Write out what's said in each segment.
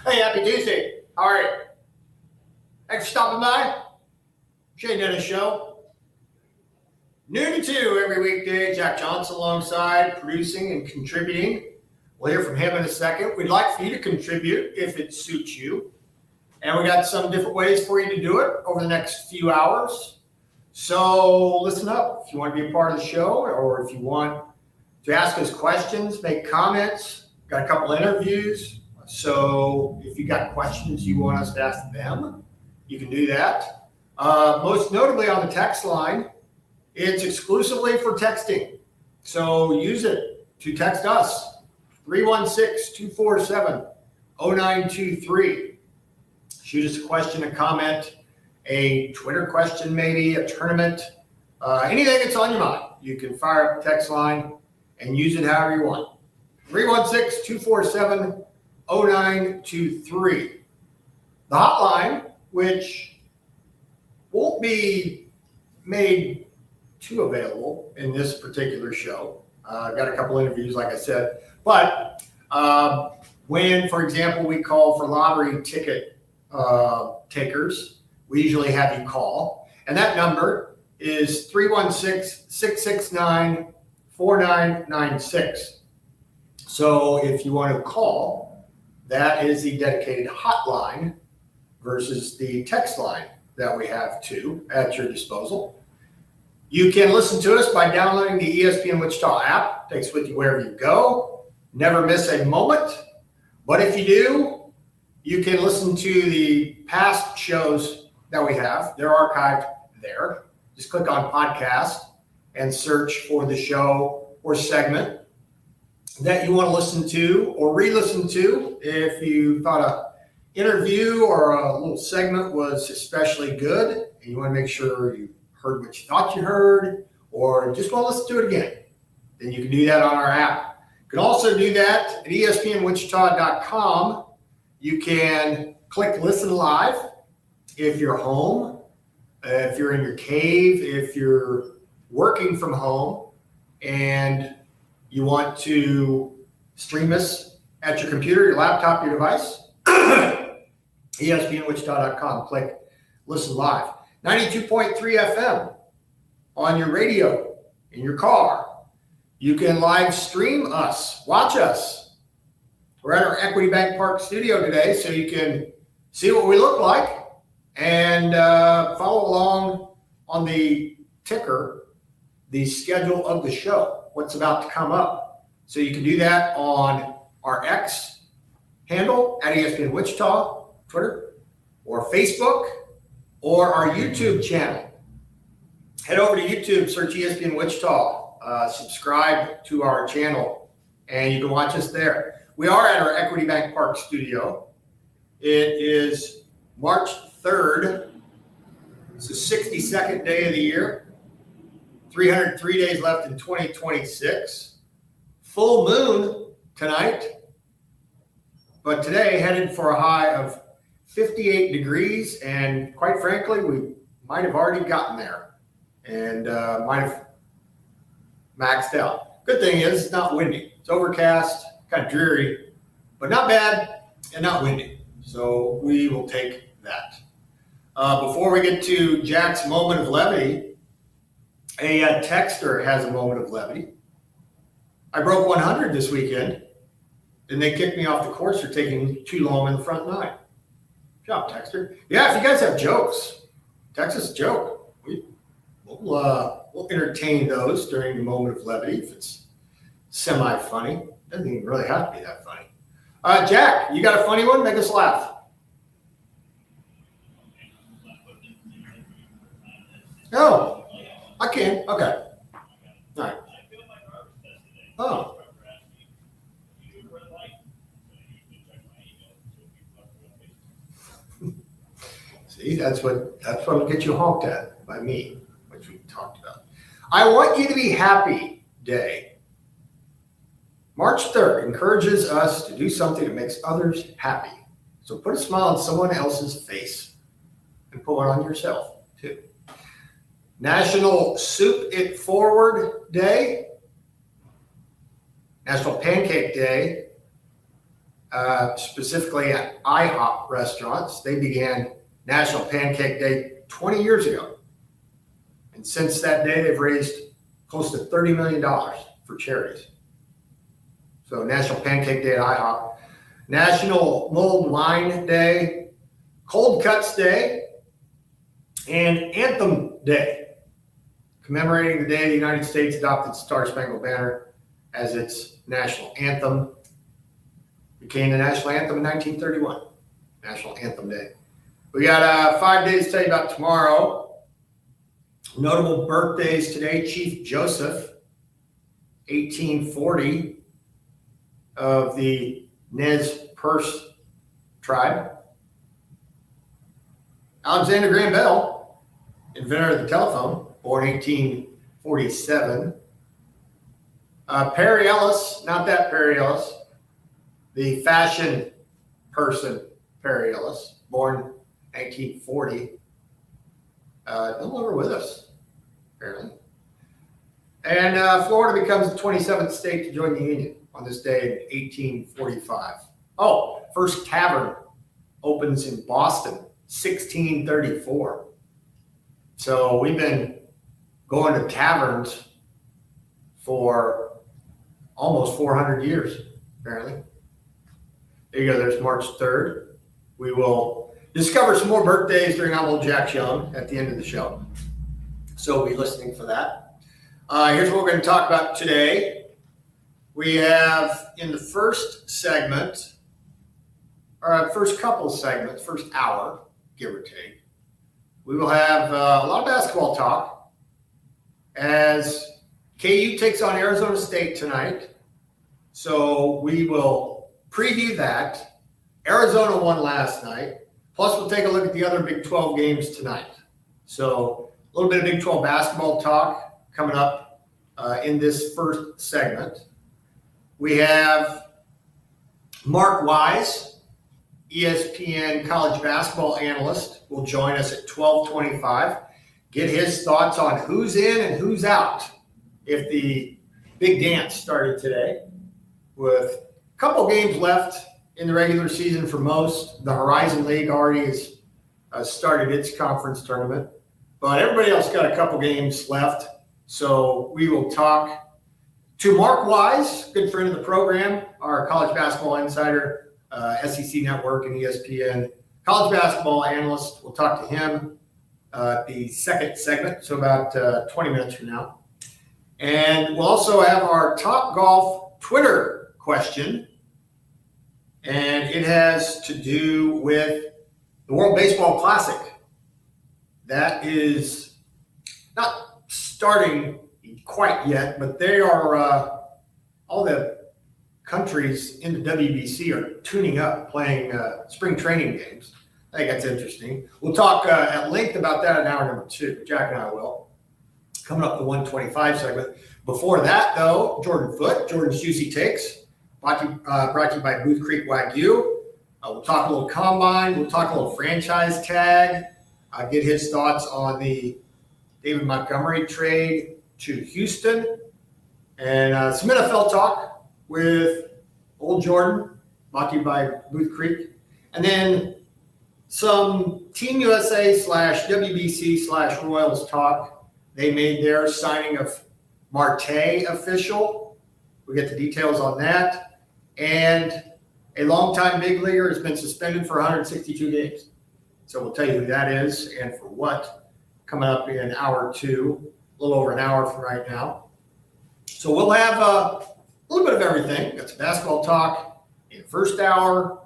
Hey, happy Tuesday. How are you? Thanks for stopping by. Shay Dennis Show. Noon to 2 every weekday. Jack Johnson alongside, producing and contributing. We'll hear from him in a second. We'd like for you to contribute if it suits you. And we got some different ways for you to do it over the next few hours. So listen up. If you want to be a part of the show, or if you want to ask us questions, make comments, got a couple interviews. So if you got questions you want us to ask them, you can do that. Most notably on the text line, it's exclusively for texting. So use it to text us, 316-247-0923. Shoot us a question, a comment, a Twitter question maybe, a tournament, anything that's on your mind. You can fire up the text line and use it however you want. 316-247-0923. The hotline, which won't be made too available in this particular show. Got a couple interviews, like I said. But when, for example, we call for lottery ticket takers, we usually have you call. And that number is 316-669-4996. So if you want to call, that is the dedicated hotline versus the text line that we have too at your disposal. You can listen to us by downloading the ESPN Wichita app. It takes with you wherever you go. Never miss a moment. But if you do, you can listen to the past shows that we have. They're archived there. Just click on podcast and search for the show or segment that you want to listen to or re-listen to. If you thought an interview or a little segment was especially good and you want to make sure you heard what you thought you heard, or just want to listen to it again, then you can do that on our app. You can also do that at espnwichita.com. You can click listen live if you're home, if you're in your cave, if you're working from home and you want to stream us at your computer, your laptop, your device. espnwichita.com. Click listen live. 92.3 FM on your radio, in your car. You can live stream us, watch us. We're at our Equity Bank Park studio today, so you can see what we look like and follow along on the ticker, the schedule of the show, what's about to come up. So you can do that on our X handle at ESPN Wichita, Twitter, or Facebook, or our YouTube channel. Head over to YouTube, search ESPN Wichita, subscribe to our channel, and you can watch us there. We are at our Equity Bank Park studio. It is March 3rd. It's the 62nd day of the year. 303 days left in 2026. Full moon tonight, but today headed for a high of 58 degrees, and quite frankly, we might have already gotten there and might have maxed out. Good thing is it's not windy. It's overcast, kind of dreary, but not bad and not windy. So we will take that. Before we get to Jack's moment of levity, a texter has a moment of levity. I broke 100 this weekend, and they kicked me off the course for taking too long in the front nine. Good job, texter. Yeah, if you guys have jokes, text us a joke. We'll entertain those during the moment of levity if it's semi-funny. Doesn't even really have to be that funny. Jack, you got a funny one? Make us laugh. Oh, I can. Okay. All right. Oh. See, that's what gets you honked at by me, which we talked about. I want you to be happy day. March 3rd encourages us to do something that makes others happy. So put a smile on someone else's face and put one on yourself too. National Soup It Forward Day. National Pancake Day. Specifically at IHOP restaurants. They began National Pancake Day 20 years ago. And since that day, they've raised close to $30 million for charities. So National Pancake Day at IHOP. National Mulled Wine Day. Cold Cuts Day, and Anthem Day, commemorating the day the United States adopted the Star-Spangled Banner as its national anthem. Became the national anthem in 1931, National Anthem Day. We got 5 days to tell you about tomorrow. Notable birthdays today: Chief Joseph, 1840, of the Nez Perce tribe. Alexander Graham Bell, inventor of the telephone, born 1847. Perry Ellis, not that Perry Ellis, the fashion person Perry Ellis, born 1940. No longer with us, apparently. And Florida becomes the 27th state to join the Union on this day in 1845. Oh, first tavern opens in Boston, 1634. So we've been going to taverns for almost 400 years, apparently. There you go. There's March 3rd. We will discover some more birthdays during I'm Old Jack Young at the end of the show. So be listening for that. Here's what we're going to talk about today. We have in the first segment, or first couple segments, first hour, give or take, we will have a lot of basketball talk as KU takes on Arizona State tonight. So we will preview that. Arizona won last night. Plus, we'll take a look at the other Big 12 games tonight. So a little bit of Big 12 basketball talk coming up in this first segment. We have Mark Wise, ESPN college basketball analyst, will join us at 12:25. Get his thoughts on who's in and who's out if the big dance started today. With a couple games left in the regular season for most, the Horizon League already has started its conference tournament. But everybody else got a couple games left. So we will talk to Mark Wise, good friend of the program, our college basketball insider, SEC Network and ESPN college basketball analyst. We'll talk to him the second segment, so about 20 minutes from now. And we'll also have our Top Golf Twitter question. And it has to do with the World Baseball Classic. That is not starting quite yet, but they are, all the countries in the WBC are tuning up, playing spring training games. I think that's interesting. We'll talk at length about that in hour number 2. Jack and I will. Coming up the 125 segment. Before that, though, Jordan Foote, Jordan's Juicy Takes, brought to you by Booth Creek Wagyu. We'll talk a little combine. We'll talk a little franchise tag. Get his thoughts on the David Montgomery trade to Houston. And some NFL talk with Old Jordan, brought to you by Booth Creek. And then some Team USA /WBC /Royals talk. They made their signing of Marte official. We get the details on that. And a longtime big leaguer has been suspended for 162 games. So we'll tell you who that is and for what, coming up in hour 2, a little over an hour from right now. So we'll have a little bit of everything. Got some basketball talk in the first hour.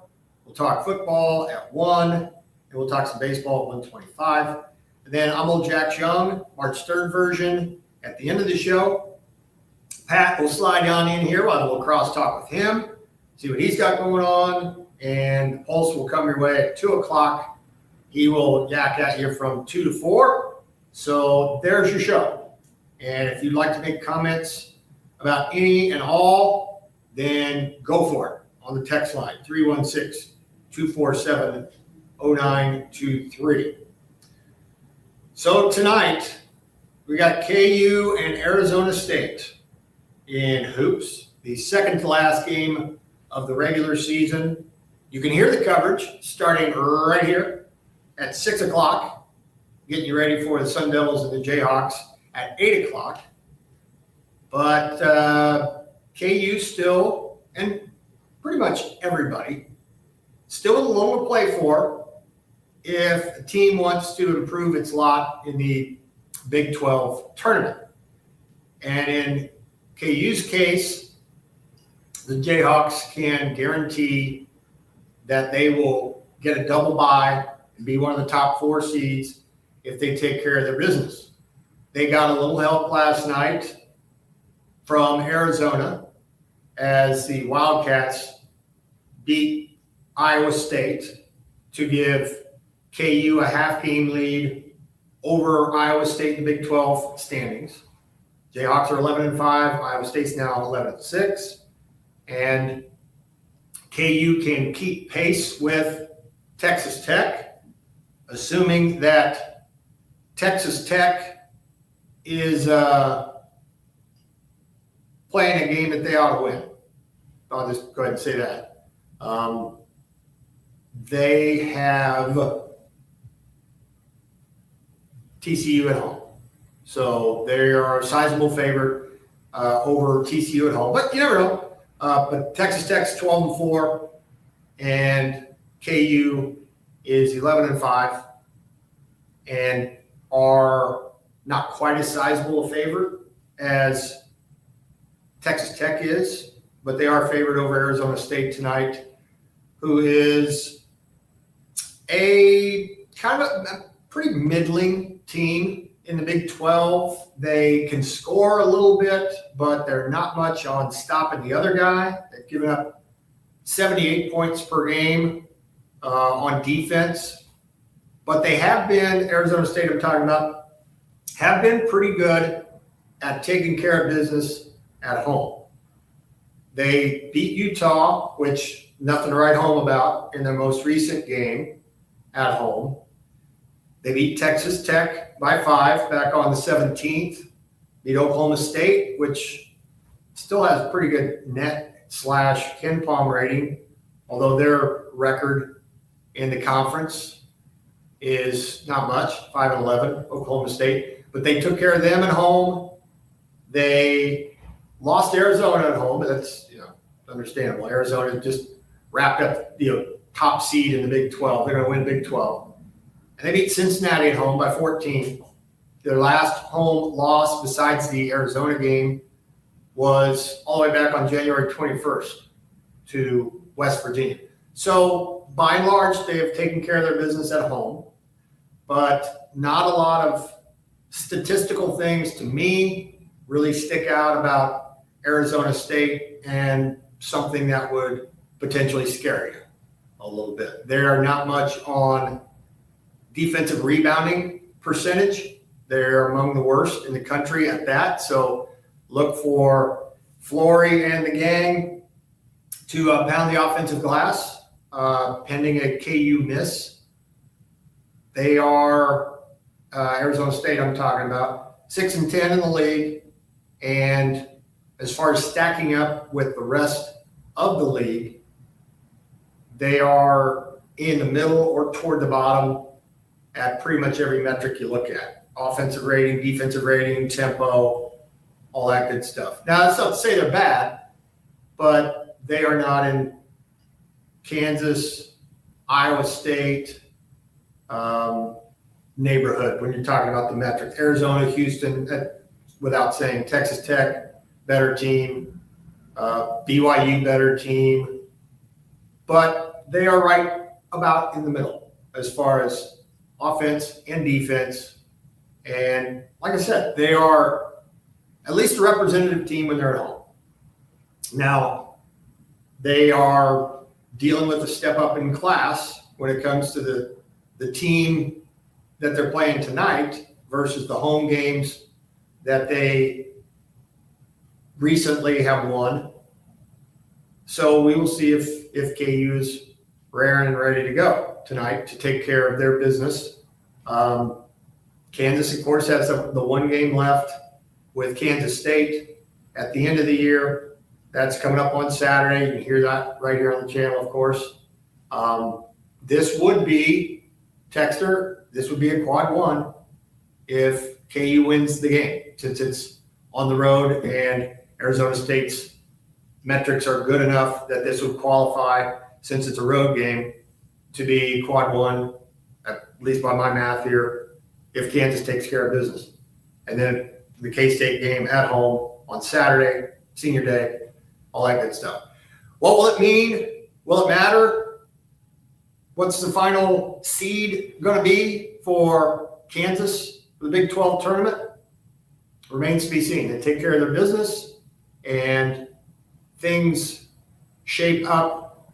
We'll talk football at 1, and we'll talk some baseball at 1:25. And then I'm Old Jack Young, March 3rd version at the end of the show. Pat will slide on in here. We'll have a little cross-talk with him, see what he's got going on, and the Pulse will come your way at 2 o'clock. He will yak at you from 2 to 4. So there's your show. And if you'd like to make comments about any and all, then go for it on the text line, 316-247-0923. So tonight, we got KU and Arizona State in hoops, the second to last game of the regular season. You can hear the coverage starting right here at 6 o'clock, getting you ready for the Sun Devils and the Jayhawks at 8 o'clock. But KU still, and pretty much everybody, still with a little to play for. if a team wants to improve its lot in the Big 12 tournament. And in KU's case, the Jayhawks can guarantee that they will get a double bye and be one of the top 4 seeds if they take care of their business. They got a little help last night from Arizona as the Wildcats beat Iowa State to give KU a half-game lead over Iowa State in the Big 12 standings. Jayhawks are 11-5. Iowa State's now 11-6. And KU can keep pace with Texas Tech, assuming that Texas Tech is playing a game that they ought to win. I'll just go ahead and say that. They have TCU at home. So they are a sizable favorite over TCU at home. But you never know. But Texas Tech's 12-4, and KU is 11-5, and are not quite as sizable a favorite as Texas Tech is, but they are favored over Arizona State tonight, who is a kind of a pretty middling team in the Big 12. They can score a little bit, but they're not much on stopping the other guy. They've given up 78 points per game on defense. But they have been, Arizona State I'm talking about, have been pretty good at taking care of business at home. They beat Utah, which nothing to write home about, in their most recent game at home. They beat Texas Tech by 5 back on the 17th. Beat Oklahoma State, which still has a pretty good net/Ken Palm rating, although their record in the conference is not much, 5-11, Oklahoma State. But they took care of them at home. They lost Arizona at home, but that's understandable. Arizona just wrapped up top seed in the Big 12. They're going to win Big 12. And they beat Cincinnati at home by 14. Their last home loss besides the Arizona game was all the way back on January 21st to West Virginia. So by and large, they have taken care of their business at home, but not a lot of statistical things to me really stick out about Arizona State and something that would potentially scare you a little bit. They are not much on defensive rebounding percentage. They're among the worst in the country at that. So look for Flory and the gang to pound the offensive glass, pending a KU miss. They are, Arizona State I'm talking about, 6-10 in the league. And as far as stacking up with the rest of the league, they are in the middle or toward the bottom at pretty much every metric you look at. Offensive rating, defensive rating, tempo, all that good stuff. Now, that's not to say they're bad, but they are not in Kansas, Iowa State neighborhood when you're talking about the metrics. Arizona, Houston, without saying, Texas Tech, better team, BYU, better team. But they are right about in the middle as far as offense and defense. And like I said, they are at least a representative team when they're at home. Now, they are dealing with a step up in class when it comes to the team that they're playing tonight versus the home games that they recently have won. So we will see if KU is raring and ready to go tonight to take care of their business. Kansas, of course, has the one game left with Kansas State at the end of the year. That's coming up on Saturday. You can hear that right here on the channel, of course. This would be, Texter, this would be a quad one if KU wins the game, since it's on the road and Arizona State's metrics are good enough that this would qualify, since it's a road game, to be quad one at at least by my math here, if Kansas takes care of business. And then the K-State game at home on Saturday, senior day, all that good stuff. What will it mean? Will it matter? What's the final seed going to be for Kansas for the Big 12 tournament? Remains to be seen. They take care of their business and things shape up,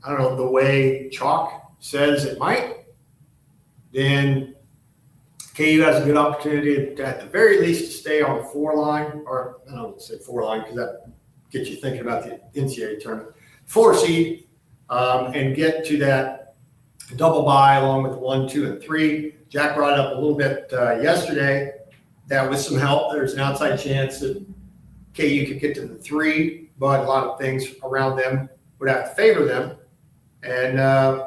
I don't know, the way chalk says it might, then KU has a good opportunity to, at the very least, to stay on the 4 line, or I don't say 4 line because that gets you thinking about the NCAA tournament. 4 seed, and get to that double bye along with 1, 2, and 3. Jack brought it up a little bit yesterday that with some help, there's an outside chance that KU could get to the 3, but a lot of things around them would have to favor them. And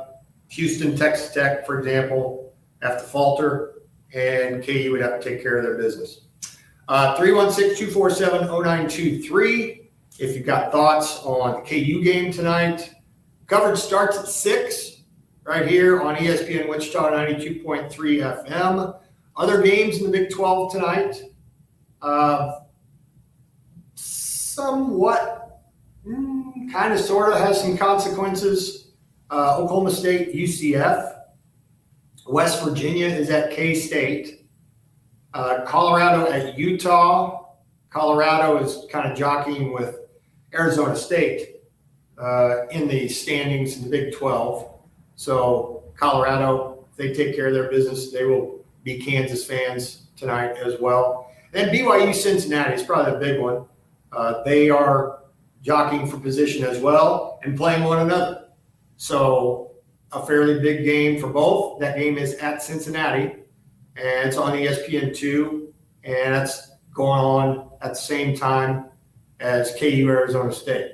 Houston, Texas Tech, for example, have to falter, and KU would have to take care of their business. 316-247-0923. If you've got thoughts on the KU game tonight, coverage starts at 6 right here on ESPN Wichita 92.3 FM. Other games in the Big 12 tonight, somewhat, kind of, sort of has some consequences. Oklahoma State, UCF. West Virginia is at K-State. Colorado at Utah. Colorado is kind of jockeying with Arizona State in the standings in the Big 12. So Colorado, if they take care of their business, they will be Kansas fans tonight as well. And BYU Cincinnati is probably the big one. They are jockeying for position as well and playing one another. So a fairly big game for both. That game is at Cincinnati, and it's on ESPN2, and that's going on at the same time as KU Arizona State.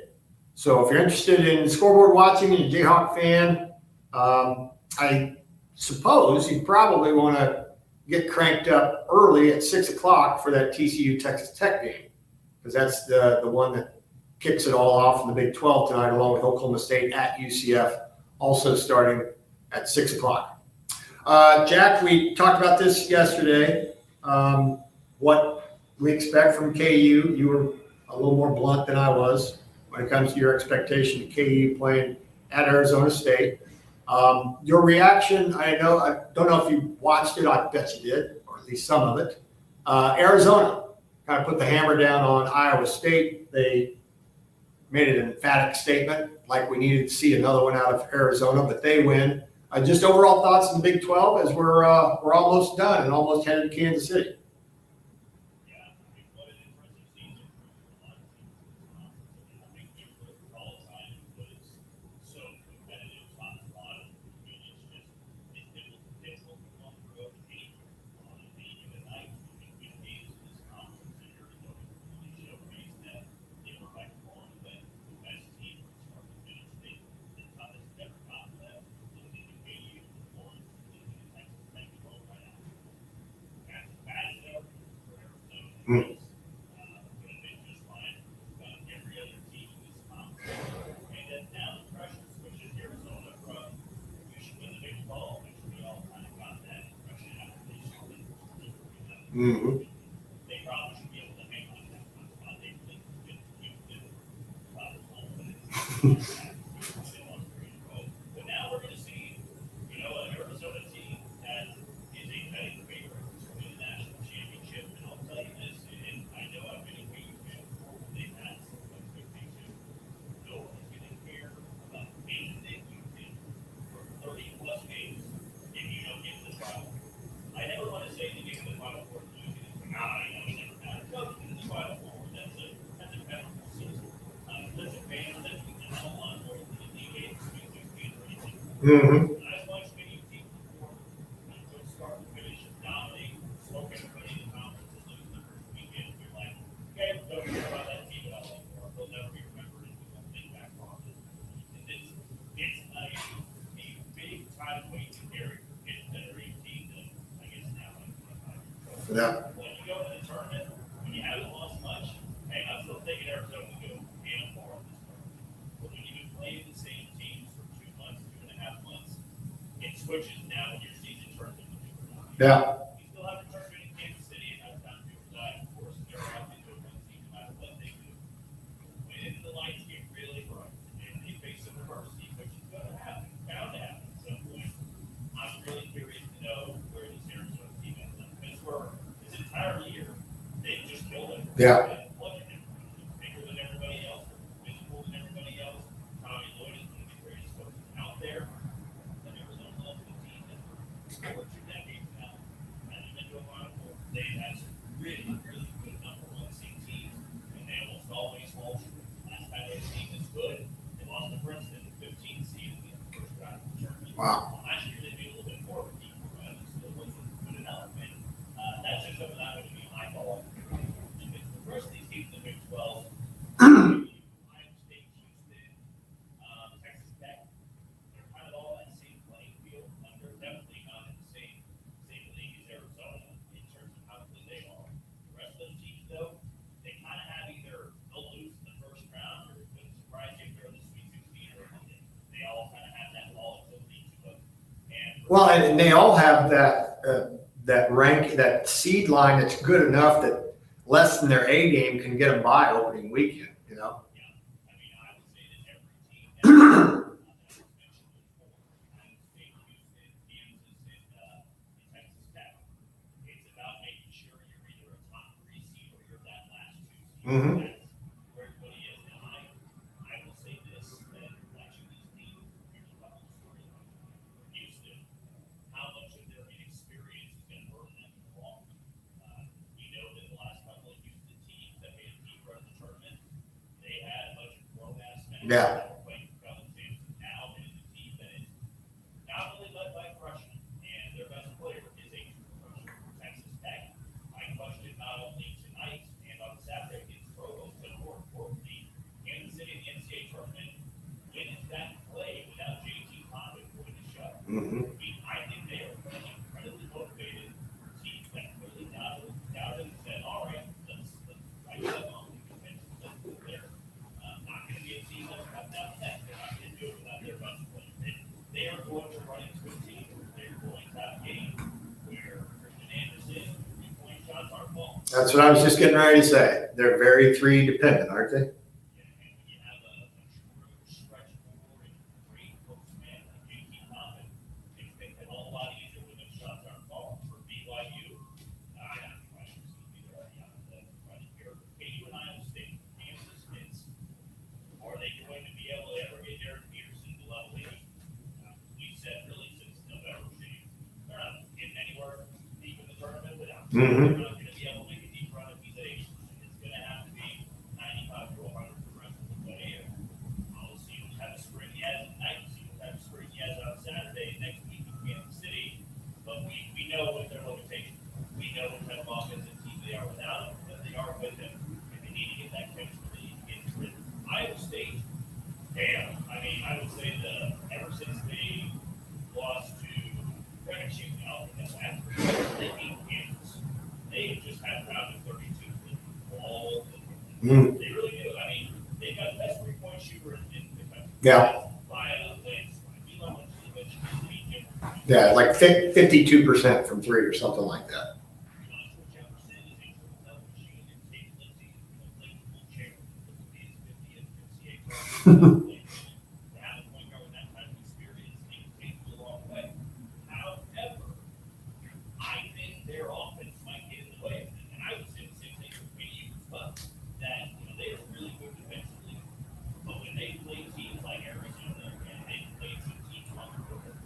So if you're interested in scoreboard watching and you're a Jayhawk fan, I suppose you probably want to get cranked up early at 6 o'clock for that TCU Texas Tech game, because that's the one that kicks it all off in the Big 12 tonight, along with Oklahoma State at UCF, also starting at 6 o'clock. Jack, we talked about this yesterday. What we expect from KU. You were a little more blunt than I was when it comes to your expectation of KU playing at Arizona State. Your reaction, I don't know if you watched it. I bet you did, or at least some of it. Arizona kind of put the hammer down on Iowa State. They made an emphatic statement, like we needed to see another one out of Arizona, but they win. Just overall thoughts in the Big 12 as we're almost done and almost headed to Kansas City. Mm-hmm. They probably should be able to hang on to that one spot. They but now we're going to see, an Arizona team that is a betting favorite to win the national championship. And I'll tell you this, and I know I've been a KU fan before, they've had some expectations. No one's going to care about anything you did for 30 plus games if you don't get to the final. I never want to say to get to the Final Four and lose it. It's like, it never matters. No, get to the Final Four. That's a powerful season. There's a fan that you can have a lot more than the DA or anything. Mm-hmm. I've watched many teams before, from start to finish, dominate, smoke everybody in the conference, and lose the first weekend. You're like, okay, don't care about that team at all anymore. They'll never be remembered, and we won't think back on it. And it's a big time wait to carry for getting better 18 than I guess now. Yeah. When you go to the tournament, when you haven't lost much, hey, I'm still thinking Arizona will go and far in this tournament. But when you've been playing the same teams for 2 months, 2.5 months, it switches now when your season Yeah. You still have a tournament in Kansas City, and that's not too bad. Of course, they're locked into a one seed no matter what they do. When the lights get really bright and they face some adversity, which is going to happen, bound to happen at some point, I'm really curious to know where this Arizona team ends up. Because for this entire year, they've just killed it. Yeah. Bigger than everybody else, visible than everybody else. Tommy Lloyd is one of the greatest coaches out there. And Arizona's also a team that for 2 decades now hasn't been to a Final Four. They've had some really, really good number 1 seed teams, and they almost always fall short. Last time they had a team that's good, they lost to Princeton, the 15th seed in the first round of the tournament. Wow. Last year they made a little bit more of a deep run, and still wasn't good enough. And that's just something I'm going to be mindful of. And the rest of these teams in the Big 12, Ohio State, Houston, Texas Tech, they're kind of all that same playing field. They're definitely not in the same league as Arizona in terms of how good they are. The rest of those teams, though, they kind of have either they'll lose in the first round, or it wouldn't surprise you if they're in the Sweet 16 or something. They all kind of have that volatility to them. Well, and they all have that rank, that seed line that's good enough that less than their A game can get them by opening weekend. You know. Yeah, I mean, I would say that every team that I mentioned before, Ohio State, Houston, Kansas, and Texas Tech, it's about making sure you're either a top 3 seed or you're that last 2 seed. Mhm. That's where everybody is. And I will say this, that watching these teams, here's a couple of stories on Houston, how much of their inexperience is going to burn them in the long run. We know that the last couple of Houston teams that made a deep run in the tournament, they had a bunch of grown-ass men Yeah. that were playing for College Jameson now, and it's a team that is not only led by freshmen, and their best player is a true freshman from Texas Tech. I question not only tonight and on Saturday against Provo, but more importantly, Kansas City in the NCAA tournament, when is that play without JT Condon going to show? Mhm. I mean, I think they are an incredibly motivated team that really doubted and said, all right, let's write that on. Let's go there. Not going to be a team that's coming out next. They're not going to do it without their best player. They are going to run into a team. They're going to have a game where Christian Anderson, 3-point shots are falling. That's what I was just getting ready to say. They're very 3 dependent, aren't they? And when you have a true stretch forward and great postman like JT Condon, things make it a whole lot easier when those shots aren't falling. For BYU, not BYU, excuse me, they're already out of the running here. KU and Iowa State, Kansas, are they going to be able to ever get Derek Peterson to level 80? We've said really since November, they're not getting anywhere deep in the tournament without him. Mhm. They're not going to be able to make a deep run if he's at 80. It's going to have to be 95 to 100 for the rest of the way. And I'll see what kind of spring he has tonight, see what kind of spring he has on Saturday next week in Kansas City. But we know what their limitations are. We know what kind of offensive team they are without him, but they are with him. And they need to get that chemistry. They need to get it written. Iowa State, damn. I mean, I would say ever since they lost to excuse me, I'll get that back. They beat Kansas. They just had round of 32 all Mm. They really do. I mean, they got the best 3-point shooter in the country. Yeah. By a landslide. We love them, but you can beat different. Yeah, like 52% from 3 or something like that. Joshua Jefferson is a triple-double machine, and Tate Lindsey is a playable chair. He's 50 and 58. To have a point guard with that kind of experience, they can take you a long way. However, I think their offense might get in the way of it. And I would say the same thing for KU as well. That they are really good defensively, but when they play teams like Arizona and they play some teams like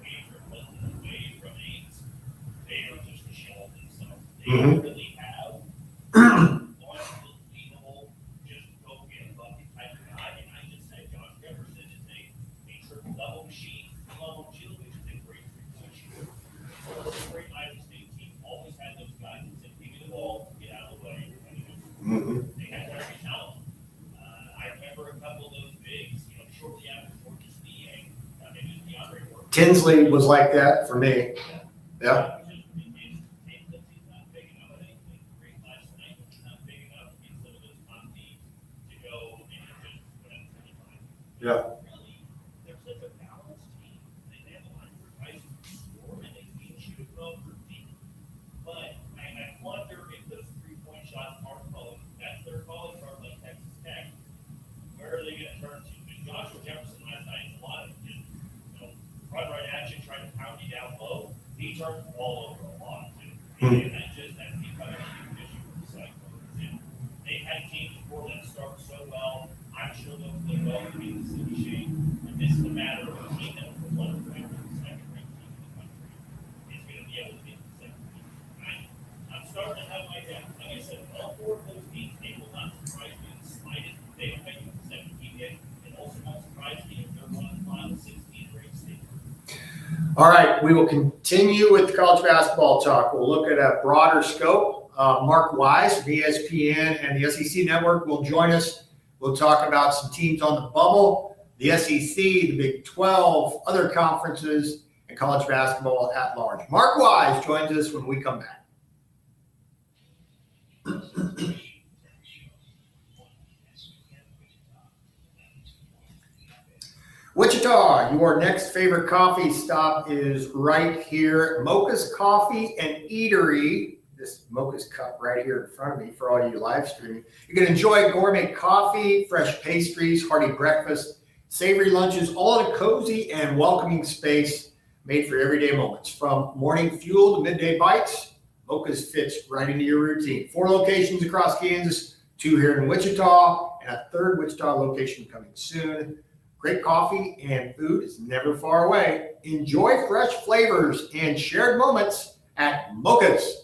Wade or Pleasant away from Ames, they are just a shell of themselves. They don't really have one believable, just go get a bucket type of guy. And I just said Josh Jefferson is a triple-double machine. Along with Chilwell, is a great 3-point shooter. So the great Iowa State team always had those guys that said, give me the ball, get out of the way. Mhm. They had every talent. I remember a couple of those bigs, shortly after Georgia State, maybe DeAndre Ward. Tinsley was like that for me. Yeah. Not big enough. I think he played great last night, but he's not big enough in some of those top teams to go and just put up 25. Yeah. Really, they're such a balanced team. They have a lot of guys who score and they can shoot well for deep. he turned the ball over a lot too. And that's becoming a huge issue for the Cyclones. And they've had teams before that start so well. I'm sure they'll play well to be the city shape. And this is a matter of a team that was one of the second ranked team in the country is going to be able to get the second team. I'm starting to have my doubts. Like I said, all four of those teams, they will not surprise me in the slightest. They don't make it the second team yet. It also won't surprise me if they're one of the final 16 ranked states. All right, we will continue with college basketball talk. We'll look at a broader scope. Mark Wise from ESPN and the SEC Network will join us. We'll talk about some teams on the bubble, the SEC, the Big 12, other conferences, and college basketball at large. Mark Wise joins us when we come back. Wichita, your next favorite coffee stop is right here. Mocha's Coffee and Eatery. This Mocha's cup right here in front of me for all you live streaming. You can enjoy gourmet coffee, fresh pastries, hearty breakfast, savory lunches, all in a cozy and welcoming space made for everyday moments. From morning fuel to midday bites, Mocha's fits right into your routine. 4 locations across Kansas, 2 here in Wichita, and a 3rd Wichita location coming soon. Great coffee and food is never far away. Enjoy fresh flavors and shared moments at Mocha's.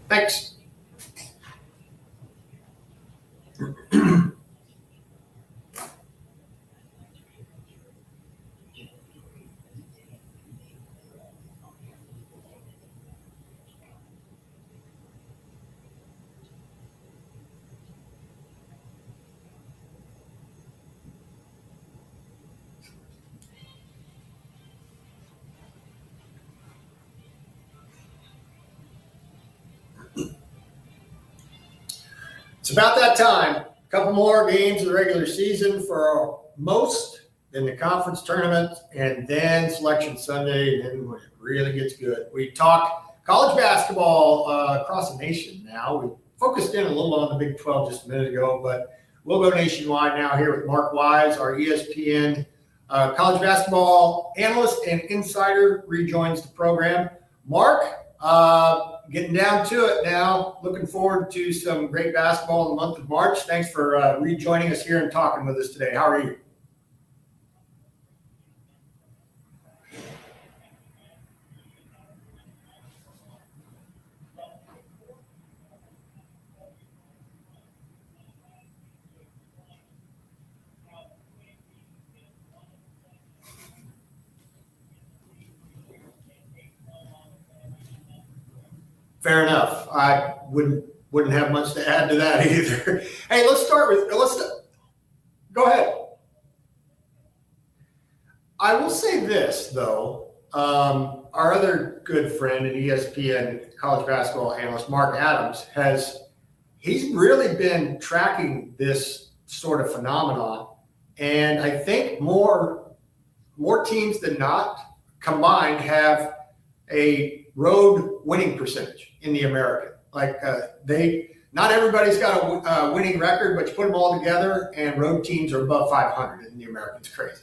Thanks. It's about that time. A couple more games of the regular season for most, then the conference tournament, and then Selection Sunday, and then when it really gets good. We talk college basketball across the nation now. We focused in a little on the Big 12 just a minute ago, but we'll go nationwide now here with Mark Wise, our ESPN college basketball analyst and insider, rejoins the program. Mark, getting down to it now. Looking forward to some great basketball in the month of March. Thanks for rejoining us here and talking with us today. How are you? Fair enough. I wouldn't have much to add to that either. Hey, go ahead. I will say this though. our other good friend and ESPN college basketball analyst, Mark Adams, he's really been tracking this sort of phenomenon. And I think more teams than not combined have a road winning percentage in the American. Like not everybody's got a winning record, but you put them all together, and road teams are above 500 in the American. It's crazy.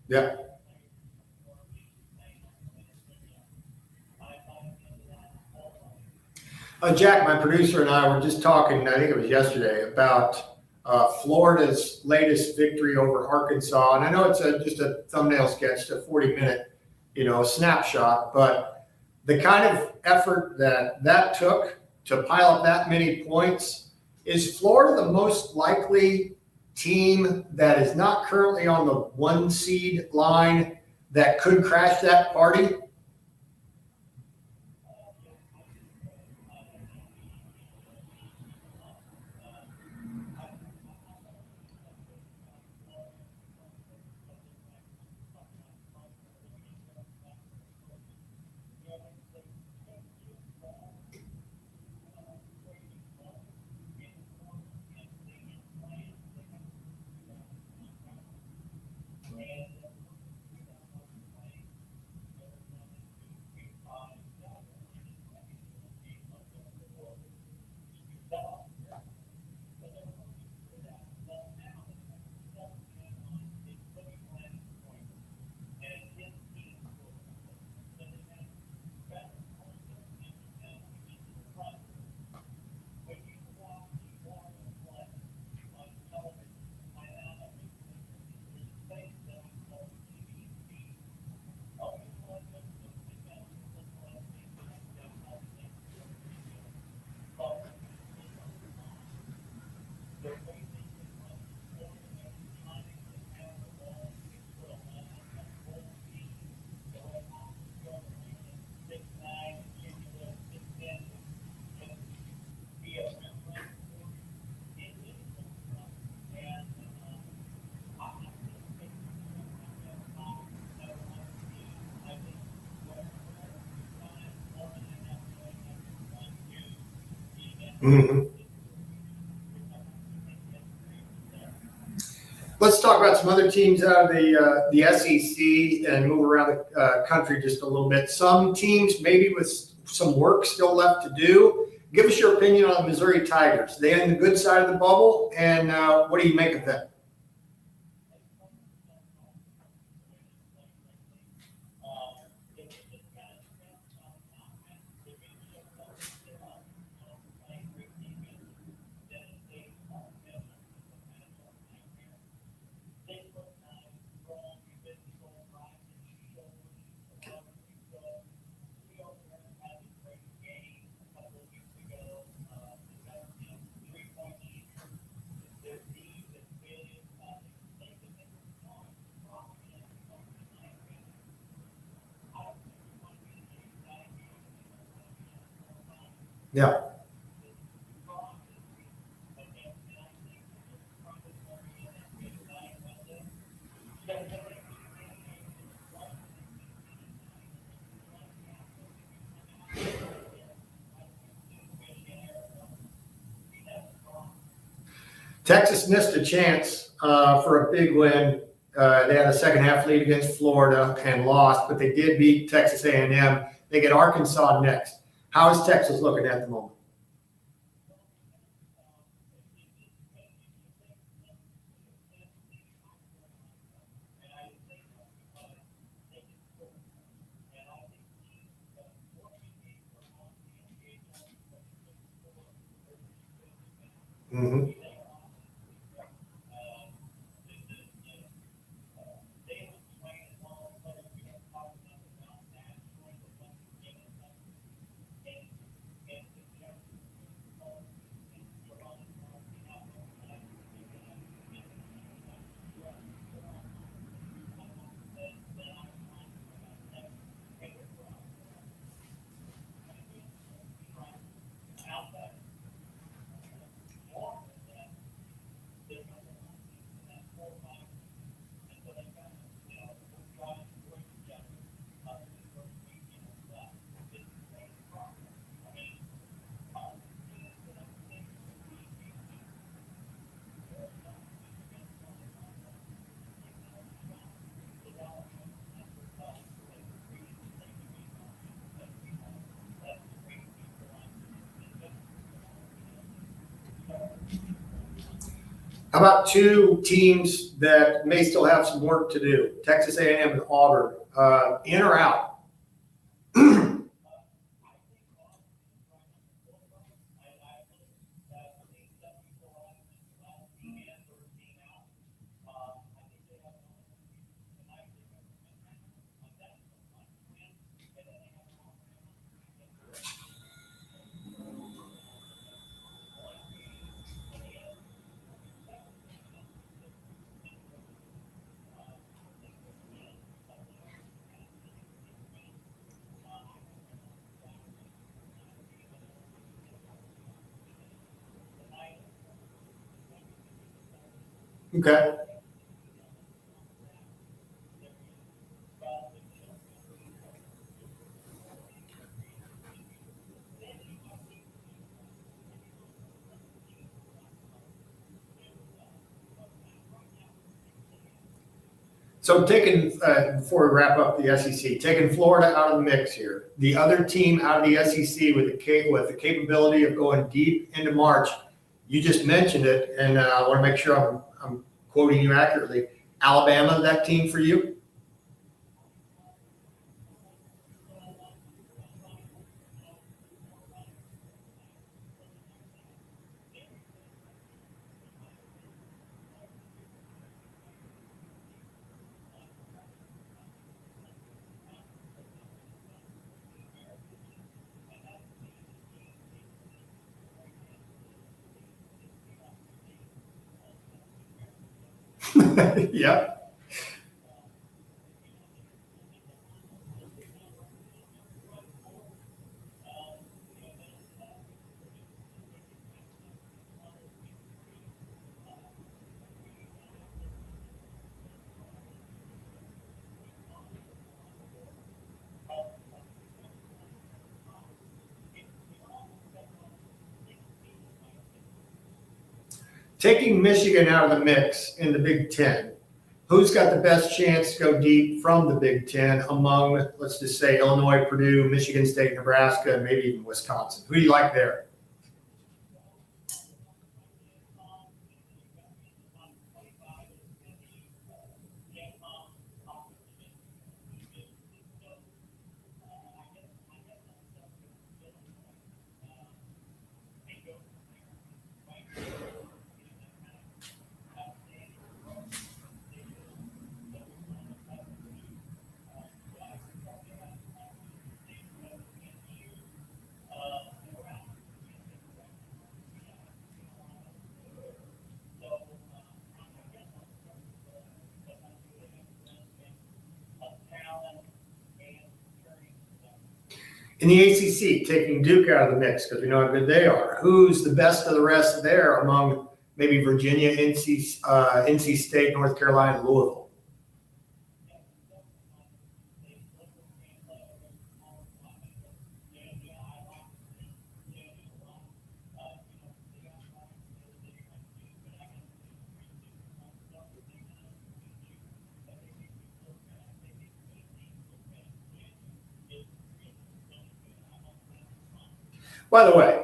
Yeah. Jack, my producer, and I were just talking, I think it was yesterday, about Florida's latest victory over Arkansas. And I know it's just a thumbnail sketch, a 40-minute, snapshot, but the kind of effort that took to pile up that many points, is Florida the most likely team that is not currently on the 1 seed line that could crash that party? Mm-hmm. Let's talk about some other teams out of the SEC and move around the country just a little bit. Some teams maybe with some work still left to do. Give us your opinion on the Missouri Tigers. They on the good side of the bubble, and what do you make of them? Yeah. Texas missed a chance for a big win. They had a second half lead against Florida and lost, but they did beat Texas A&M. They get Arkansas next. How is Texas looking at the moment? Mm-hmm. How about two teams that may still have some work to do? Texas A&M and Auburn, in or out? Okay. So taking, before we wrap up the SEC, taking Florida out of the mix here, the other team out of the SEC with the capability of going deep into March, you just mentioned it, and I want to make sure I'm quoting you accurately. Alabama, that team for you? Yep. Taking Michigan out of the mix in the Big Ten, who's got the best chance to go deep from the Big Ten among, let's just say, Illinois, Purdue, Michigan State, Nebraska, and maybe even Wisconsin? Who do you like there? In the ACC, taking Duke out of the mix because we know how good they are, who's the best of the rest there among maybe Virginia, NC State, North Carolina, Louisville? By the way,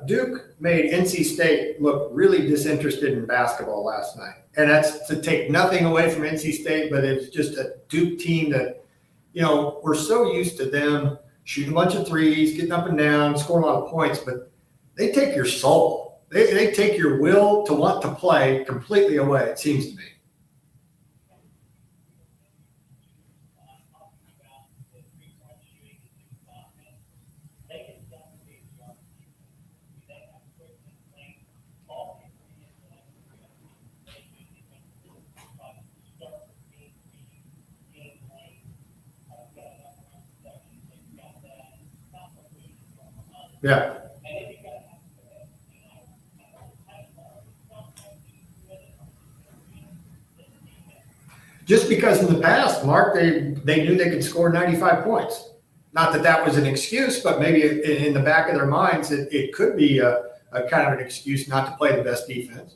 Duke made NC State look really disinterested in basketball last night. And that's to take nothing away from NC State, but it's just a Duke team that, we're so used to them shooting a bunch of threes, getting up and down, scoring a lot of points, but they take your soul. They take your will to want to play completely away, it seems to me. Yeah. Just because in the past, Mark, they knew they could score 95 points. Not that that was an excuse, but maybe in the back of their minds, it could be a kind of an excuse not to play the best defense.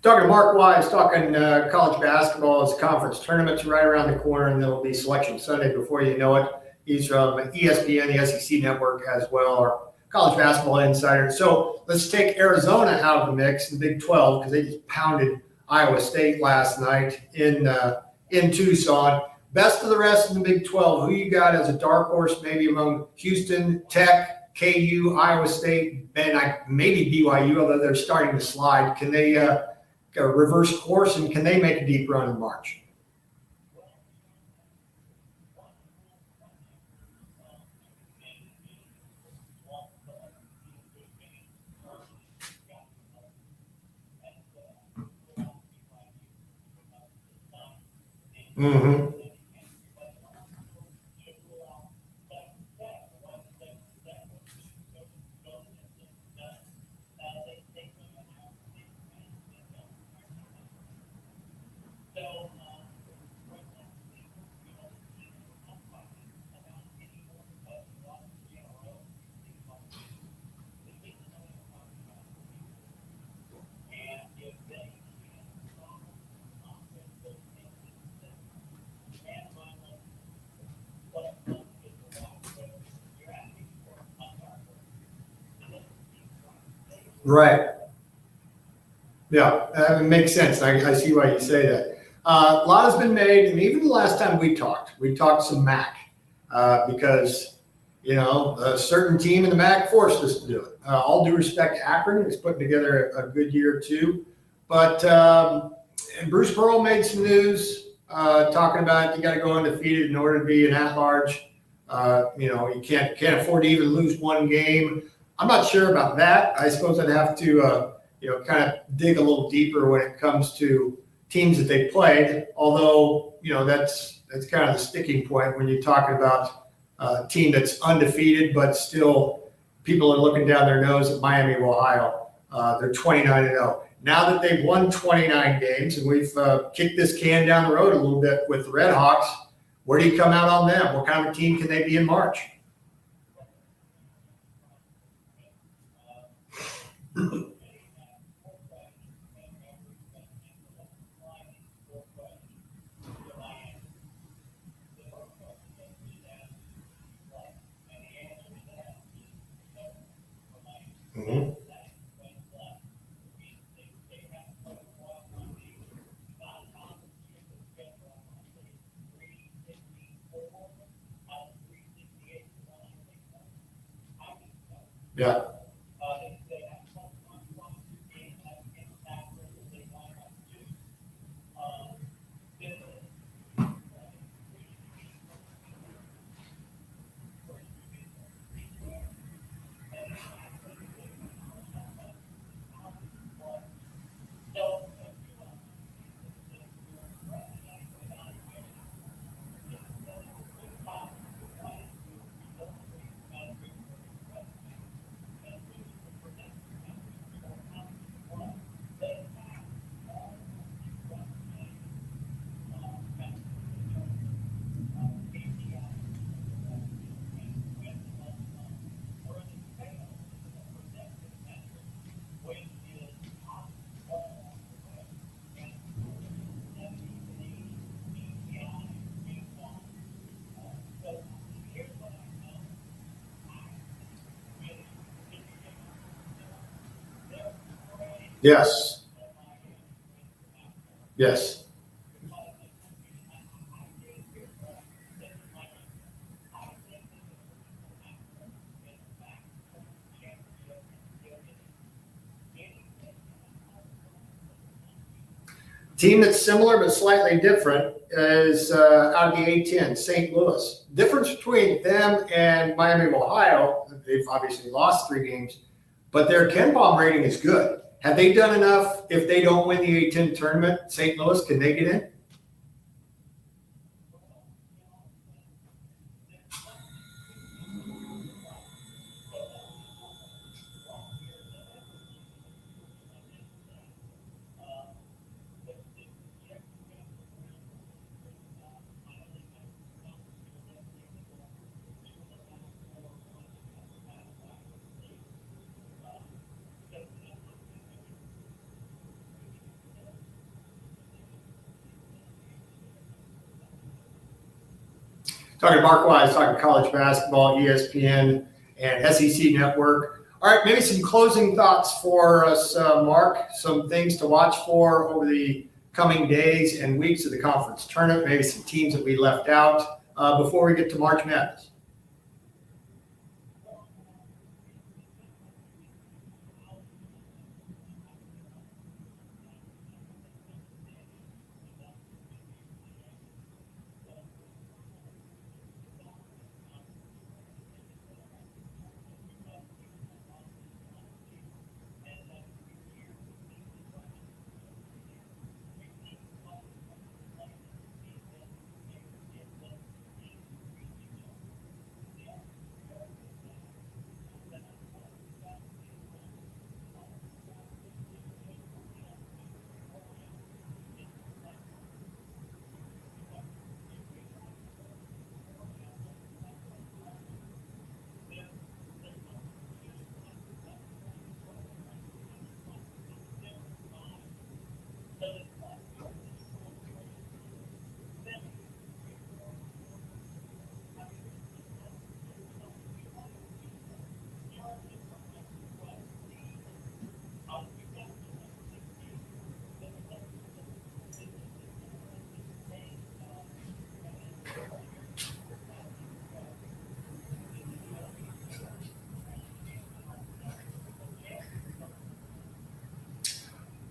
Talking to Mark Wise, talking college basketball as conference tournaments right around the corner, and there'll be Selection Sunday before you know it. He's from ESPN, the SEC network as well, our college basketball insider. So let's take Arizona out of the mix, the Big 12, because they just pounded Iowa State last night in Tucson. Best of the rest in the Big 12. Who you got as a dark horse, maybe among Houston, Tech, KU, Iowa State, and maybe BYU, although they're starting to slide. Can they reverse course, and can they make a deep run in March? Mm-hmm. Right. Yeah, that makes sense. I see why you say that. A lot has been made, and even the last time we talked some MAC because, a certain team in the MAC forced us to do it. All due respect to Akron, he's putting together a good year too. But and Bruce Pearl made some news talking about you got to go undefeated in order to be an at-large. You can't afford to even lose one game. I'm not sure about that. I suppose I'd have to kind of dig a little deeper when it comes to teams that they played. Although that's kind of the sticking point when you're talking about a team that's undefeated, but still people are looking down their nose at Miami of Ohio. They're 29-0. Now that they've won 29 games and we've kicked this can down the road a little bit with the Red Hawks, where do you come out on them? What kind of team can they be in March? Mm-hmm. Yeah. Yes. Yes. Team that's similar but slightly different is out of the A10, St. Louis. Difference between them and Miami of Ohio, they've obviously lost 3 games, but their Ken Palm rating is good. Have they done enough if they don't win the A10 tournament? St. Louis, can they get in? Talking to Mark Wise, talking college basketball, ESPN, and SEC Network. All right, maybe some closing thoughts for us, Mark. Some things to watch for over the coming days and weeks of the conference tournament, maybe some teams that we left out before we get to March Madness.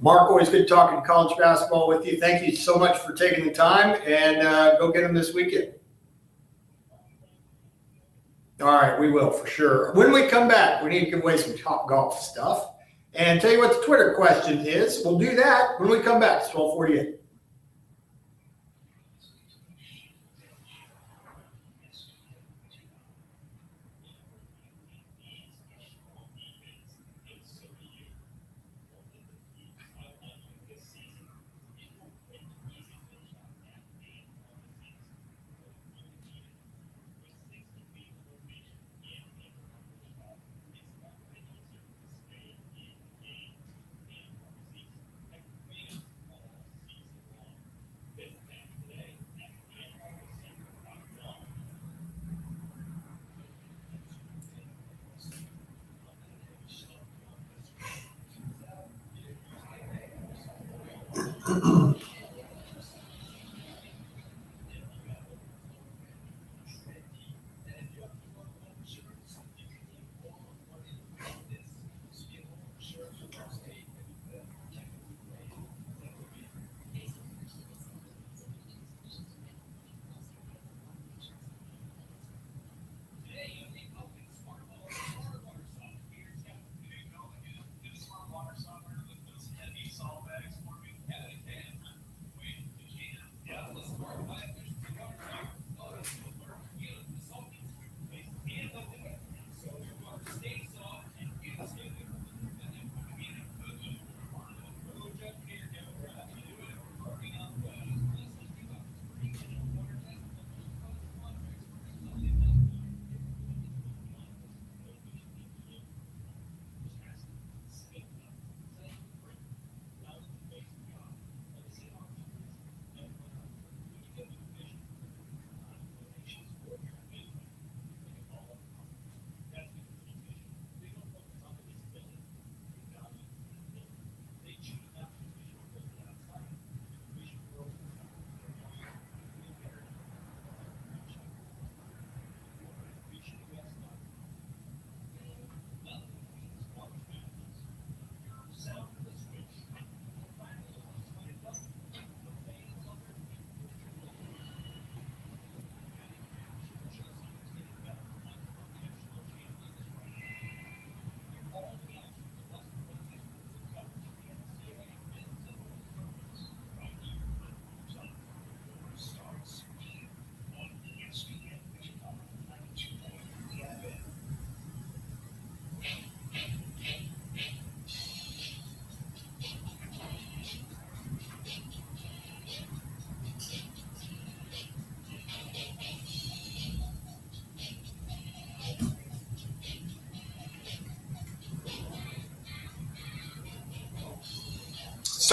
Mark, always good talking college basketball with you. Thank you so much for taking the time, and go get them this weekend. All right, we will for sure. When we come back, we need to give away some Top Golf stuff and tell you what the Twitter question is. We'll do that when we come back. It's 12:48.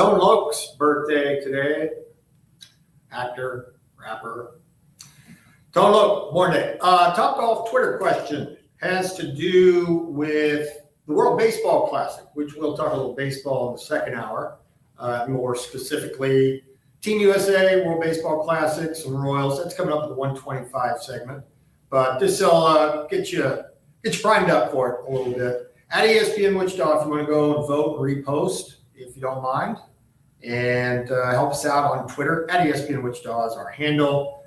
Stone Loke's birthday today. Actor, rapper. Don't look, morning. Top Golf Twitter question has to do with the World Baseball Classic, which we'll talk a little baseball in the second hour. More specifically, Team USA, World Baseball Classic, some Royals. That's coming up in the 125 segment. But this will get you primed up for it a little bit. At ESPN Wichita, if you want to go and vote and repost, if you don't mind. And help us out on Twitter. At ESPN Wichita is our handle.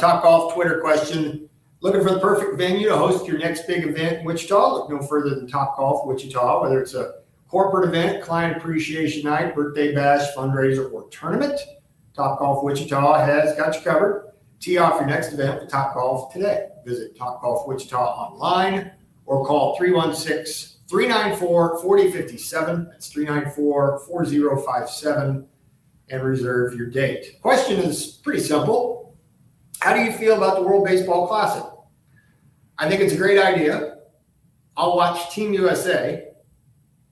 Top Golf Twitter question. Looking for the perfect venue to host your next big event in Wichita? Look no further than Top Golf Wichita, whether it's a corporate event, client appreciation night, birthday bash, fundraiser, or tournament. Top Golf Wichita has got you covered. Tee off your next event with Top Golf today. Visit Top Golf Wichita online or call 316-394-4057. That's 394-4057 and reserve your date. Question is pretty simple. How do you feel about the World Baseball Classic? I think it's a great idea. I'll watch Team USA.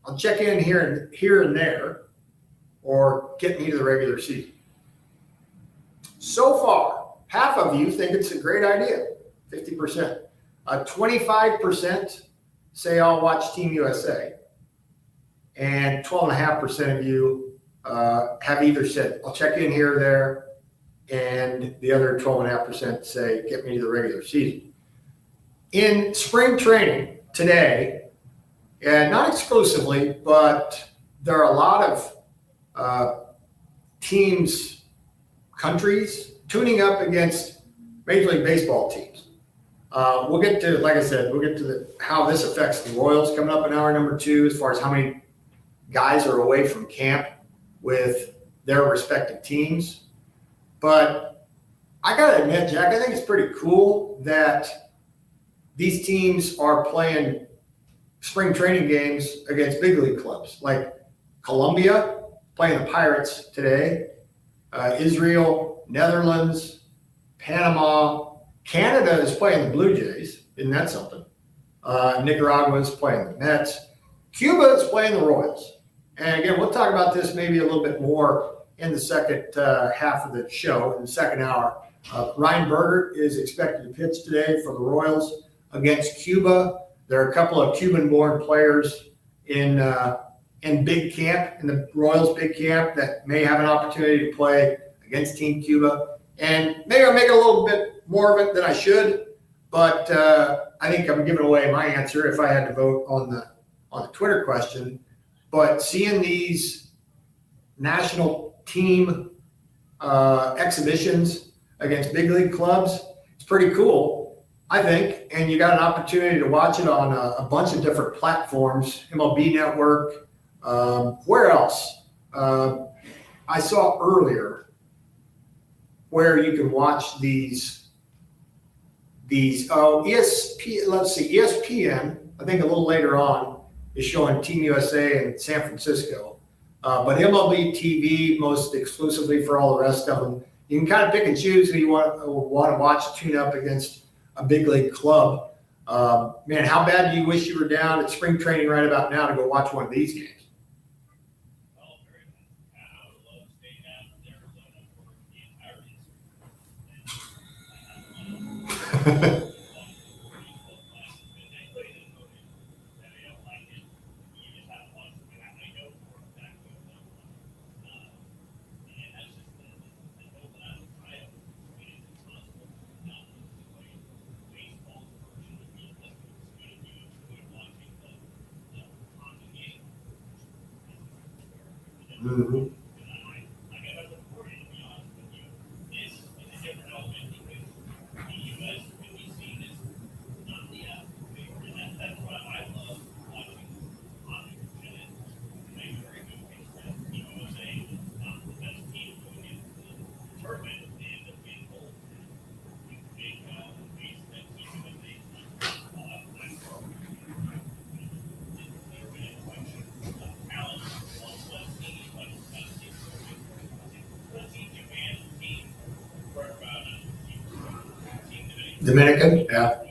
I'll check in here and there, or get me to the regular season. So far, half of you think it's a great idea, 50%. 25% say I'll watch Team USA, and 12.5% of you have either said I'll check in here or there, and the other 12.5% say get me to the regular season. In spring training today, and not exclusively, but there are a lot of teams, countries tuning up against Major League Baseball teams. We'll get to, like I said, how this affects the Royals coming up in hour number 2, as far as how many guys are away from camp with their respective teams. But I got to admit, Jack, I think it's pretty cool that these teams are playing spring training games against big league clubs. Like Colombia playing the Pirates today, Israel, Netherlands, Panama, Canada is playing the Blue Jays. Isn't that something? Nicaragua is playing the Mets. Cuba is playing the Royals. And again, we'll talk about this maybe a little bit more in the second half of the show, in the second hour. Ryan Berger is expected to pitch today for the Royals against Cuba. There are a couple of Cuban-born players in big camp, in the Royals big camp, that may have an opportunity to play against Team Cuba. And maybe I'll make a little bit more of it than I should, but I think I'm giving away my answer if I had to vote on the Twitter question. But seeing these national team exhibitions against big league clubs, it's pretty cool, I think. And you got an opportunity to watch it on a bunch of different platforms, MLB Network. Where else? I saw earlier where you can watch these ESPN, I think a little later on, is showing Team USA in San Francisco. But MLB TV, most exclusively for all the rest of them. You can kind of pick and choose who you want to watch tune up against a big league club. Man, how bad do you wish you were down at spring training right about now to go watch one of these games? Oh, very nice. I would love to stay down in Arizona for the entirety of spring. Mm-hmm. Dominican, yeah.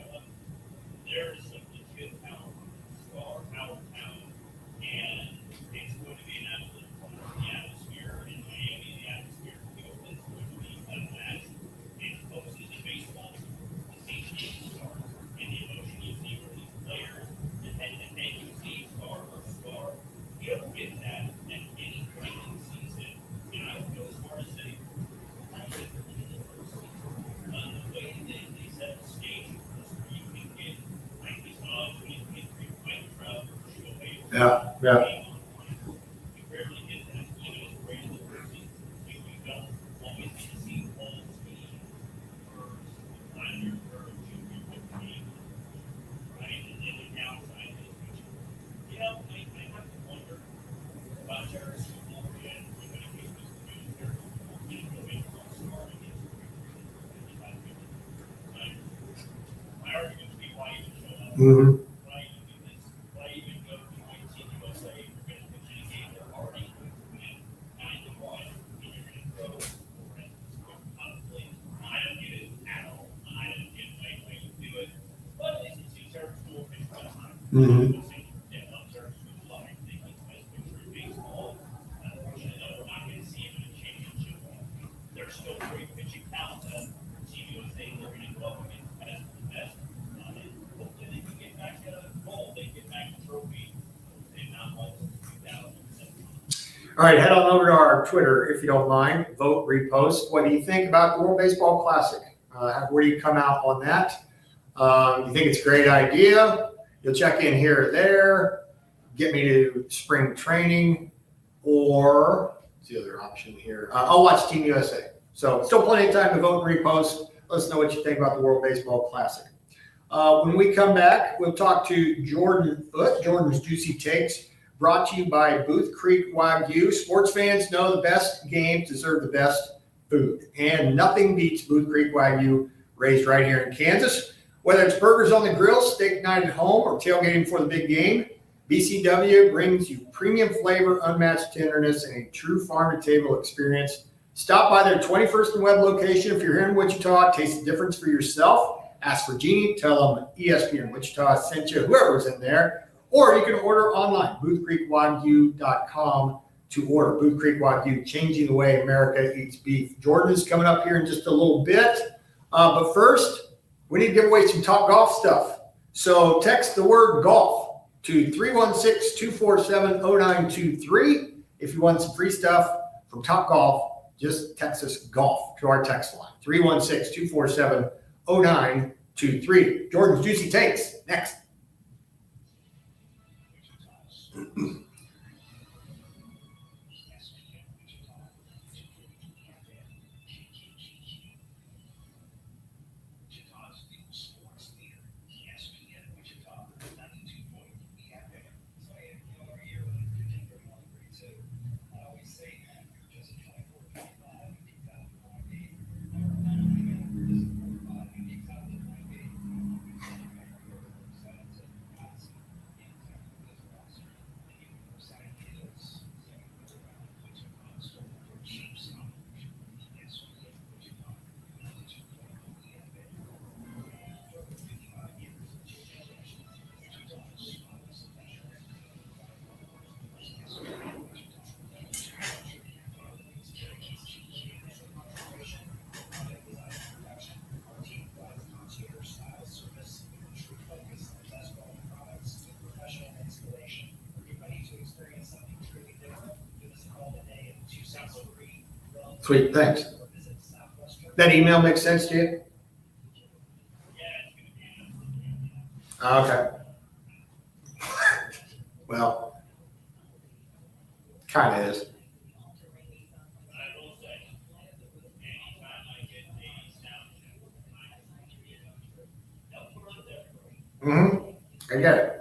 Yeah, yeah. You rarely get that, even as great as the person. We don't always get to see all team for minor or junior team, right? And then the downside is, I have to wonder about Terrace School and when it came to students, Terrace School, baseball starting his career in my argument would be why even show up? Mm-hmm. Why even do this? Why even go to Team USA if you're going to pitch in a game they're already going to win 9-1 and you're going to throw four innings? Honestly, I don't get it at all. I don't get why you do it. But at least you see Terrace School pitch one time. Mm-hmm. Yeah, I'm Terrace School live. They get the best pitcher in baseball. Unfortunately, no, we're not going to see him in a championship. They're still great pitching talent. Team USA, they're going to go up against the best of the best. Hopefully they can get back to goal. They get back the trophy. They've not lost since 2007. All right, head on over to our Twitter if you don't mind. Vote, repost. What do you think about the World Baseball Classic? Where do you come out on that? You think it's a great idea? You'll check in here or there. Get me to spring training, or what's the other option here? I'll watch Team USA. So still plenty of time to vote and repost. Let us know what you think about the World Baseball Classic. When we come back, we'll talk to Jordan Foote, Jordan's Juicy Takes, brought to you by Booth Creek Wagyu. Sports fans know the best games deserve the best food, and nothing beats Booth Creek Wagyu, raised right here in Kansas. Whether it's burgers on the grill, steak night at home, or tailgating for the big game, BCW brings you premium flavor, unmatched tenderness, and a true farm-to-table experience. Stop by their 21st and Webb location if you're here in Wichita. Taste the difference for yourself. Ask for Jeannie. Tell them ESPN Wichita sent you, whoever's in there. Or you can order online, boothcreekwagyu.com to order. Booth Creek Wagyu, changing the way America eats beef. Jordan is coming up here in just a little bit. But first, we need to give away some Top Golf stuff. So text the word golf to 316-247-0923. If you want some free stuff from Top Golf, just text us golf to our text line, 316-247-0923. Jordan's Juicy Takes, next. Sweet, thanks. That email makes sense to you? Okay. Well, kind of is. Mm-hmm. I get it.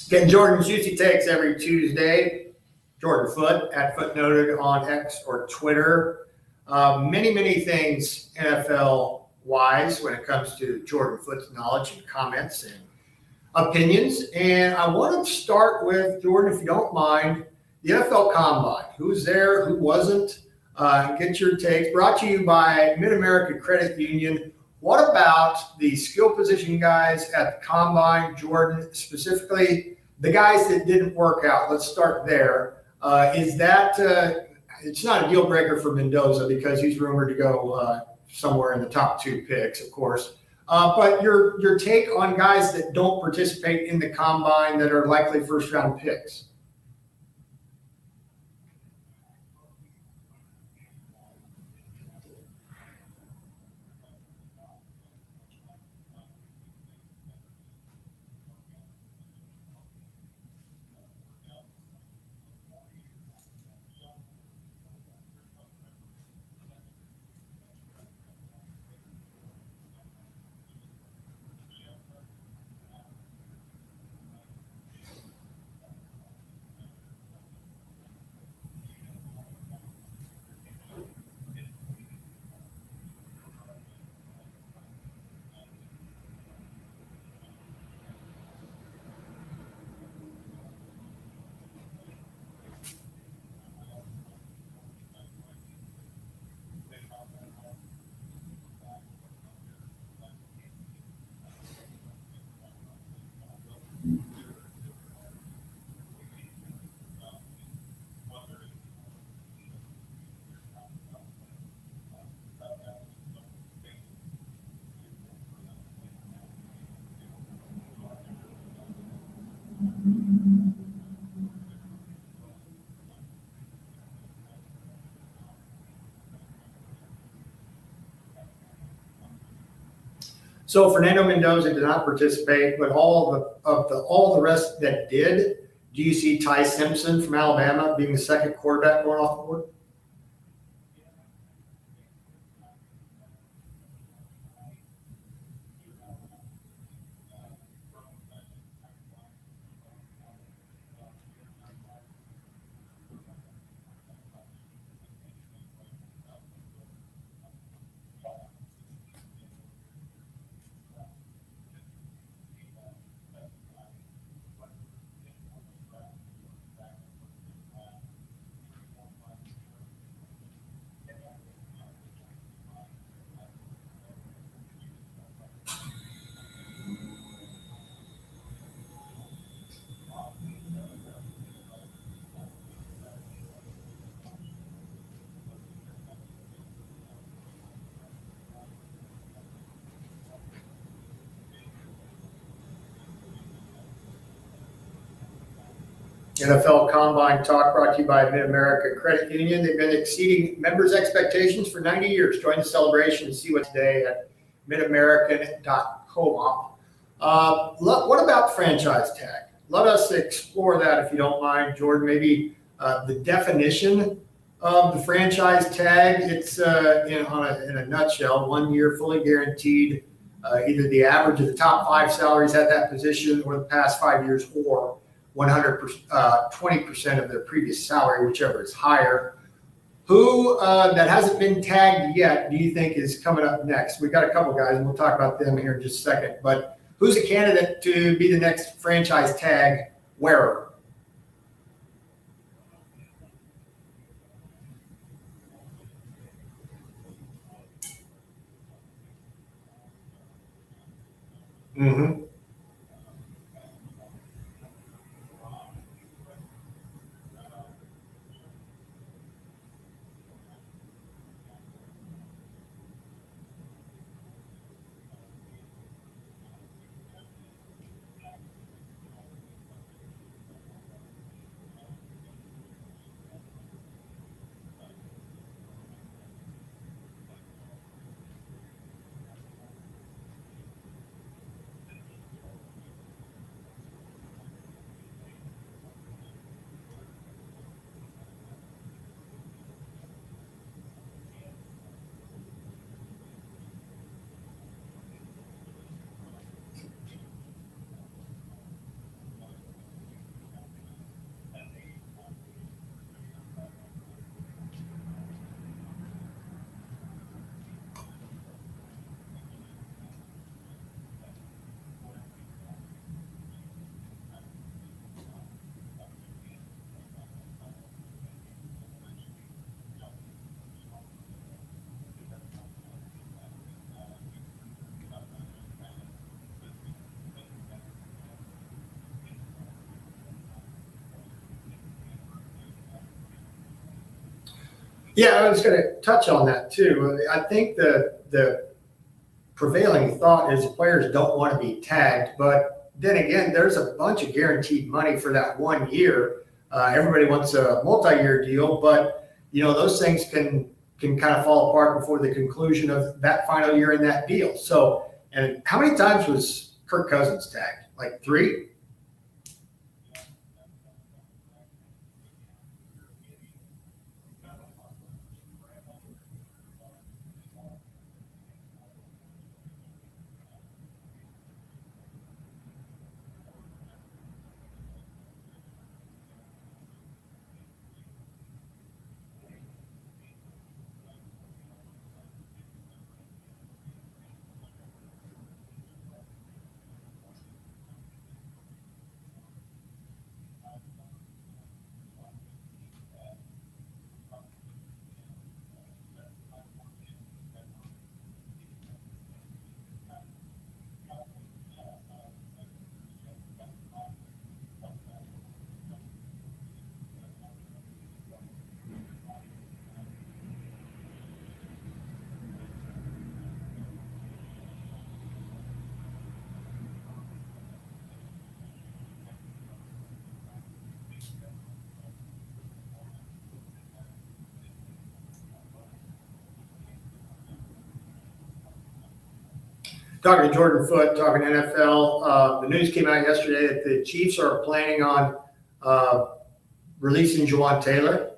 Getting Jordan's Juicy Takes every Tuesday. Jordan Foote at Footnoted on X or Twitter. Many things NFL wise when it comes to Jordan Foot's knowledge and comments and opinions. And I want to start with, Jordan, if you don't mind, the NFL Combine. Who's there? Who wasn't? Get your takes. Brought to you by Mid-America Credit Union. What about the skill position guys at the Combine, Jordan, specifically the guys that didn't work out? Let's start there. Is that it's not a deal breaker for Mendoza because he's rumored to go somewhere in the top 2 picks, of course. But your take on guys that don't participate in the Combine that are likely first-round picks? So Fernando Mendoza did not participate, but all the rest that did, do you see Ty Simpson from Alabama being the second quarterback going off the board? NFL Combine Talk brought to you by Mid-America Credit Union. They've been exceeding members' expectations for 90 years. Join the celebration and see what today at midamerican.coop. What about franchise tag? Let us explore that if you don't mind, Jordan. Maybe the definition of the franchise tag. It's in a nutshell, 1 year fully guaranteed, either the average of the top 5 salaries at that position or the past 5 years, or 20% of their previous salary, whichever is higher. Who that hasn't been tagged yet do you think is coming up next? We've got a couple guys, and we'll talk about them here in just a second. But who's a candidate to be the next franchise tag wearer? Mm-hmm. Yeah, I was going to touch on that too. I think the prevailing thought is the players don't want to be tagged, but then again, there's a bunch of guaranteed money for that 1 year. Everybody wants a multi-year deal, but those things can kind of fall apart before the conclusion of that final year in that deal. So, and how many times was Kirk Cousins tagged? Like 3? Talking to Jordan Foote, talking NFL, the news came out yesterday that the Chiefs are planning on releasing Jawan Taylor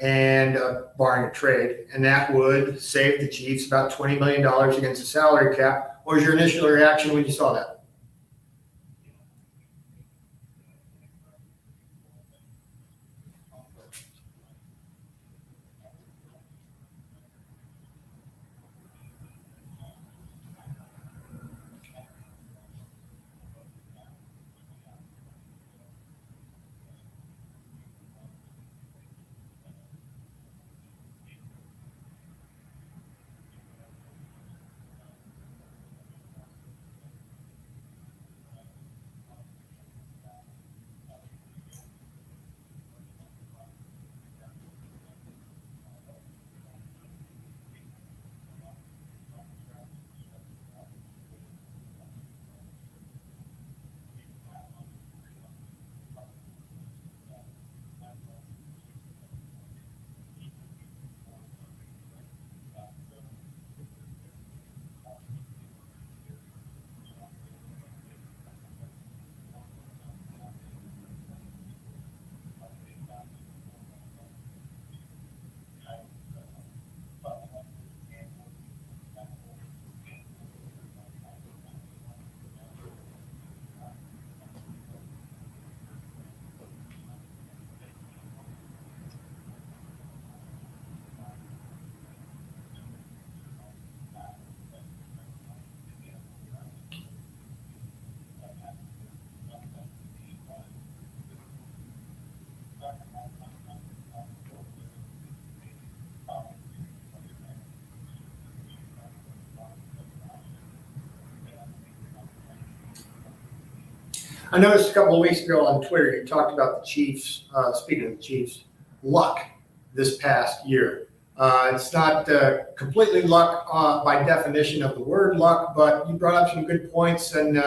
and barring a trade, and that would save the Chiefs about $20 million against the salary cap. What was your initial reaction when you saw that? I noticed a couple of weeks ago on Twitter, you talked about the Chiefs, speaking of the Chiefs, luck this past year. It's not completely luck by definition of the word luck, but you brought up some good points and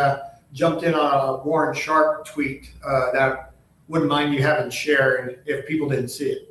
jumped in on a Warren Sharp tweet that wouldn't mind you having shared if people didn't see it.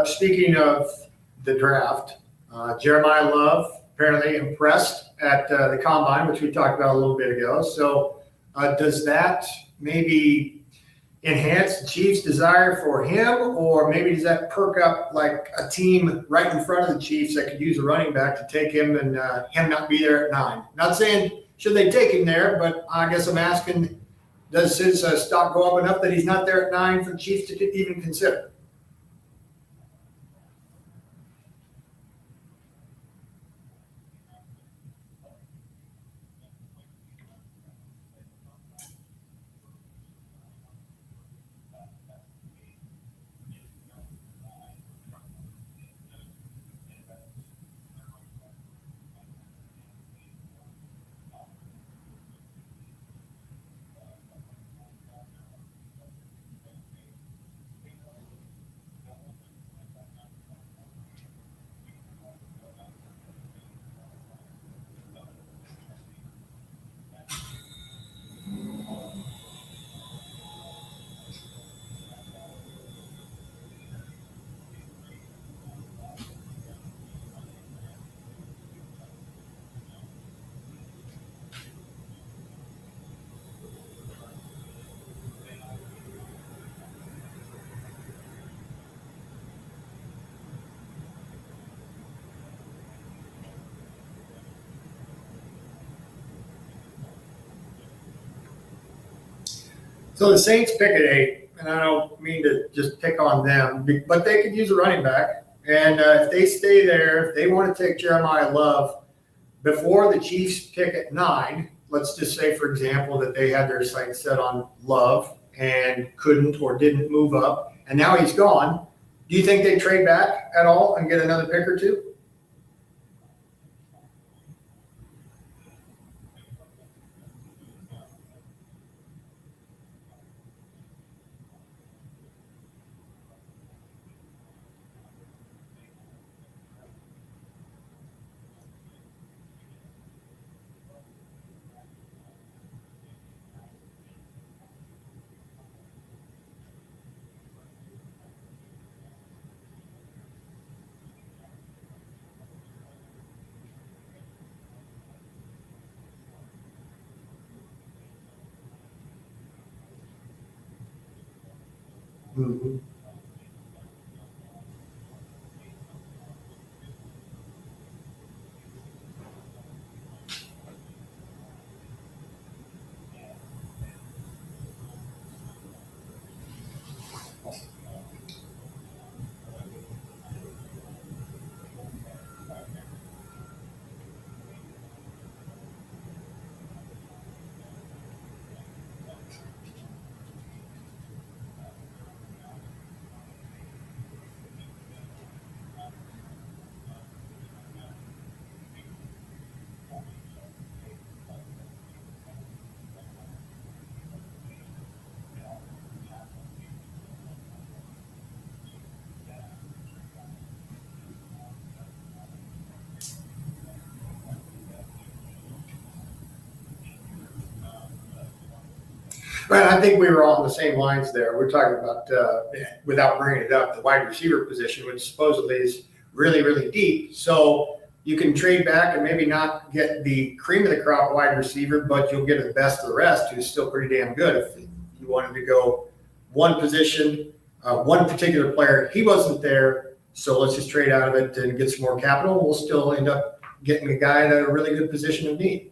Speaking of the draft, Jeremiah Love apparently impressed at the combine, which we talked about a little bit ago. So does that maybe enhance the Chiefs' desire for him, or maybe does that perk up like a team right in front of the Chiefs that could use a running back to take him and him not be there at 9? Not saying should they take him there, but I guess I'm asking, does his stock go up enough that he's not there at 9 for the Chiefs to even consider? So the Saints pick at 8, and I don't mean to just pick on them, but they could use a running back. And if they stay there, if they want to take Jeremiah Love before the Chiefs pick at 9, let's just say, for example, that they had their sights set on Love and couldn't or didn't move up, and now he's gone. Do you think they trade back at all and get another pick or two? Mm-hmm. Right, I think we were all on the same lines there. We're talking about, without bringing it up, the wide receiver position, which supposedly is really, really deep. So you can trade back and maybe not get the cream of the crop wide receiver, but you'll get the best of the rest, who's still pretty damn good. If you wanted to go one position, one particular player, he wasn't there, so let's just trade out of it and get some more capital. We'll still end up getting a guy at a really good position of need.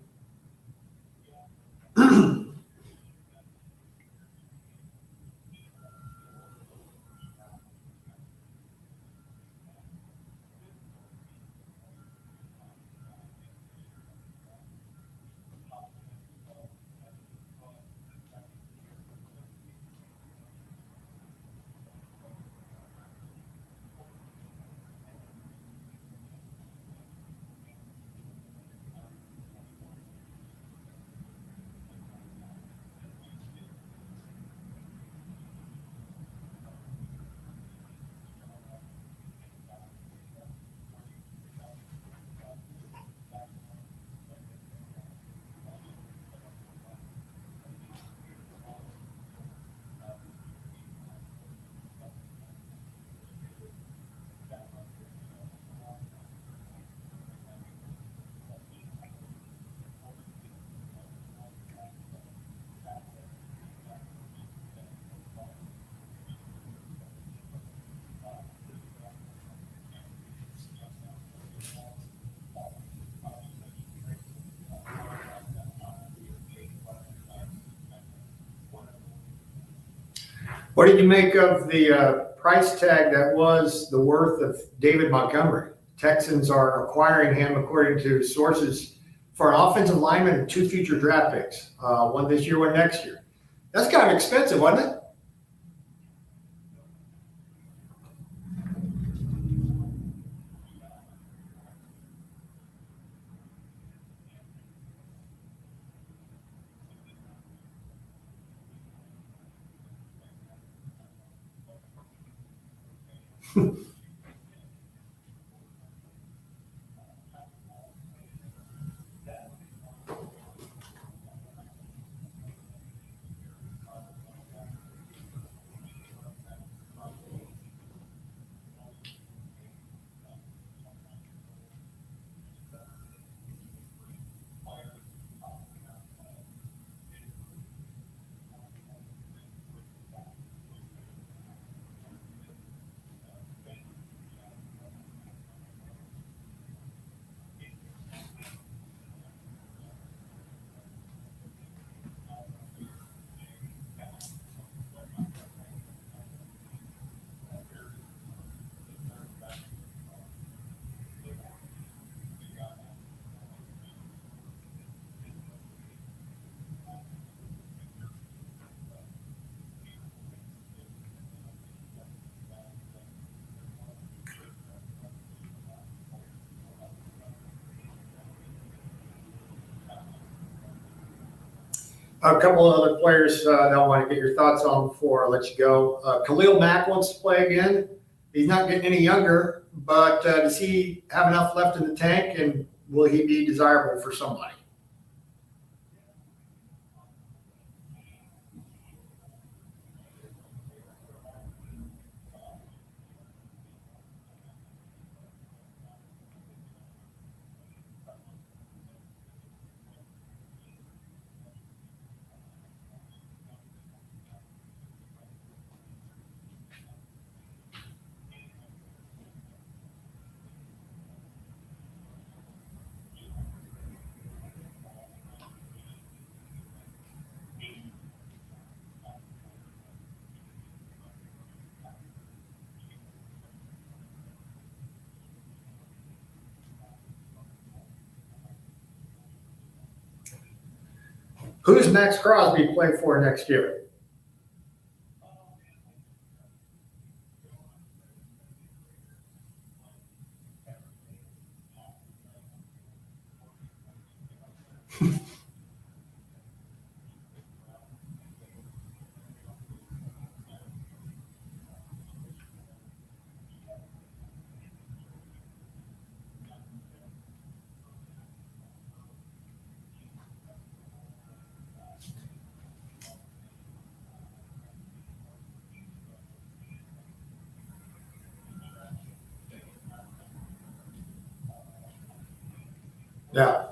What did you make of the price tag that was the worth of David Montgomery? Texans are acquiring him, according to sources, for an offensive lineman and 2 future draft picks, one this year, one next year. That's kind of expensive, wasn't it? A couple of other players that I want to get your thoughts on before I let you go. Khalil Mack wants to play again. He's not getting any younger, but does he have enough left in the tank, and will he be desirable for somebody? Who does Max Crosby play for next year? Yeah.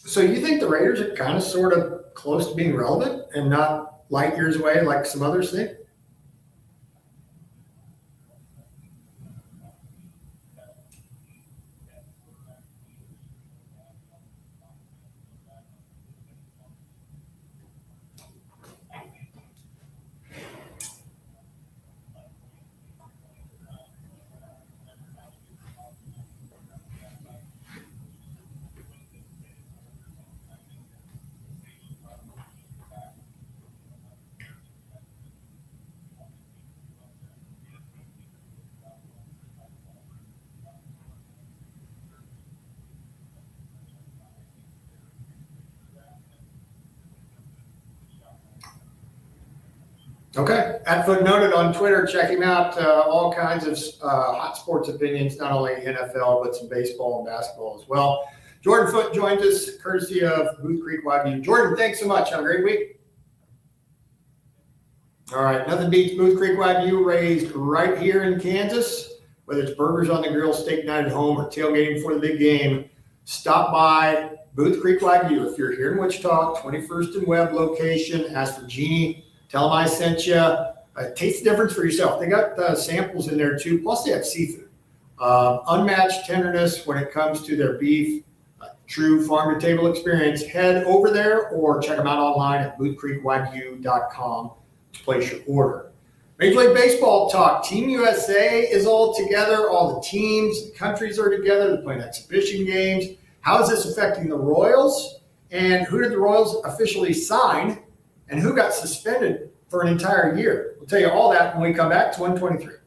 So you think the Raiders are kind of sort of close to being relevant and not light years away like some others think? Okay. At Footnoted on Twitter, check him out. All kinds of hot sports opinions, not only NFL, but some baseball and basketball as well. Jordan Foote joined us, courtesy of Booth Creek Wide View. Jordan, thanks so much. Have a great week. All right, nothing beats Booth Creek Wagyu raised right here in Kansas. Whether it's burgers on the grill, steak night at home, or tailgating before the big game, stop by Booth Creek Wagyu. If you're here in Wichita, 21st and Webb location, ask for Jeannie. Tell them I sent you. Taste the difference for yourself. They got samples in there too. Plus, they have seafood. Unmatched tenderness when it comes to their beef. True farm to table experience. Head over there or check them out online at boothcreekwagyu.com to place your order. Major League Baseball talk. Team USA is all together. All the teams, the countries are together. They're playing exhibition games. How is this affecting the Royals? And who did the Royals officially sign? And who got suspended for an entire year? We'll tell you all that when we come back to 123.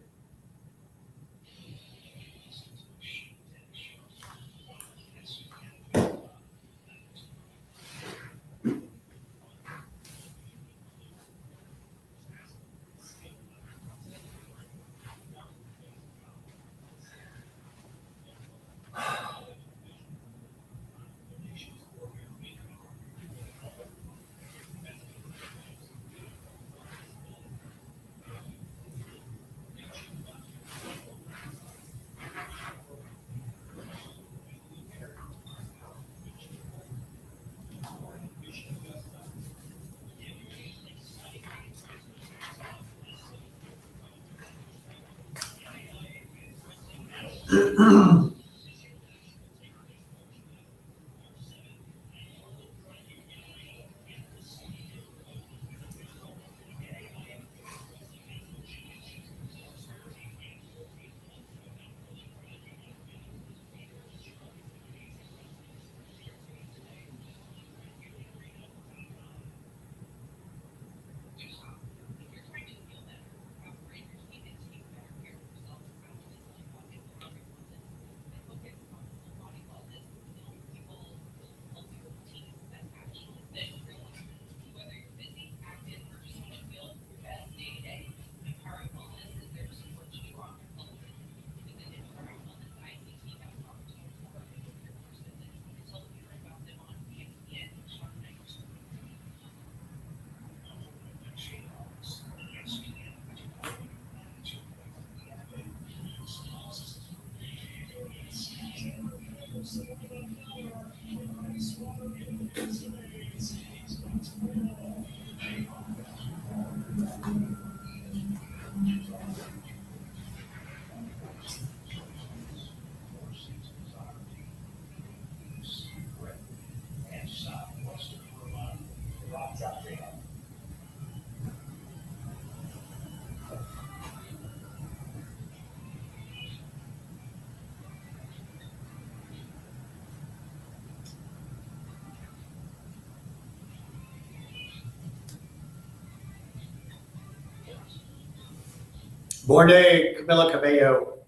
Born day, Camila Cabello.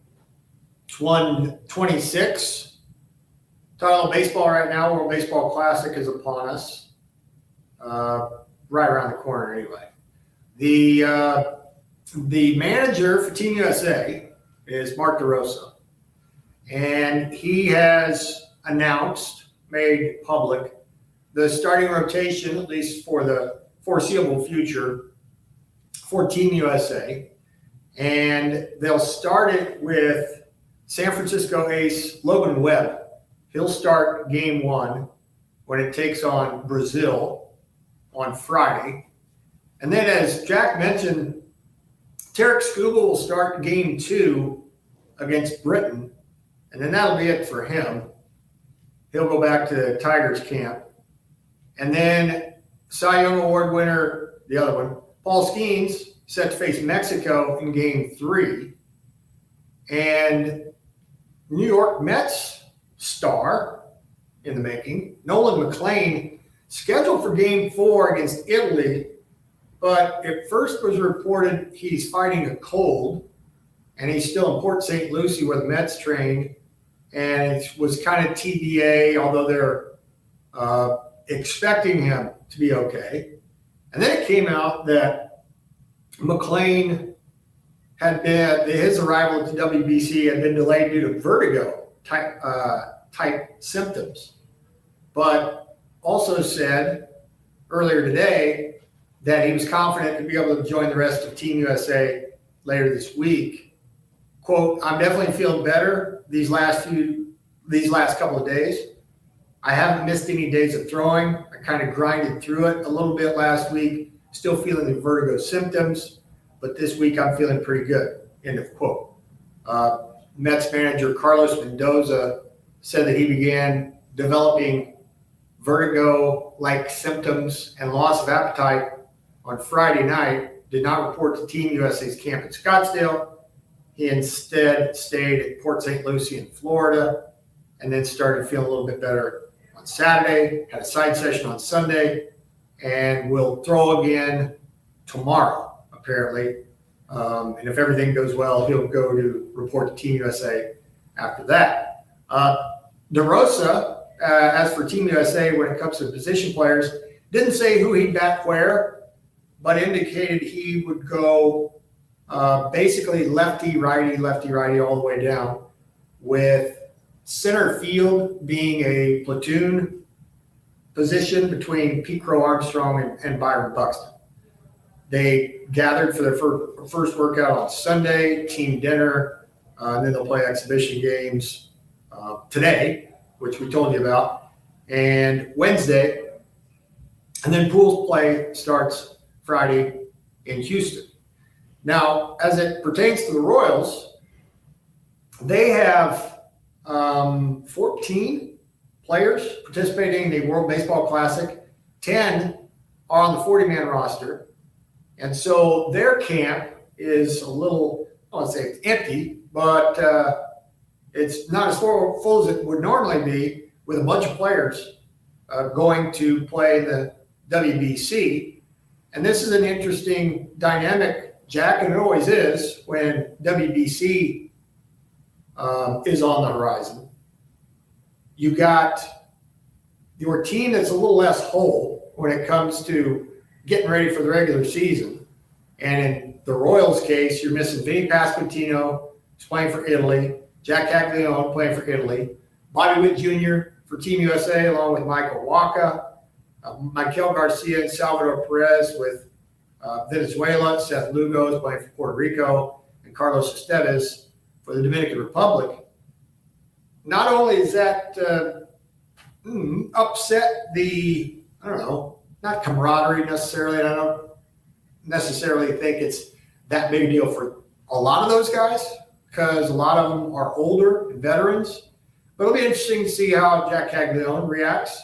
It's 126. Talking about baseball right now. World Baseball Classic is upon us. Right around the corner anyway. The manager for Team USA is Mark DeRosa. And he has announced, made public, the starting rotation, at least for the foreseeable future, for Team USA. And they'll start it with San Francisco ace Logan Webb. He'll start game one when it takes on Brazil on Friday. And then, as Jack mentioned, Tarek Skubal will start game two against Britain. And then that'll be it for him. He'll go back to the Tigers camp. And then Cy Young Award winner, the other one, Paul Skeens, set to face Mexico in game three. And New York Mets star in the making, Nolan McLean, scheduled for game four against Italy, but it first was reported he's fighting a cold, and he's still in Port St. Lucie where the Mets trained, and it was kind of TBA, although they're expecting him to be okay. And then it came out that McLean had been, his arrival at the WBC had been delayed due to vertigo type symptoms, but also said earlier today that he was confident to be able to join the rest of Team USA later this week. Quote, I'm definitely feeling better these last couple of days. I haven't missed any days of throwing. I kind of grinded through it a little bit last week, still feeling the vertigo symptoms, but this week I'm feeling pretty good, end of quote. Mets manager Carlos Mendoza said that he began developing vertigo-like symptoms and loss of appetite on Friday night, did not report to Team USA's camp in Scottsdale. He instead stayed at Port St. Lucie in Florida and then started feeling a little bit better on Saturday, had a side session on Sunday, and will throw again tomorrow, apparently. And if everything goes well, he'll go to report to Team USA after that. DeRosa, as for Team USA, when it comes to position players, didn't say who he'd bat where, but indicated he would go basically lefty, righty, all the way down, with center field being a platoon position between Pete Crow Armstrong and Byron Buxton. They gathered for their first workout on Sunday, team dinner, and then they'll play exhibition games today, which we told you about, and Wednesday, and then pools play starts Friday in Houston. Now, as it pertains to the Royals, they have 14 players participating in the World Baseball Classic. 10 are on the 40-man roster. And so their camp is a little, I don't want to say it's empty, but it's not as full as it would normally be, with a bunch of players going to play the WBC. And this is an interesting dynamic, Jack, and it always is when WBC is on the horizon. You got your team that's a little less whole when it comes to getting ready for the regular season. And in the Royals case, you're missing Vinny Pasquantino, who's playing for Italy, Jack Caglione playing for Italy, Bobby Witt Jr. for Team USA, along with Michael Waka, Michael Garcia and Salvador Perez with Venezuela, Seth Lugo is playing for Puerto Rico, and Carlos Estevez for the Dominican Republic. Not only is that upset the, I don't know, not camaraderie necessarily, and I don't necessarily think it's that big a deal for a lot of those guys, because a lot of them are older and veterans. But it'll be interesting to see how Jack Caglione reacts.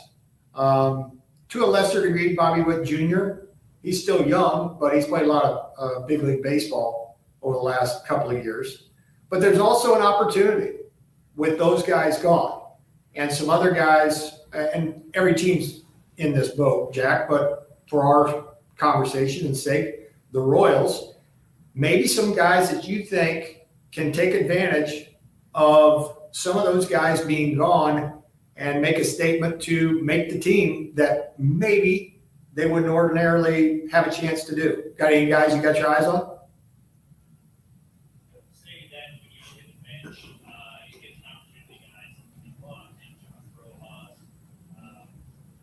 To a lesser degree, Bobby Witt Jr., he's still young, but he's played a lot of big league baseball over the last couple of years. But there's also an opportunity with those guys gone and some other guys, and every team's in this boat, Jack, but for our conversation and sake, the Royals, maybe some guys that you think can take advantage of some of those guys being gone and make a statement to make the team that maybe they wouldn't ordinarily have a chance to do. Got any guys you got your eyes on? Say that when you hit the bench, you get an opportunity, guys, to run and John Rojas,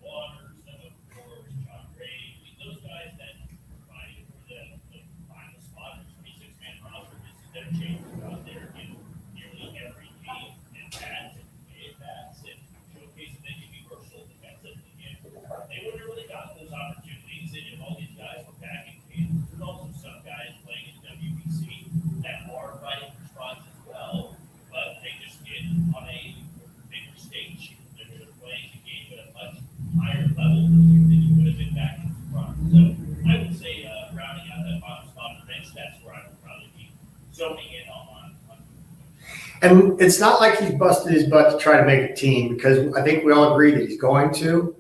Waters, of course, John Gray. Those guys that provided for the final spot in the 26-man roster, this is their chance to go out there in nearly every game and bats and play bats and showcase that they can be versatile defensively. And they wouldn't have really gotten those opportunities if all these guys were back in camp. There's also some guys playing in WBC that are fighting for spots as well, but they just get on a bigger stage. They're playing the game at a much higher level than you would have been back in the front. So I would say rounding out that bottom spot on the bench, that's where I would probably be zoning in on. And it's not like he's busted his butt to try to make a team, because I think we all agree that he's going to.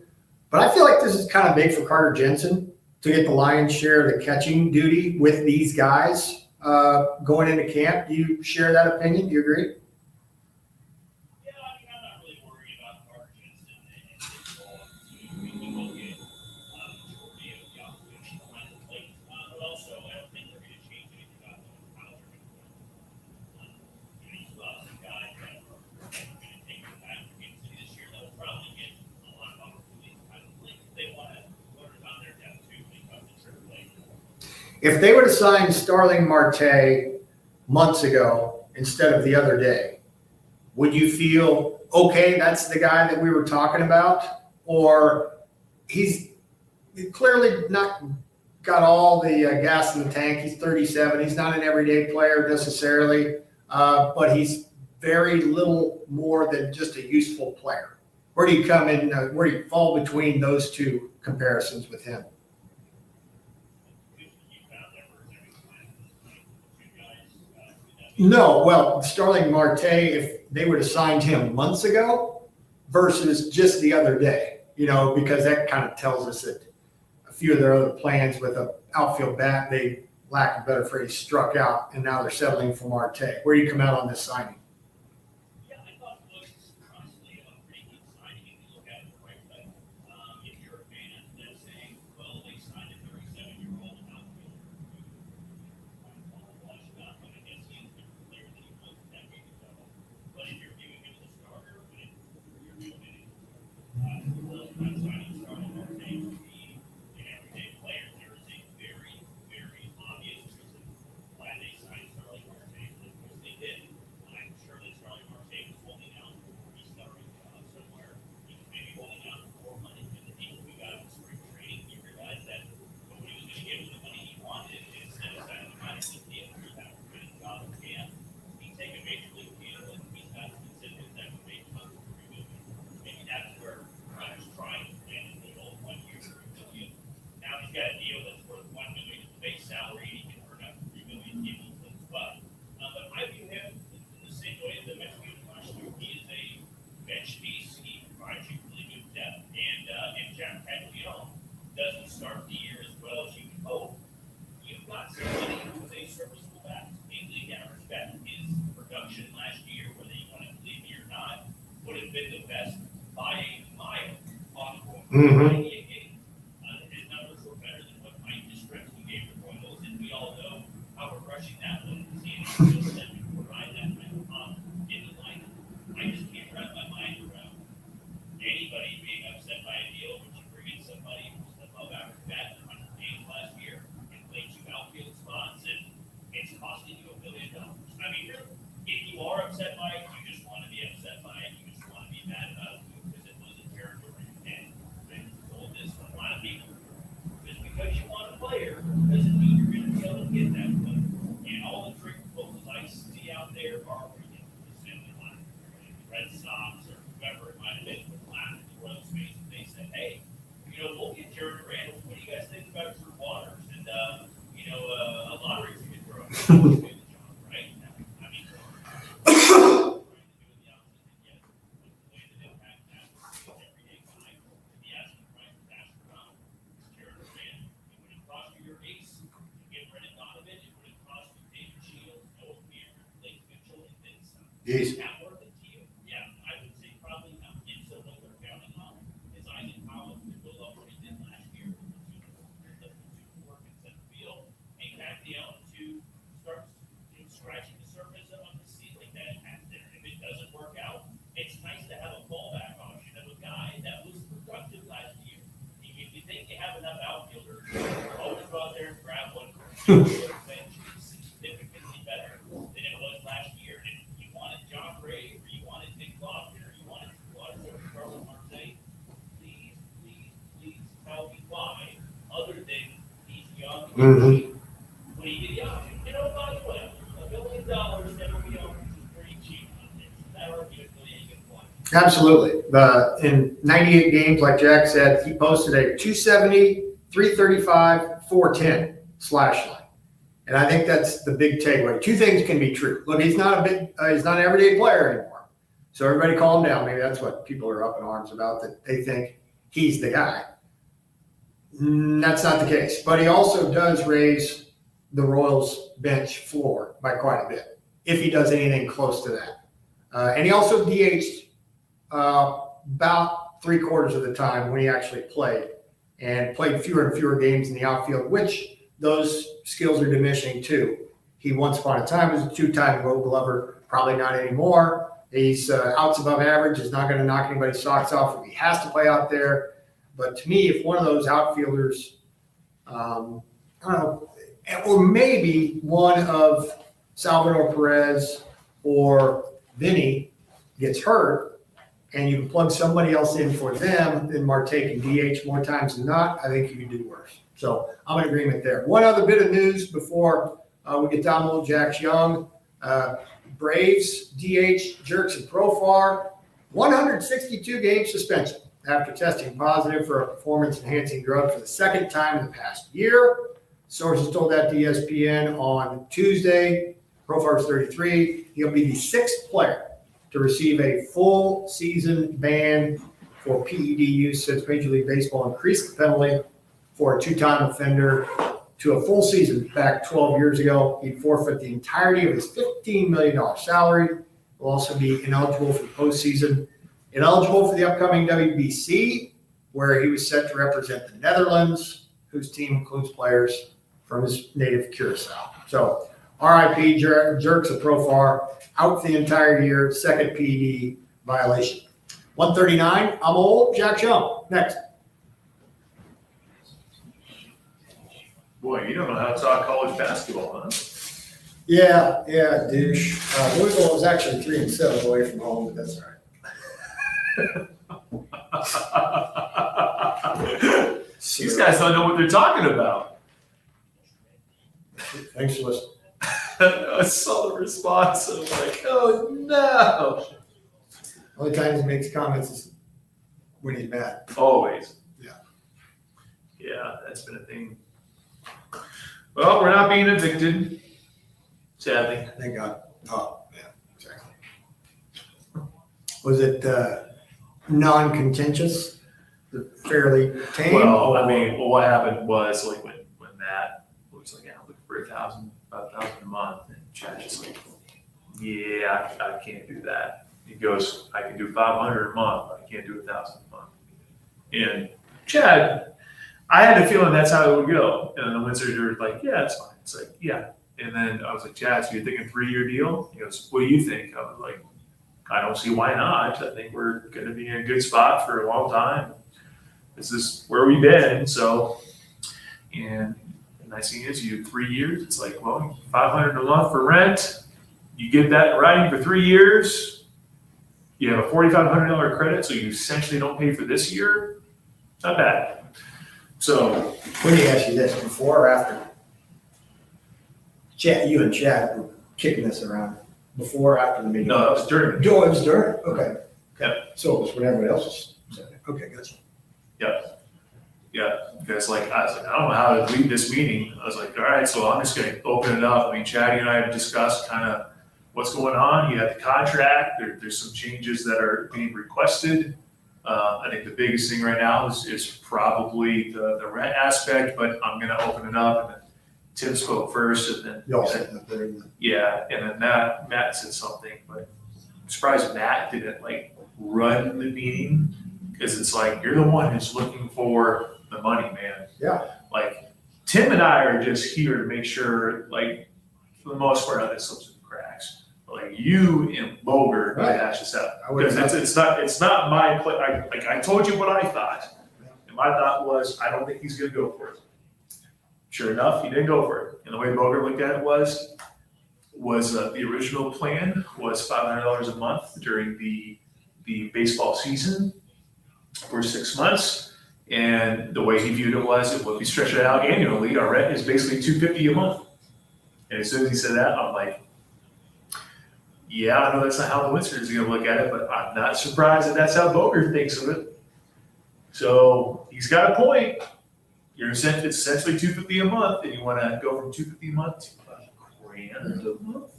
But I feel like this is kind of big for Carter Jensen to get the lion's share of the catching duty with these guys going into camp. Do you share that opinion? Do you agree? Yeah, I mean, I'm not really worried about Carter Jensen and his role on the team. We can look at majority of the opposition behind the plate. But also, I don't think they're going to change anything about how they're going to play. You still have some guys that are going to take the time to get to this year that will probably get a lot of opportunities behind the plate. They want to put it on their depth too when it comes to AAA. If they would have signed Starling Marte months ago instead of the other day, would you feel, okay, that's the guy that we were talking about? Or he's clearly not got all the gas in the tank. He's 37. He's not an everyday player necessarily, but he's very little more than just a useful player. Where do you come in? Where do you fall between those two comparisons with him? No, well, Starling Marte, if they would have signed him months ago versus just the other day, because that kind of tells us that a few of their other plans with an outfield bat, they, lack of a better phrase, struck out, and now they're settling for Marte. Where do you come out on this signing? Yeah, I thought it was honestly a pretty good signing if you look at it the right way. If you're a fan that's saying, well, they signed a 37-year-old outfielder who was not going to guess he's a different player than he was a decade ago. But if you're viewing him as a starter, when you're viewing it, well, not signing starting Marte to be an everyday player, there is a very, very obvious reason why they signed Starling Marte, because they did. I'm sure that Starling Marte was holding out for a restarting job somewhere. He was maybe holding out for more money than the people we got in spring training. He realized that nobody was going to give him the money he wanted, and instead of signing a minor league deal, he was having a winning job in camp. He take a major league deal, and he's got some incentives that would make him $3 million. Maybe that's where Rogers trying to plan in the old 1 year $3 million. Now he's got a deal that's worth $1 million as the base salary, and he can earn up to $3 million given as well. But I view him in the same way as I mentioned last year. He is a bench piece. He provides you really good depth, and Jack Caglione doesn't start the year as well as you would hope. You've got somebody who is a serviceable bat, a league average bat. His production last year, whether you want to believe me or not, would have been the best by a mile on the board. Mhm. His numbers were better than what Mike Yastrzemski gave the Royals, and we all know how we're rushing that one. Seeing him just that provide that kind of pop in the lineup. I just can't wrap my mind around anybody being upset by a deal when you bring in somebody who's above average bat in 100 games last year and played 2 outfield spots, and it's costing you $1 million. I mean, really, if you are upset by it, you just want to be upset by it. You just want to be mad about it because it was a territory. And I've told this to a lot of people. Just because you want a player doesn't mean you're going to be able to get that player. And all the trick proposals I see out there are ridiculous. And the Red Sox or whoever it might have been with last in the Royal space, and they said, hey, we'll get Jared Randall. What do you guys think about Drew Waters? And, a lottery ticket throw. Right? I mean, Jeez. Not worth it to you? Yeah, I would say probably not. And so what they're counting on is Isaac Collins to build up what he did last year with the two work in center field, and Caglione to start scratching the surface of the ceiling that it has there. If it doesn't work out, it's nice to have a fallback option of a guy that was productive last year. If you think you have enough outfielders, always go out there and grab one. Bench is significantly better than it was last year. And if you wanted John Gray, or you wanted Nick Lofton, or you wanted Starling Marte, please tell me why, other than he's young and cheap. When you get young, by the way, $1 million every young is pretty cheap out there. So that argument really ain't gonna fly. Absolutely. In 98 games, like Jack said, he posted a 270, 335, 410 slash line. And I think that's the big takeaway. Two things can be true. Look, he's not an everyday player anymore. So everybody calm down. Maybe that's what people are up in arms about, that they think he's the guy. That's not the case. But he also does raise the Royals bench floor by quite a bit, if he does anything close to that. And he also DH'd about 3/4 of the time when he actually played, and played fewer and fewer games in the outfield, which those skills are diminishing too. He once upon a time was a 2-time Gold Glover, probably not anymore. He's outs above average, is not going to knock anybody's socks off if he has to play out there. But to me, if one of those outfielders, I don't know, or maybe one of Salvador Perez or Vinny gets hurt, and you can plug somebody else in for them, then Marte can DH more times than not. I think you can do worse. So I'm in agreement there. One other bit of news before we get down to little Jax Young. Braves DH Jurickson Profar, 162 game suspension after testing positive for a performance-enhancing drug for the second time in the past year. Sources told that to ESPN on Tuesday. Profar's 33. He'll be the sixth player to receive a full season ban for PED use since Major League Baseball increased the penalty for a two-time offender to a full season back 12 years ago. He'd forfeit the entirety of his $15 million salary. Will also be ineligible for the postseason. Ineligible for the upcoming WBC, where he was set to represent the Netherlands, whose team includes players from his native Curacao. So RIP Jurickson Profar, out the entire year, second PED violation. 139, I'm old, Jack Young. Next. Boy, you don't know how to talk college basketball, huh? Yeah, douche. Louisville was actually 3-7 away from home, but that's all right. These guys don't know what they're talking about. Thanks for listening. I saw the response. I was like, oh no. Only time he makes comments is when he's mad. Always. Yeah. Yeah, that's been a thing. Well, we're not being evicted, sadly. Thank God. Oh, yeah, exactly. Was it non-contentious? Fairly tame? Well, I mean, what happened was like when Matt was like, yeah, I'm looking for about $1,000 a month, and Chad's just like, yeah, I can't do that. He goes, I can do $500 a month, but I can't do $1,000 a month. And Chad, I had a feeling that's how it would go. And then the Windsors were like, yeah, it's fine. It's like, yeah. And then I was like, Chad, so you're thinking 3-year deal? He goes, what do you think? I was like, I don't see why not. I think we're going to be in a good spot for a long time. This is where we've been. So, and the nice thing is, you 3 years. It's like, well, $500 a month for rent. You get that in writing for 3 years. You have a $4,500 credit, so you essentially don't pay for this year. Not bad. So, Let me ask you this, before or after? Chad, you and Chad were kicking this around. Before or after the meeting? no, that was during. Oh, it was during? Okay. Yep. So it was when everybody else was saying it. Okay, gotcha. Yeah, because like I was like, I don't know how to lead this meeting. I was like, all right, so I'm just going to open it up. I mean, Chad and I have discussed kind of what's going on. You have the contract. There's some changes that are being requested. I think the biggest thing right now is probably the rent aspect, but I'm going to open it up. And then Tim spoke first, and then Y'all said that there. yeah, and then Matt said something, but I'm surprised Matt didn't like run the meeting, because it's like, you're the one who's looking for the money, man. Yeah. Like, Tim and I are just here to make sure, like, for the most part, nothing slips through the cracks. But like, you and Boger Right. hash this out. I would Because it's not my play. I told you what I thought. And my thought was, I don't think he's gonna go for it. Sure enough, he didn't go for it. And the way Boger looked at it was the original plan was $500 a month during the baseball season for 6 months. And the way he viewed it was, if we stretch it out annually, our rent is basically $250 a month. And as soon as he said that, I'm like, yeah, I know that's not how the Windsor is going to look at it, but I'm not surprised that that's how Boger thinks of it. So he's got a point. It's essentially $250 a month, and you want to go from $250 a month to $1,000 a month.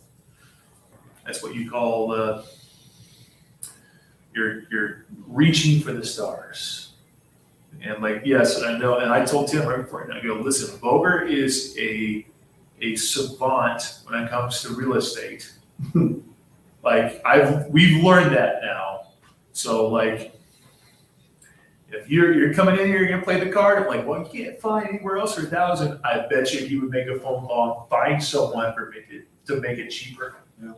That's what you call you're reaching for the stars. And like, yes, I know, and I told Tim right before, I go, listen, Boger is a savant when it comes to real estate. Like, we've learned that now. So like, if you're coming in here, you're gonna play the card. I'm like, well, you can't find anywhere else for $1,000. I bet you he would make a phone call and find someone to make it cheaper. Yeah.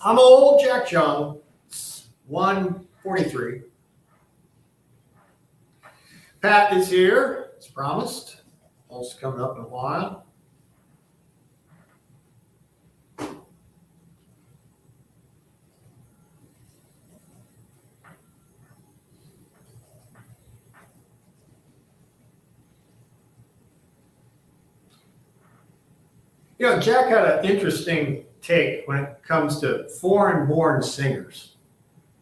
I'm old Jack Young, 143. Pat is here, as promised. Also coming up in a while. You know, Jack had an interesting take when it comes to foreign-born singers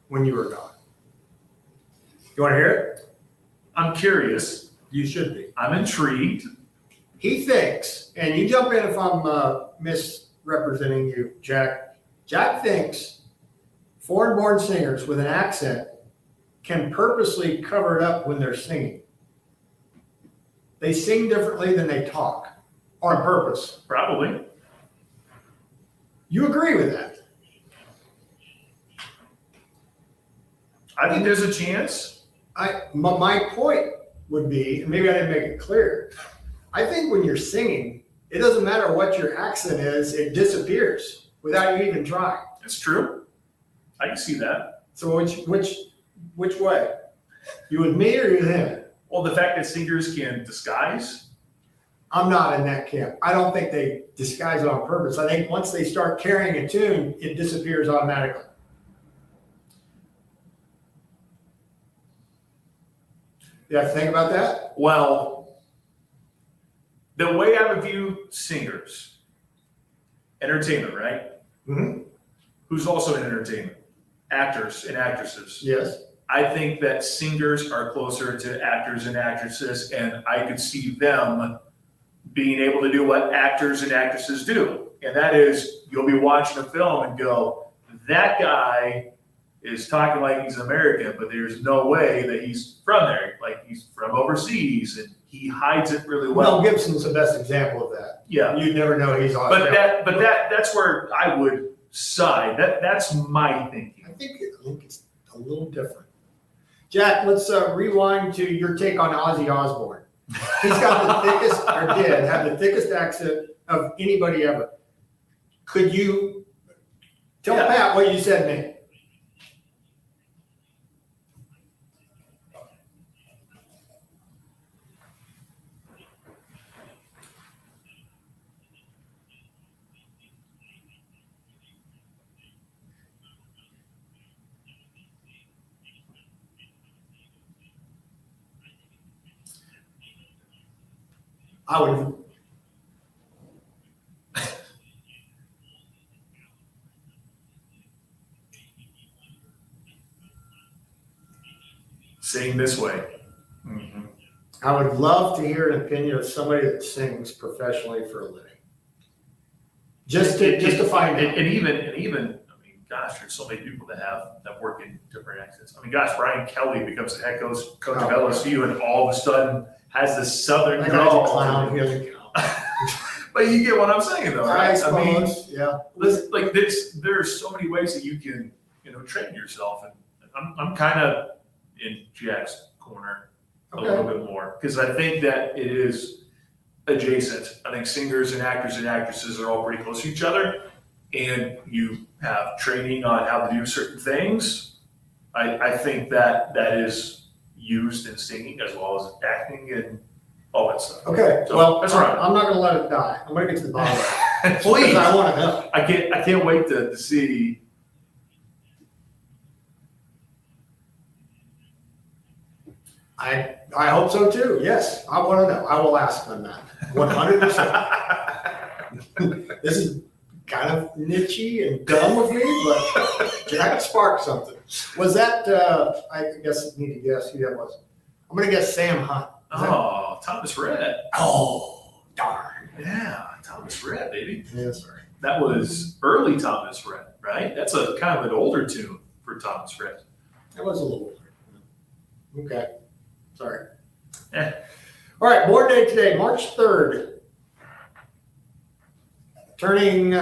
when you were gone. You want to hear it? I'm curious. You should be. I'm intrigued. He thinks, and you jump in if I'm misrepresenting you, Jack. Jack thinks foreign-born singers with an accent can purposely cover it up when they're singing. They sing differently than they talk on purpose. Probably. You agree with that? I think there's a chance. My point would be, and maybe I didn't make it clear, I think when you're singing, it doesn't matter what your accent is, it disappears without you even trying. It's true. I can see that. So which way? You with me or you with him? Well, the fact that singers can disguise. I'm not in that camp. I don't think they disguise it on purpose. I think once they start carrying a tune, it disappears automatically. You have to think about that? Well, the way I would view singers, entertainment, right? Mm-hmm. Who's also an entertainment? Actors and actresses. Yes. I think that singers are closer to actors and actresses, and I could see them being able to do what actors and actresses do. And that is, you'll be watching a film and go, that guy is talking like he's American, but there's no way that he's from there. Like he's from overseas, and he hides it really well. Mel Gibson's the best example of that. Yeah. You'd never know he's Australian. That's where I would side. That's my thinking. I think it's a little different. Jack, let's rewind to your take on Ozzy Osbourne. He's got the thickest, or did have the thickest accent of anybody ever. Could you tell Pat what you said to me? I would. Sing this way. Mm-hmm. I would love to hear an opinion of somebody that sings professionally for a living. Just to find out. And even, I mean, gosh, there's so many people that work in different accents. I mean, gosh, Brian Kelly becomes the head coach of LSU, and all of a sudden has this southern That guy's a drawl. clown. He doesn't count. But you get what I'm saying, though, right? I suppose, yeah. Listen, like there's so many ways that you can, train yourself, and I'm kind of in Jack's corner a little bit more because I think that it is adjacent. I think singers and actors and actresses are all pretty close to each other, and you have training on how to do certain things. I think that is used in singing as well as acting and all that stuff. Okay, So, well, that's right. I'm not going to let it die. I'm going to get to the bottom of it. Please, Because I want to know. I can't wait to see. I hope so too. Yes, I want to know. I will ask them that. 100%. This is kind of nichey and dumb of me, but Jack sparked something. Was that, I guess I need to guess who that was. I'm going to guess Sam Hunt. Oh, Thomas Rhett. Oh, darn. Yeah, Thomas Rhett, baby. Yeah, sorry. That was early Thomas Rhett, right? That's a kind of an older tune for Thomas Rhett. That was a little older. Okay. Sorry. Eh. All right, board day today, March 3rd. Turning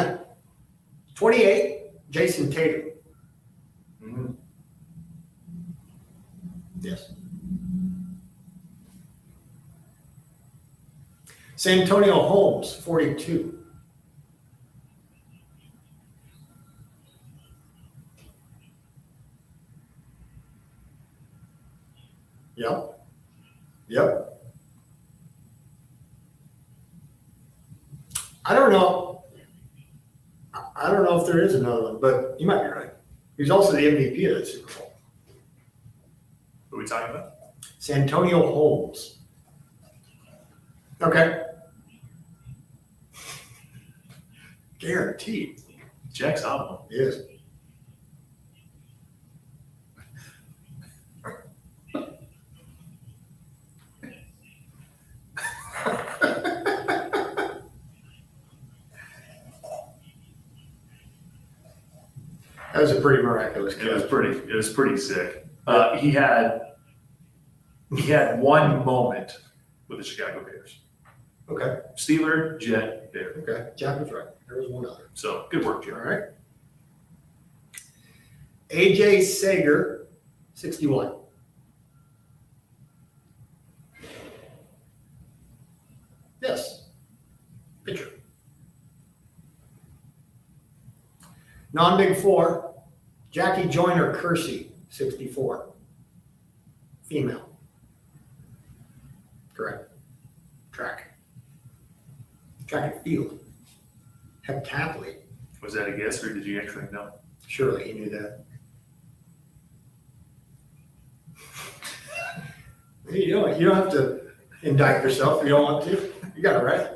28, Jason Tatum. Mm-hmm. Yes. Santonio Holmes, 42. Yep. Yep. I don't know. I don't know if there is another one, but you might be right. He's also the MVP of that Super Bowl. What are we talking about? Santonio Holmes. Okay. Guaranteed. Jack's on one. Yes. That was a pretty miraculous It was catch. pretty sick. He had one moment with the Chicago Bears. Okay. Steeler, Jet, Bear. Okay. Jack was right. There was one other. So good work, All Jim. right. AJ Sager, 61. Yes. Pitcher. Non-Big Four, Jackie Joyner Kersey, 64. Female. Correct. Track and field. Heptathlete. Was that a guess or did you actually know? Surely he knew that. You don't have to indict yourself if you don't want to. You got it right.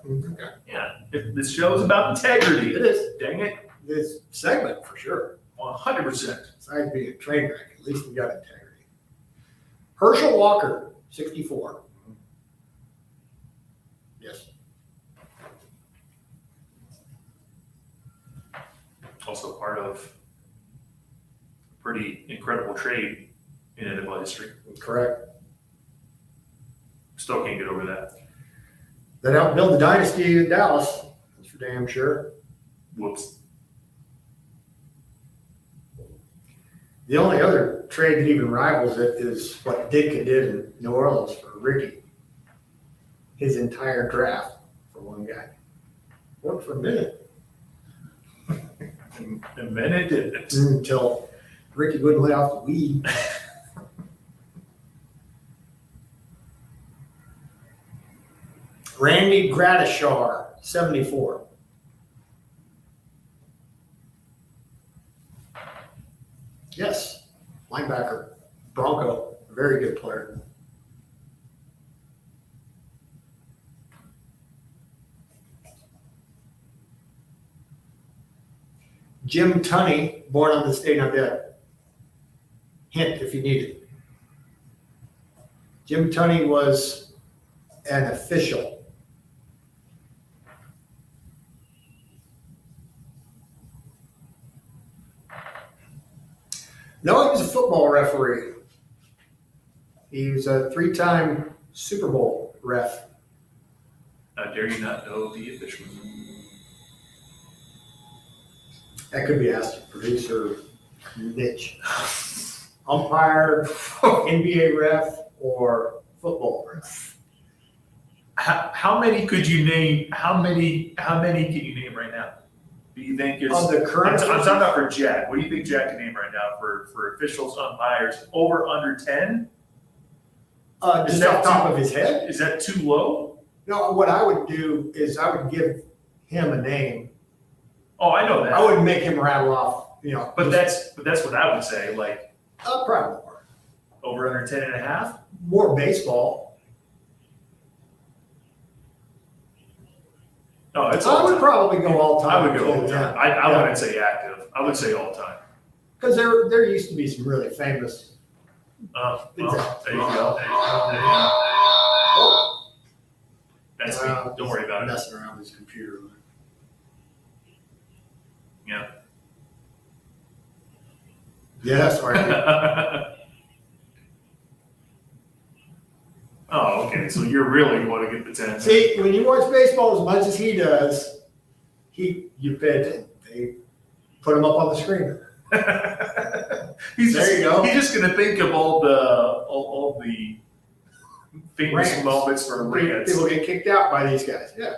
Okay. Yeah. This show's about integrity. It is. Dang it. This segment for sure. 100%. Besides being a train wreck, at least we got integrity. Herschel Walker, 64. Yes. Also part of a pretty incredible trade in NFL history. Correct. Still can't get over that. That helped build the dynasty in Dallas. That's for damn sure. Whoops. The only other trade that even rivals it is what Ditka did in New Orleans for Ricky. His entire draft for one guy. Worked for a minute And then it didn't. until Ricky wouldn't lay off the weed. Randy Gradishar, 74. Yes, linebacker, Bronco, very good player. Jim Tunney, born on this day, not dead. Hint if you need it. Jim Tunney was an official. No, he was a football referee. He was a 3-time Super Bowl ref. How dare you not know the official? That could be asked to producer Mitch. Umpire, NBA ref, or football ref. How many could you name? How many can you name right now? Do you think is Of the current, I'm talking about for Jack. What do you think Jack can name right now for officials, umpires, over under 10? just that off the top of his head? Is that too low? No, what I would do is I would give him a name. Oh, I know that. I wouldn't make him rattle off, But that's what I would say. Like probably more. over under 10 and a half. More baseball. No, it's I all would time. probably go all time. I would go all time. I Yeah. wouldn't say active. I would say all time. Because there used to be some really famous. Well, Exactly. there you go. Oh, That's me. Don't worry about it. Messing around with his computer. Yeah. Yeah, sorry. Oh, okay. So you're really going to get the 10. See, when you watch baseball as much as he does, you bet they put him up on the screen. There you go. He's just going to think of all the famous Rants. moments for rants. People get kicked out by these guys. Yeah.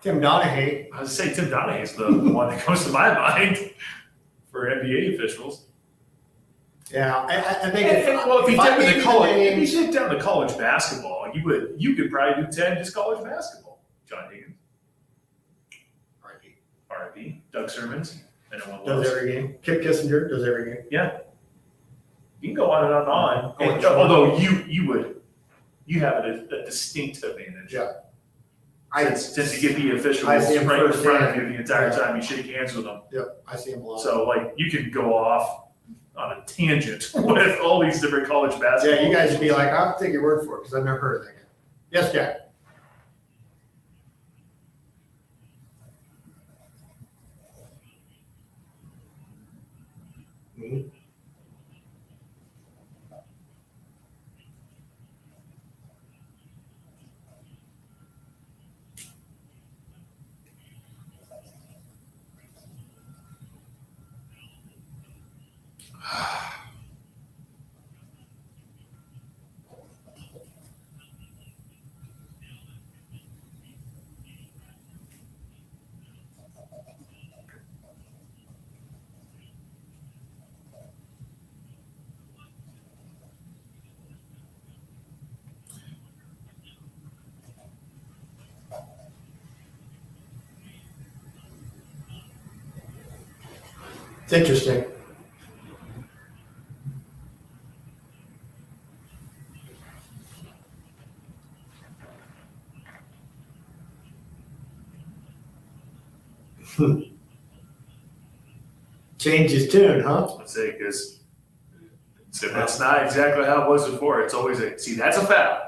Tim Donahue. I was saying Tim Donahue is the one that comes to my mind for NBA officials. Yeah, I think If you I take gave the you college, the if names- you take down the college basketball, you could probably do 10 just college basketball. John Higgins, RIP, Doug Sermons, and no one does else. every game. Kip Kissinger does every game. You can go on and on and on. Oh, And, sure. although you have a distinct advantage. Yeah. Since you get the officials I see right him in front of firsthand. you the entire Yeah. time you shake hands with them. Yep, I see him a lot. So like you can go off on a tangent with all these different college basketball. Yeah, you guys would be like, I'll take your word for it because I've never heard of that guy. Yes, Jack. Mhm. It's interesting. Change his tune, huh? Let's say because that's not exactly how it was before. It's always that's a foul.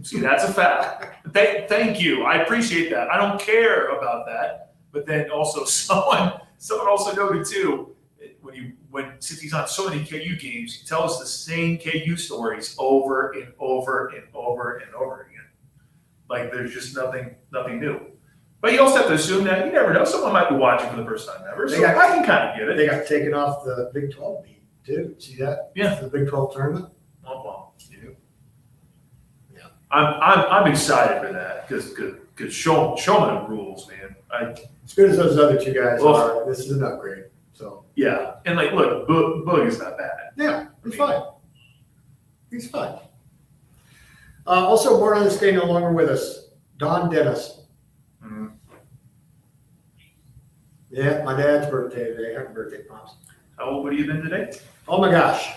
See, that's a foul. Thank you. I appreciate that. I don't care about that. But then also someone also noted too, since he's on so many KU games, he tells the same KU stories over and over and over and over again. Like there's just nothing new. But you also have to assume that you never know. Someone might be watching for the first time ever. So I can kind of get it. They got taken off the Big 12 beat, too. See that? Yeah. The Big 12 tournament. Well, Yeah. I'm excited for that because show them the rules, man. As good as those other two guys Well- are, this is an upgrade. So Yeah, and like, look, Boog is not bad. yeah, he's fine. He's fine. Also, born on this day, no longer with us, Don Dennis. Mhm. Yeah, my dad's birthday today. Happy birthday, Pops. How old would you have been today? Oh my gosh,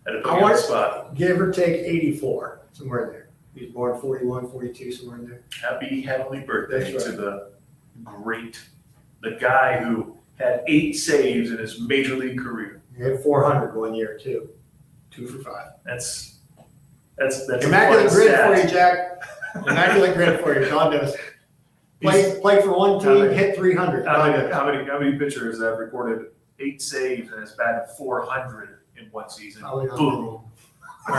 At a I put you on want- the spot. give or take 84, somewhere in there. He was born 41, 42, somewhere in there. Happy heavenly birthday That's to the guy who had 8 saves in his major league career. He had 400 one year, too. 2 for 5. That's Immaculate a fun grid stat. for you, Jack. Immaculate grid for you, Don Dennis. Play for one team, hit 300. Don Dennis. How many pitchers have recorded 8 saves and has batted 400 in one season? Probably not Boom. many. All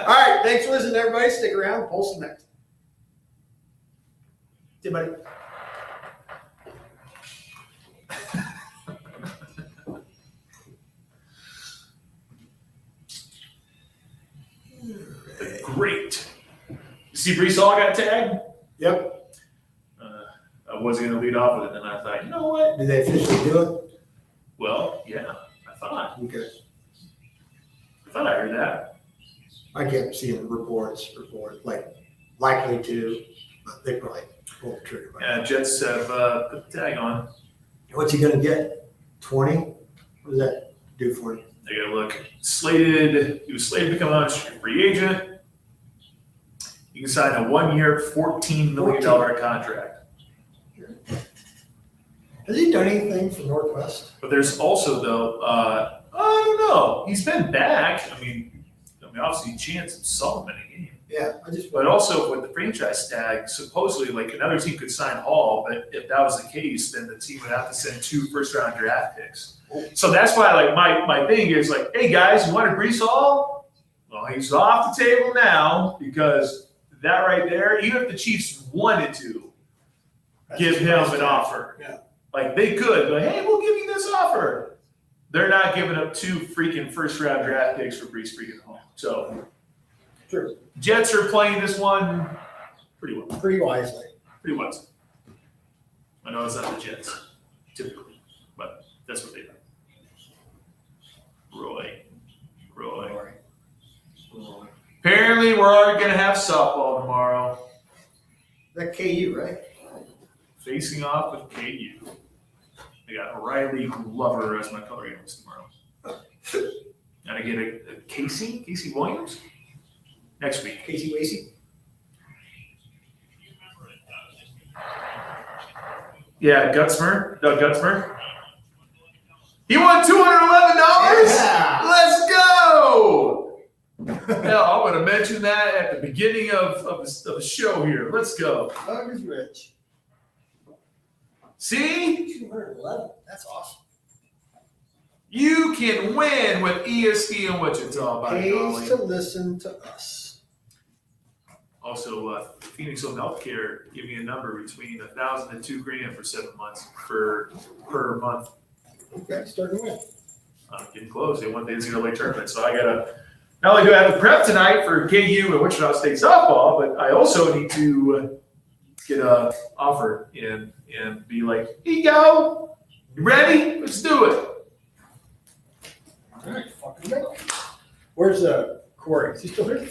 right, thanks for listening, everybody. Stick around. Pulse next. See you, buddy. Great. You see Brees Hall got tagged? Yep. I wasn't going to lead off with it, and I thought, you know what? Did they officially do it? Well, yeah, I thought Okay. I heard that. I kept seeing reports, like likely to, but they probably pulled the trigger. by now. Jets have put the tag on. What's he gonna get? 20? What does that do for him? They got to look. He was slated to become a free agent. You can sign a 1-year, $14 million contract. Has he done anything for Northwest? But there's also, though, I don't know. He's been back. I mean, obviously, chance some in a game. Yeah, I just. But also with the franchise tag, supposedly, like another team could sign Hall, but if that was the case, then the team would have to send 2 first-round draft picks. So that's why, like, my thing is like, hey guys, you want a Brees Hall? Well, he's off the table now because that right there, even if the Chiefs wanted to give him an offer, Yeah. like they could, like, hey, we'll give you this offer. They're not giving up 2 freaking first-round draft picks for Brees freaking Hall. So. True. Jets are playing this one pretty well. Pretty wisely. Pretty well. I know it's not the Jets, typically. But that's what they do. Roy. Apparently, we're already going to have softball tomorrow. That KU, right? Facing off with KU. I got Riley Glover as my color analyst tomorrow. And I get a Casey Williams next week. Casey Wasey? Yeah, Doug Gutzmer. He won $211. Yeah. Let's go. Now I'm going to mention that at the beginning of the show here. Let's go. Doug is rich. See, 211. That's awesome. you can win with ESPN Wichita. By Pays golly. to listen to us. Also, Phoenix Home Healthcare give me a number between $1,000 and $2,000 for 7 months per month. Okay, starting to win. I'm getting close. They won the NCAA tournament, so I gotta not only do I have to prep tonight for KU and Wichita State softball, but I also need to get a offer and be like, here you go, you ready? Let's do it. All right, fucking go. Where's Corey? Is he still here?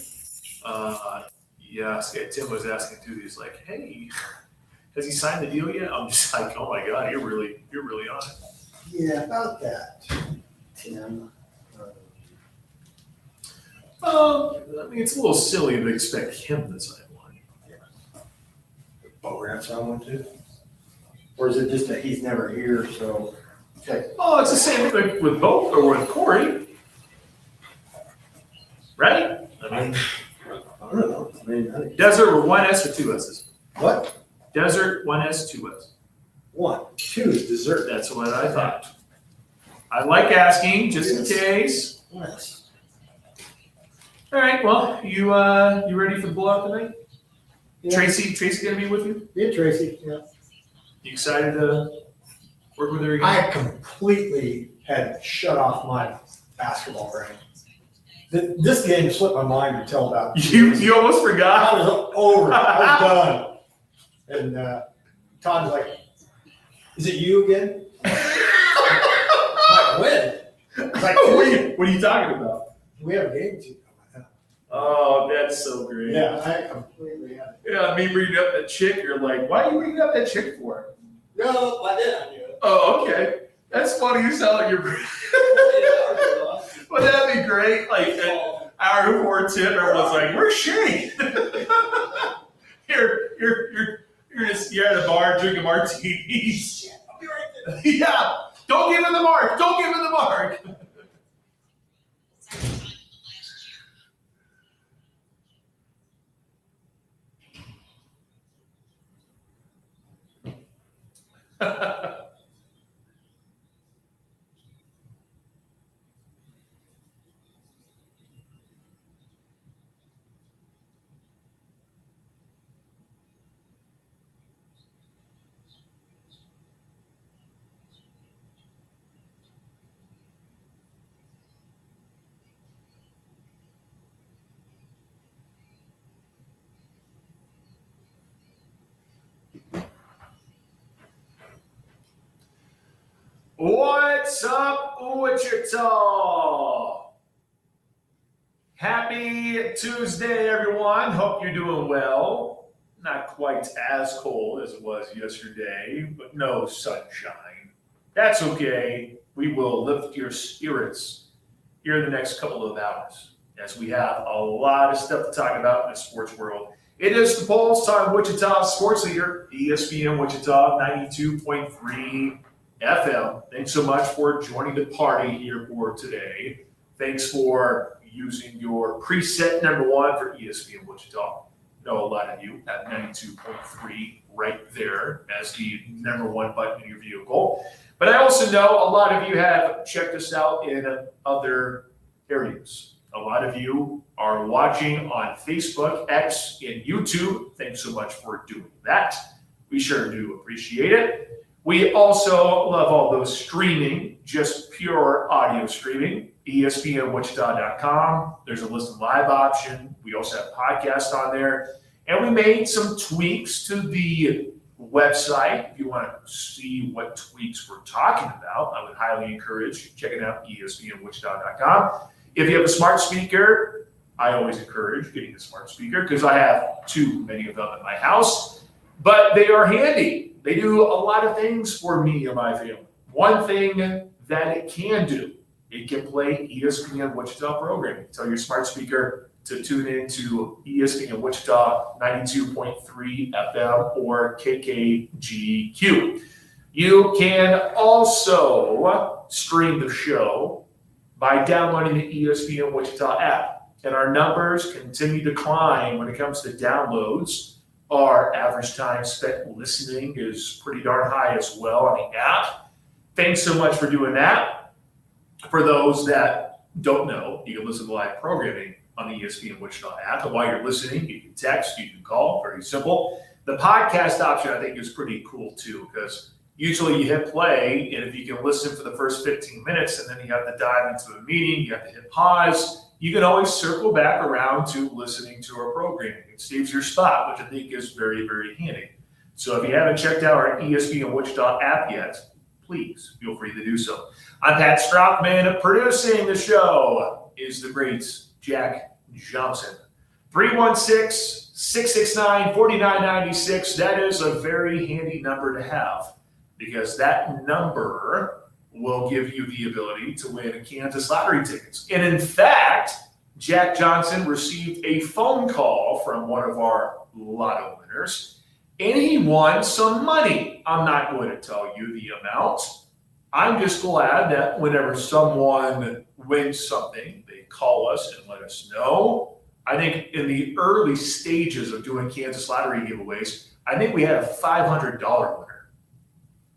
Yeah, Tim was asking too. He's like, hey, has he signed the deal yet? I'm just like, oh my god, you're really on it. Yeah, about that. Tim. I mean, it's a little silly to expect him to sign one. But we're gonna sign one too? Or is it just that he's never here, so? Okay. Oh, it's the same thing with both or with Corey, right? I mean, I don't know. I think Desert with one S or two S's? what? Desert, one S, two S. 1, 2 is dessert. That's what I thought. I like asking just in case. Yes. All right, well, you ready for the blowout tonight? Yeah. Tracy gonna be with you? Yeah, Tracy. Yeah. You excited to work with her again? I completely had shut off my basketball brain. This game slipped my mind until about You almost I forgot. was over. I was done. And Todd's like, "Is it you again?" I'm like, when? It's like, What are you talking about? we have a game too. Oh, that's so great. Yeah, I completely had it. Yeah, me bringing up that chick, you're like, why are you bringing up that chick for? No, I did. I knew it. Oh, okay. That's funny. You sound like you're. But that'd be great. Like an hour before tip, everyone's like, "Where's Shane?" You're at a bar drinking martinis. Shit, I'll be right there. Yeah. Don't give him the mark. Don't give him the mark. What's up, Wichita? Happy Tuesday, everyone. Hope you're doing well. Not quite as cold as it was yesterday, but no sunshine. That's okay. We will lift your spirits here in the next couple of hours, as we have a lot of stuff to talk about in the sports world. It is the Pulse on Wichita Sports Leader, ESPN Wichita 92.3 FM. Thanks so much for joining the party here for today. Thanks for using your preset number one for ESPN Wichita. I know a lot of you have 92.3 right there as the number one button in your vehicle. But I also know a lot of you have checked us out in other areas. A lot of you are watching on Facebook, X, and YouTube. Thanks so much for doing that. We sure do appreciate it. We also love all those streaming, just pure audio streaming, ESPNWichita.com. There's a listen live option. We also have podcasts on there. And we made some tweaks to the website. If you want to see what tweaks we're talking about, I would highly encourage checking out ESPNWichita.com. If you have a smart speaker, I always encourage getting a smart speaker because I have too many of them in my house, but they are handy. They do a lot of things for me and my family. One thing that it can do, it can play ESPN Wichita programming. Tell your smart speaker to tune into ESPN Wichita 92.3 FM or KKGQ. You can also stream the show by downloading the ESPN Wichita app. And our numbers continue to climb when it comes to downloads. Our average time spent listening is pretty darn high as well on the app. Thanks so much for doing that. For those that don't know, you can listen to live programming on the ESPN Wichita app. And while you're listening, you can text, you can call, very simple. The podcast option, I think, is pretty cool too, because usually you hit play, and if you can listen for the first 15 minutes, and then you have to dive into a meeting, you have to hit pause, you can always circle back around to listening to our programming. It saves your spot, which I think is very, very handy. So if you haven't checked out our ESPN Wichita app yet, please feel free to do so. I'm Pat Strathman. Producing the show is the great Jack Johnson. 316-669-4996. That is a very handy number to have because that number will give you the ability to win Kansas lottery tickets. And in fact, Jack Johnson received a phone call from one of our lotto winners, and he won some money. I'm not going to tell you the amount. I'm just glad that whenever someone wins something, they call us and let us know. I think in the early stages of doing Kansas lottery giveaways, I think we had a $500 winner.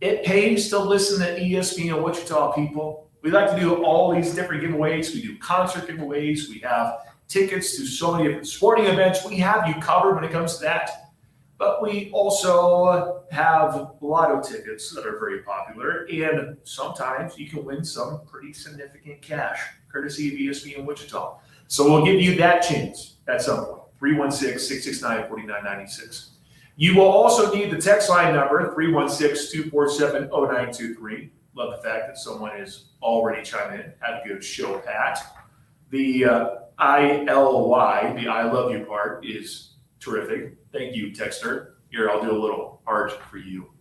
It pays to listen to ESPN Wichita, people. We like to do all these different giveaways. We do concert giveaways. We have tickets to so many different sporting events. We have you covered when it comes to that. But we also have lotto tickets that are very popular. And sometimes you can win some pretty significant cash, courtesy of ESPN Wichita. So we'll give you that chance at some point. 316-669-4996. You will also need the text line number, 316-247-0923. Love the fact that someone is already chiming in. Have a good show, Pat. The ILY, the I love you part, is terrific. Thank you, Texter. Here, I'll do a little art for you.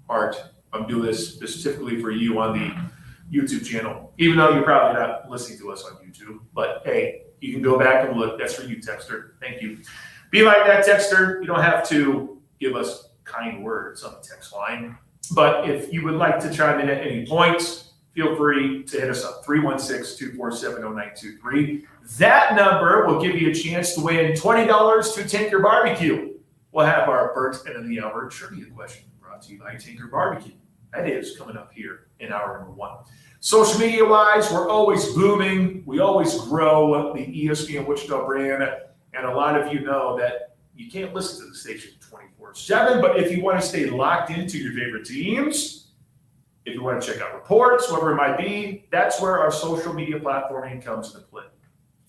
Art. I'm doing this specifically for you on the YouTube channel, even though you're probably not listening to us on YouTube. But hey, you can go back and look. That's for you, Texter. Thank you. Be like that, Texter. You don't have to give us kind words on the text line. But if you would like to chime in at any point, feel free to hit us up, 316-247-0923. That number will give you a chance to win $20 to Tinker Barbecue. We'll have our first end of the hour trivia question brought to you by Tinker Barbecue. That is coming up here in hour number 1. Social media-wise, we're always booming. We always grow the ESPN Wichita brand. And a lot of you know that you can't listen to the station 24/7, but if you want to stay locked into your favorite teams, if you want to check out reports, whatever it might be, that's where our social media platforming comes into play.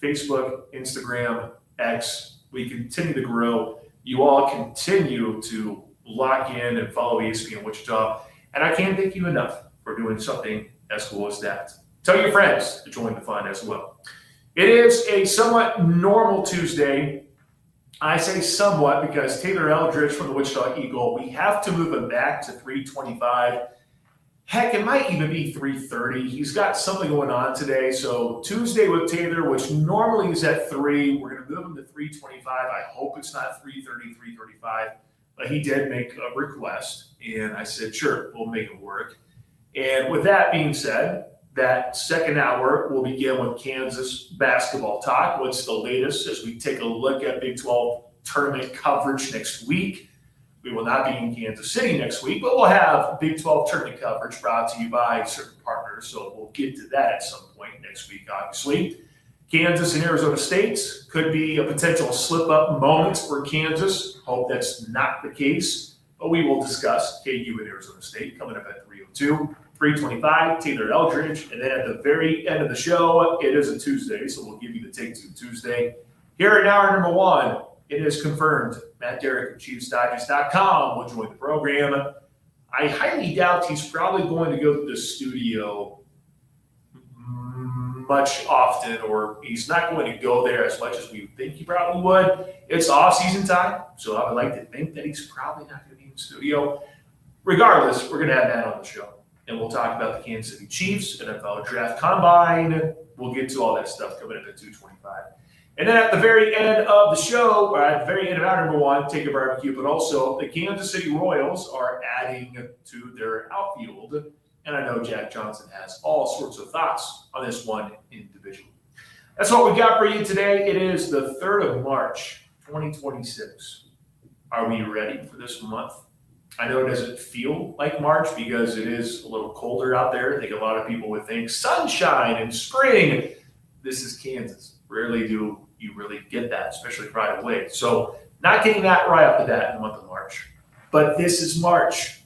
Facebook, Instagram, X, we continue to grow. You all continue to lock in and follow ESPN Wichita, and I can't thank you enough for doing something as cool as that. Tell your friends to join the fun as well. It is a somewhat normal Tuesday. I say somewhat because Taylor Eldridge from the Wichita Eagle, we have to move him back to 325. Heck, it might even be 330. He's got something going on today. So Tuesday with Taylor, which normally is at 3, we're going to move him to 325. I hope it's not 330, 335. But he did make a request, and I said, sure, we'll make it work. And with that being said, that second hour will begin with Kansas basketball talk. What's the latest as we take a look at Big 12 tournament coverage next week? We will not be in Kansas City next week, but we'll have Big 12 tournament coverage brought to you by certain partners. So we'll get to that at some point next week, obviously. Kansas and Arizona State could be a potential slip-up moment for Kansas. Hope that's not the case, but we will discuss KU and Arizona State coming up at 3:02. 325, Taylor Eldridge, and then at the very end of the show, it is a Tuesday, so we'll give you the Take Two Tuesday. Here in hour number 1, it is confirmed. Matt Derrick of ChiefsDigest.com will join the program. I highly doubt he's probably going to go to the studio much often, or he's not going to go there as much as we think he probably would. It's off-season time, so I would like to think that he's probably not going to be in the studio. Regardless, we're going to have Matt on the show, and we'll talk about the Kansas City Chiefs, NFL Draft Combine. We'll get to all that stuff coming up at 2:25. And then at the very end of the show, or at the very end of our number one, Take a Barbecue, but also the Kansas City Royals are adding to their outfield. And I know Jack Johnson has all sorts of thoughts on this one individually. That's what we got for you today. It is the 3rd of March, 2026. Are we ready for this month? I know it doesn't feel like March because it is a little colder out there. I think a lot of people would think sunshine and spring. This is Kansas. Rarely do you really get that, especially right away. So not getting that right off the bat in the month of March. But this is March.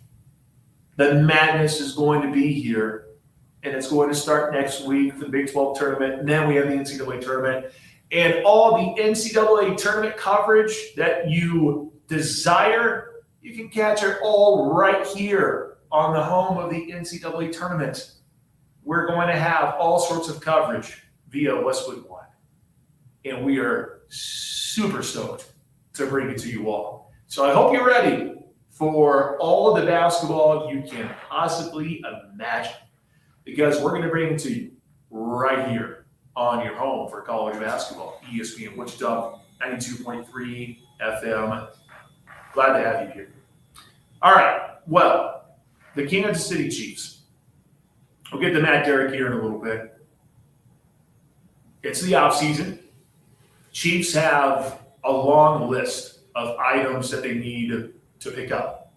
The madness is going to be here, and it's going to start next week for the Big 12 tournament, and then we have the NCAA tournament. And all the NCAA tournament coverage that you desire, you can catch it all right here on the home of the NCAA tournament. We're going to have all sorts of coverage via Westwood One, and we are super stoked to bring it to you all. So I hope you're ready for all of the basketball you can possibly imagine, because we're going to bring it to you right here on your home for college basketball, ESPN Wichita, 92.3 FM. Glad to have you here. All right, well, the Kansas City Chiefs. We'll get to Matt Derrick here in a little bit. It's the offseason. Chiefs have a long list of items that they need to pick up.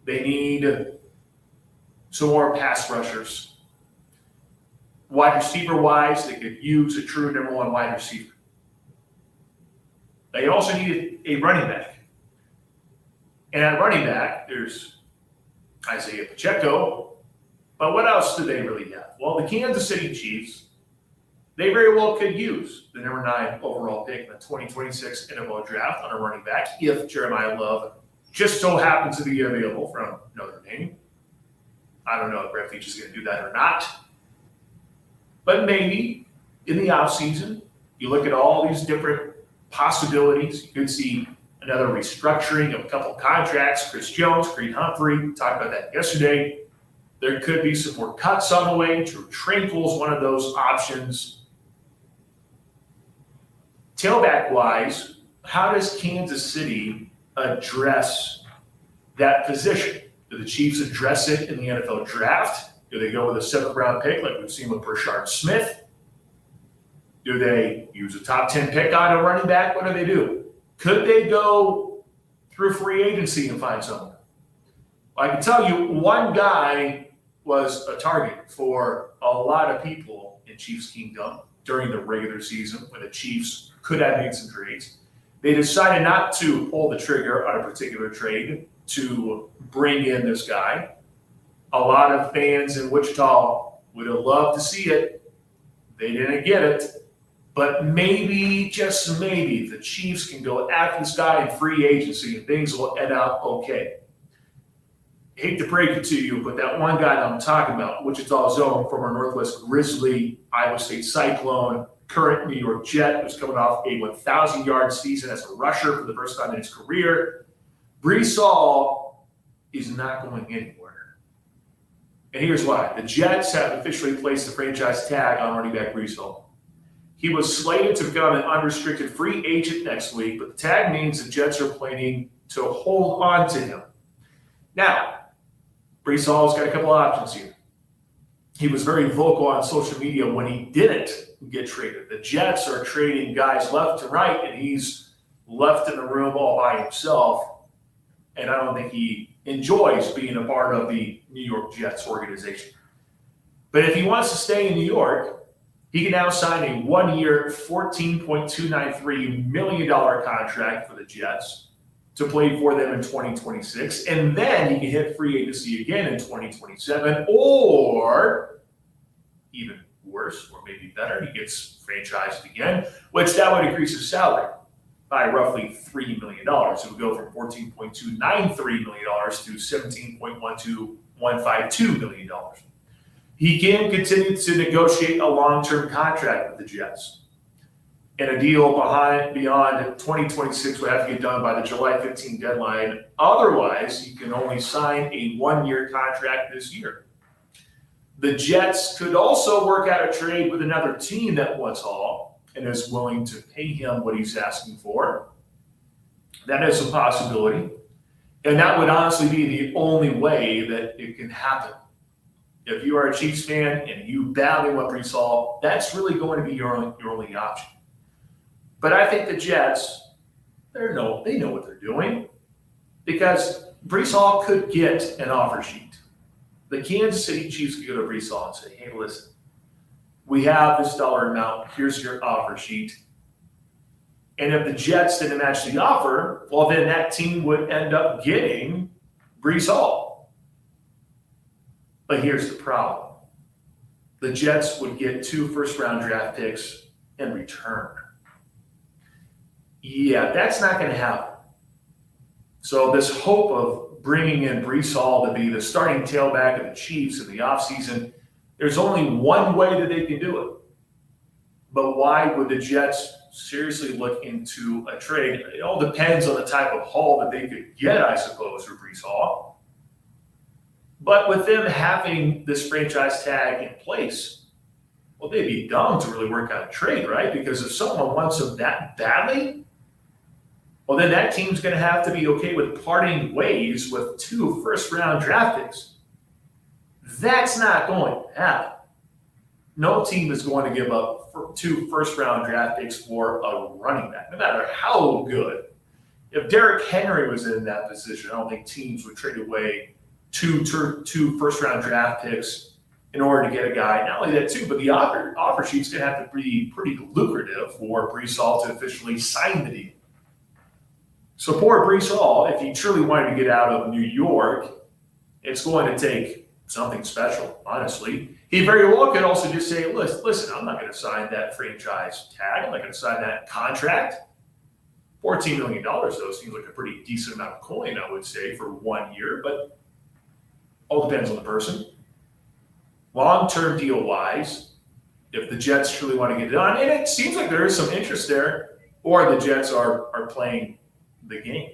They need some more pass rushers. Wide receiver-wise, they could use a true number one wide receiver. They also need a running back. And at running back, there's Isaiah Pacheco. But what else do they really have? Well, the Kansas City Chiefs, they very well could use the number 9 overall pick in the 2026 NFL Draft on a running back if Jeremiah Love just so happens to be available from Notre Dame. I don't know if Brett Veach is going to do that or not. But maybe in the offseason, you look at all these different possibilities. You could see another restructuring of a couple of contracts. Chris Jones, Creed Humphrey, we talked about that yesterday. There could be some more cuts on the way. Drew Tranquil's one of those options. Tailback-wise, how does Kansas City address that position? Do the Chiefs address it in the NFL Draft? Do they go with a 7th-round pick like we've seen with Brashard Smith? Do they use a top 10 pick on a running back? What do they do? Could they go through free agency and find someone? Well, I can tell you one guy was a target for a lot of people in Chiefs Kingdom during the regular season when the Chiefs could have made some trades. They decided not to pull the trigger on a particular trade to bring in this guy. A lot of fans in Wichita would have loved to see it. They didn't get it. But maybe, just maybe, the Chiefs can go after this guy in free agency and things will end out okay. Hate to break it to you, but that one guy that I'm talking about, Wichita's own former Northwest Grizzly, Iowa State Cyclone, current New York Jet, who's coming off a 1,000-yard season as a rusher for the first time in his career. Brees Hall is not going anywhere. And here's why. The Jets have officially placed the franchise tag on running back Brees Hall. He was slated to become an unrestricted free agent next week, but the tag means the Jets are planning to hold on to him. Now, Brees Hall's got a couple options here. He was very vocal on social media when he didn't get traded. The Jets are trading guys left to right, and he's left in the room all by himself. And I don't think he enjoys being a part of the New York Jets organization. But if he wants to stay in New York, he can now sign a 1-year, $14.293 million contract for the Jets to play for them in 2026, and then he can hit free agency again in 2027, or even worse, or maybe better, he gets franchised again, which that would increase his salary by roughly $3 million. It would go from $14.293 million to $17.12152 million. He can continue to negotiate a long-term contract with the Jets. And a deal beyond 2026 would have to get done by the July 15 deadline. Otherwise, he can only sign a one-year contract this year. The Jets could also work out a trade with another team that wants Hall and is willing to pay him what he's asking for. That is a possibility. And that would honestly be the only way that it can happen. If you are a Chiefs fan and you badly want Breece Hall, that's really going to be your only option. But I think the Jets, they know what they're doing, because Breece Hall could get an offer sheet. The Kansas City Chiefs could go to Breece Hall and say, hey, listen, we have this dollar amount. Here's your offer sheet. And if the Jets didn't match the offer, well, then that team would end up getting Breece Hall. But here's the problem. The Jets would get 2 first-round draft picks in return. Yeah, that's not going to happen. So this hope of bringing in Breece Hall to be the starting tailback of the Chiefs in the offseason, there's only one way that they can do it. But why would the Jets seriously look into a trade? It all depends on the type of haul that they could get, I suppose, for Breece Hall. But with them having this franchise tag in place, well, they'd be dumb to really work out a trade, right? Because if someone wants him that badly, well, then that team's going to have to be okay with parting ways with 2 first-round draft picks. That's not going to happen. No team is going to give up 2 first-round draft picks for a running back, no matter how good. If Derrick Henry was in that position, I don't think teams would trade away two first-round draft picks in order to get a guy. Not only that, too, but the offer sheet's going to have to be pretty lucrative for Breece Hall to officially sign the deal. So poor Breece Hall, if he truly wanted to get out of New York, it's going to take something special, honestly. He very well could also just say, listen, I'm not going to sign that franchise tag. I'm not going to sign that contract. $14 million, though, seems like a pretty decent amount of coin, I would say, for 1 year, but all depends on the person. Long-term deal-wise, if the Jets truly want to get it done, and it seems like there is some interest there, or the Jets are playing the game.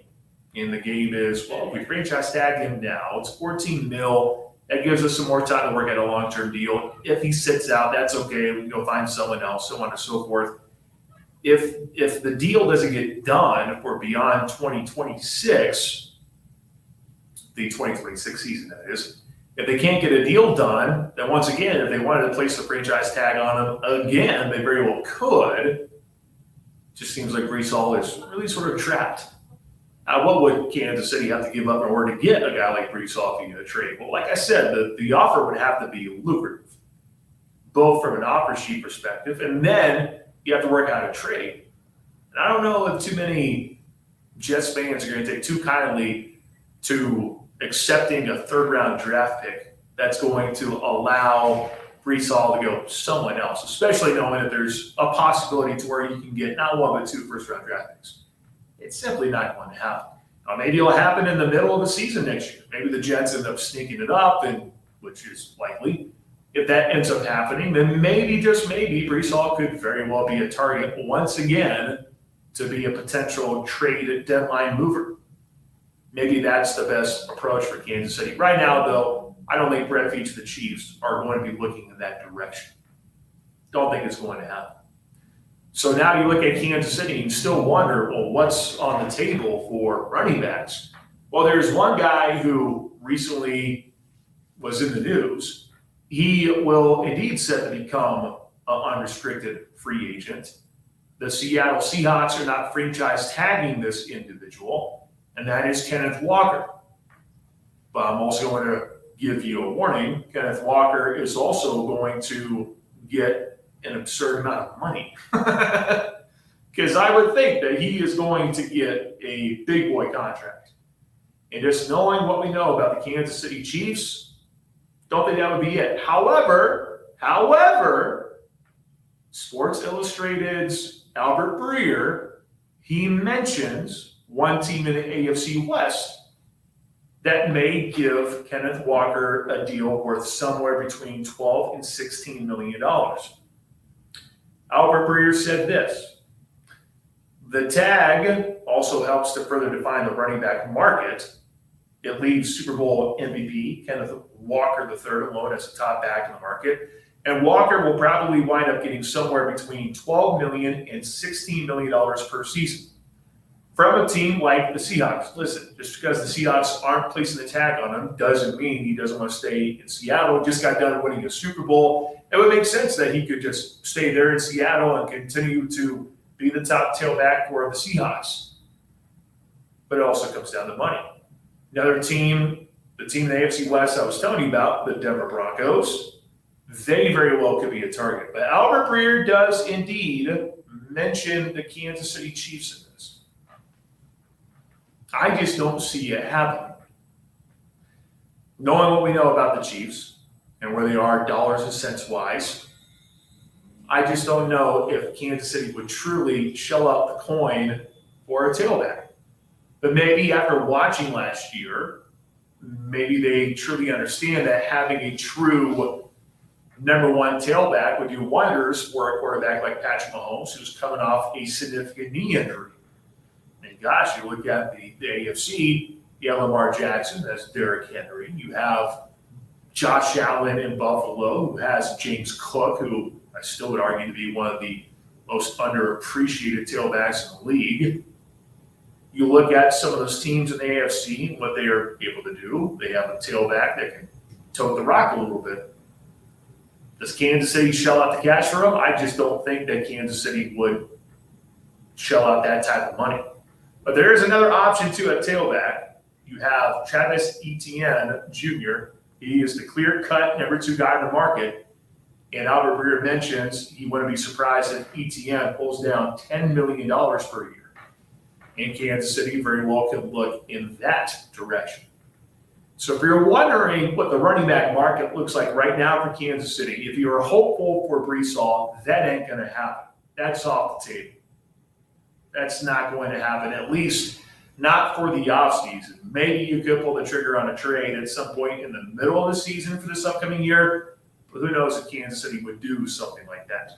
And the game is, well, if we franchise tag him now, it's $14 million. That gives us some more time to work out a long-term deal. If he sits out, that's okay. We can go find someone else, so on and so forth. If the deal doesn't get done for beyond 2026, the 2026 season, that is, if they can't get a deal done, then once again, if they wanted to place a franchise tag on him again, they very well could. Just seems like Breece Hall is really sort of trapped. What would Kansas City have to give up in order to get a guy like Breece Hall in a trade? Well, like I said, the offer would have to be lucrative, both from an offer sheet perspective, and then you have to work out a trade. And I don't know if too many Jets fans are going to take too kindly to accepting a third-round draft pick that's going to allow Breece Hall to go someone else, especially knowing that there's a possibility to where you can get not 1 but 2 first-round draft picks. It's simply not going to happen. Maybe it'll happen in the middle of the season next year. Maybe the Jets end up sneaking it up, and which is likely. If that ends up happening, then maybe, just maybe, Breece Hall could very well be a target once again to be a potential trade deadline mover. Maybe that's the best approach for Kansas City. Right now, though, I don't think Brett Veach, the Chiefs, are going to be looking in that direction. Don't think it's going to happen. So now you look at Kansas City and still wonder, well, what's on the table for running backs? Well, there's one guy who recently was in the news. He will indeed set to become an unrestricted free agent. The Seattle Seahawks are not franchise tagging this individual, and that is Kenneth Walker. But I'm also going to give you a warning. Kenneth Walker is also going to get an absurd amount of money. Because I would think that he is going to get a big boy contract. And just knowing what we know about the Kansas City Chiefs, don't think that would be it. However, Sports Illustrated's Albert Breer he mentions one team in the AFC West that may give Kenneth Walker a deal worth somewhere between $12 and $16 million. Albert Breer said this: the tag also helps to further define the running back market. It leaves Super Bowl MVP Kenneth Walker III alone as a top back in the market. And Walker will probably wind up getting somewhere between $12 million and $16 million per season from a team like the Seahawks. Listen, just because the Seahawks aren't placing the tag on him doesn't mean he doesn't want to stay in Seattle. He just got done winning a Super Bowl. It would make sense that he could just stay there in Seattle and continue to be the top tailback for the Seahawks. But it also comes down to money. Another team, the team in the AFC West I was telling you about, the Denver Broncos, they very well could be a target. But Albert Breer does indeed mention the Kansas City Chiefs in this. I just don't see it happening. Knowing what we know about the Chiefs and where they are dollars and cents wise, I just don't know if Kansas City would truly shell out the coin for a tailback. But maybe after watching last year, maybe they truly understand that having a true number one tailback would do wonders for a quarterback like Patrick Mahomes, who's coming off a significant knee injury. And gosh, you look at the AFC, you have Lamar Jackson, that's Derrick Henry. You have Josh Allen in Buffalo, who has James Cook, who I still would argue to be one of the most underappreciated tailbacks in the league. You look at some of those teams in the AFC, what they are able to do. They have a tailback that can tote the rock a little bit. Does Kansas City shell out the cash for him? I just don't think that Kansas City would shell out that type of money. But there is another option to a tailback. You have Travis Etienne Jr. He is the clear-cut number 2 guy in the market. And Albert Breer mentions he wouldn't be surprised if Etienne pulls down $10 million per year. And Kansas City very well could look in that direction. So if you're wondering what the running back market looks like right now for Kansas City, if you're hopeful for Brees Hall, that ain't going to happen. That's off the table. That's not going to happen, at least not for the offseason. Maybe you could pull the trigger on a trade at some point in the middle of the season for this upcoming year, but who knows if Kansas City would do something like that.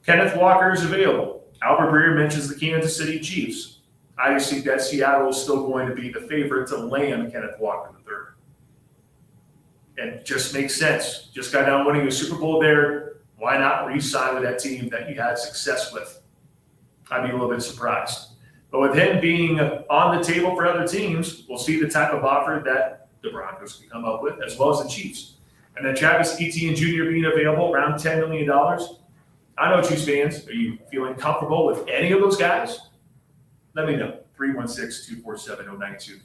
Kenneth Walker is available. Albert Breer mentions the Kansas City Chiefs. I just think that Seattle is still going to be the favorite to land Kenneth Walker III. And it just makes sense. Just got done winning a Super Bowl there. Why not re-sign with that team that you had success with? I'd be a little bit surprised. But with him being on the table for other teams, we'll see the type of offer that the Broncos can come up with, as well as the Chiefs. And then Travis Etienne Jr. being available, around $10 million. I know Chiefs fans, are you feeling comfortable with any of those guys? Let me know. 316-247-0923.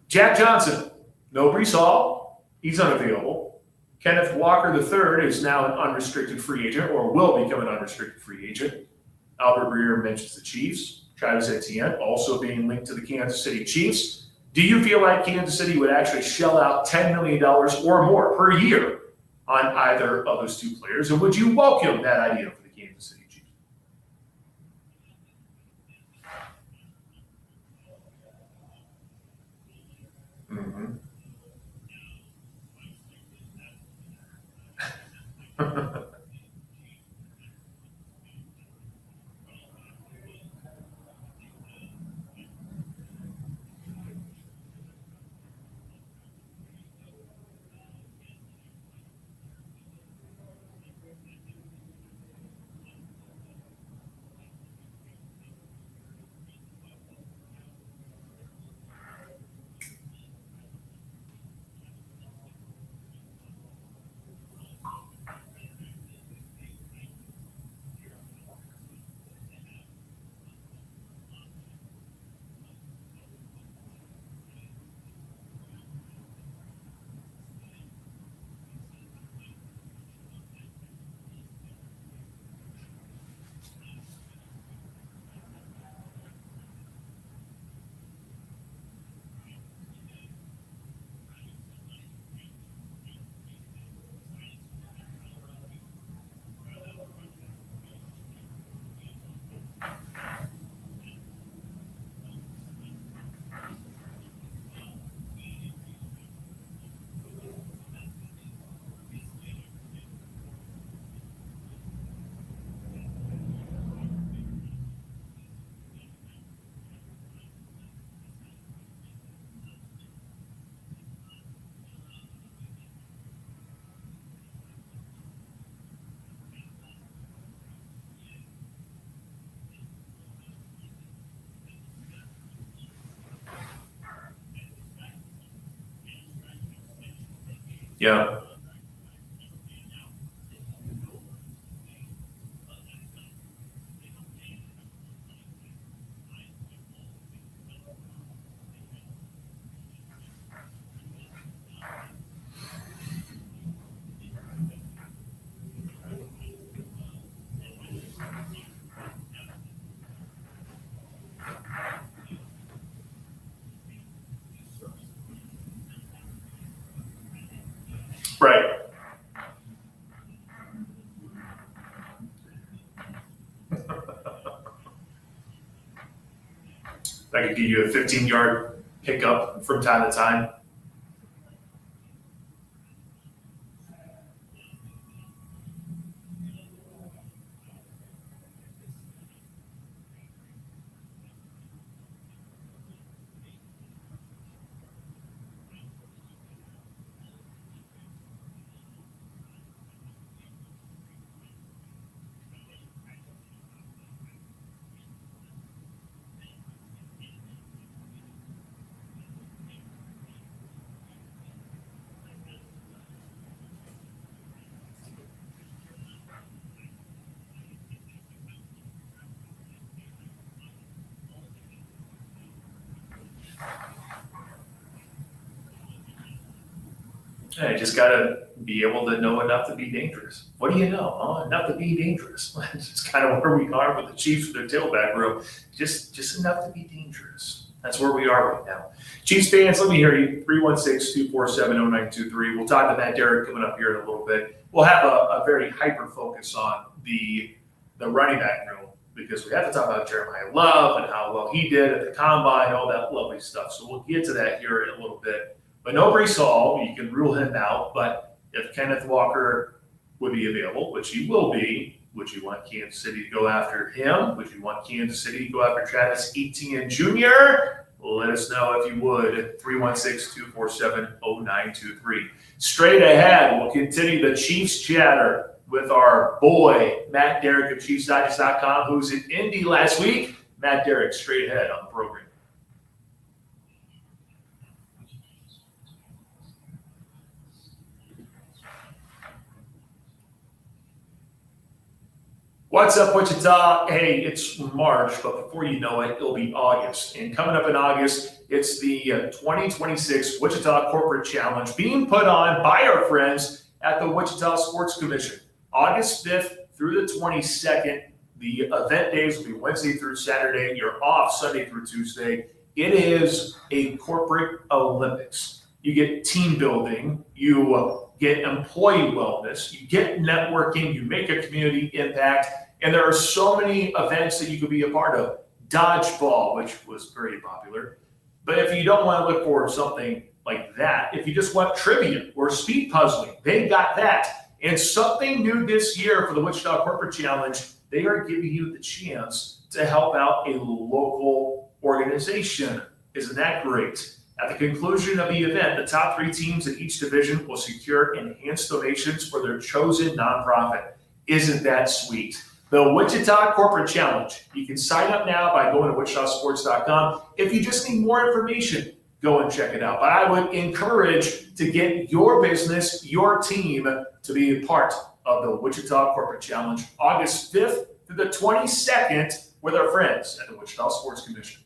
Jack Johnson, no Brees Hall. He's unavailable. Kenneth Walker III is now an unrestricted free agent, or will become an unrestricted free agent. Albert Breer mentions the Chiefs. Travis Etienne also being linked to the Kansas City Chiefs. Do you feel like Kansas City would actually shell out $10 million or more per year on either of those two players? And would you welcome that idea for the Kansas City Chiefs? Mm-hmm. Yeah. Right. I could give you a 15-yard pickup from time to time. Yeah, you just got to be able to know enough to be dangerous. What do you know? Oh, enough to be dangerous. It's kind of where we are with the Chiefs with their tailback room. Just enough to be dangerous. That's where we are right now. Chiefs fans, let me hear you. 316-247-0923. We'll talk to Matt Derrick coming up here in a little bit. We'll have a very hyper focus on the running back room because we have to talk about Jeremiah Love and how well he did at the combine, all that lovely stuff. So we'll get to that here in a little bit. But no Breece Hall, you can rule him out. But if Kenneth Walker would be available, which he will be, would you want Kansas City to go after him? Would you want Kansas City to go after Travis Etienne Jr.? Let us know if you would. 316-247-0923. Straight ahead, we'll continue the Chiefs chatter with our boy, Matt Derrick of ChiefsDigest.com, who's in Indy last week. Matt Derrick, straight ahead on the program. What's up, Wichita? Hey, it's March, but before you know it, it'll be August. And coming up in August, it's the 2026 Wichita Corporate Challenge being put on by our friends at the Wichita Sports Commission. August 5th through the 22nd. The event days will be Wednesday through Saturday. You're off Sunday through Tuesday. It is a corporate Olympics. You get team building. You get employee wellness. You get networking. You make a community impact. And there are so many events that you could be a part of. Dodgeball, which was very popular. But if you don't want to look for something like that, if you just want trivia or speed puzzling, they got that. And something new this year for the Wichita Corporate Challenge, they are giving you the chance to help out a local organization. Isn't that great? At the conclusion of the event, the top 3 teams in each division will secure enhanced donations for their chosen nonprofit. Isn't that sweet? The Wichita Corporate Challenge. You can sign up now by going to wichitasports.com. If you just need more information, go and check it out. But I would encourage to get your business, your team, to be a part of the Wichita Corporate Challenge, August 5th through the 22nd with our friends at the Wichita Sports Commission.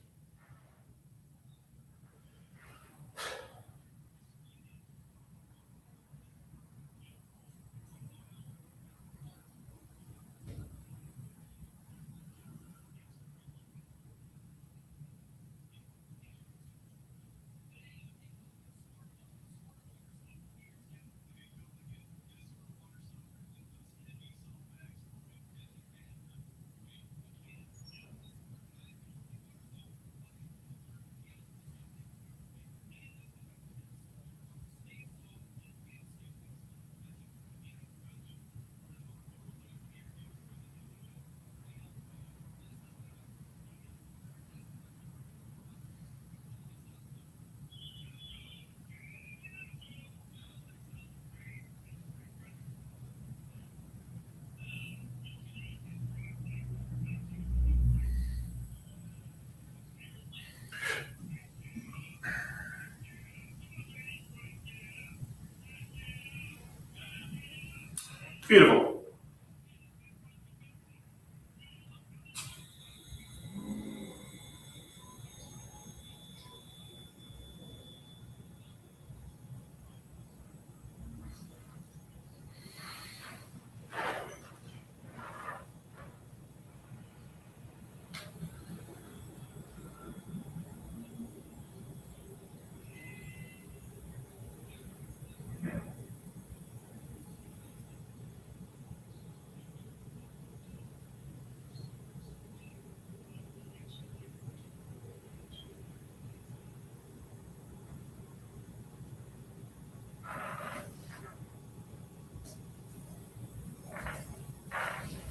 Beautiful.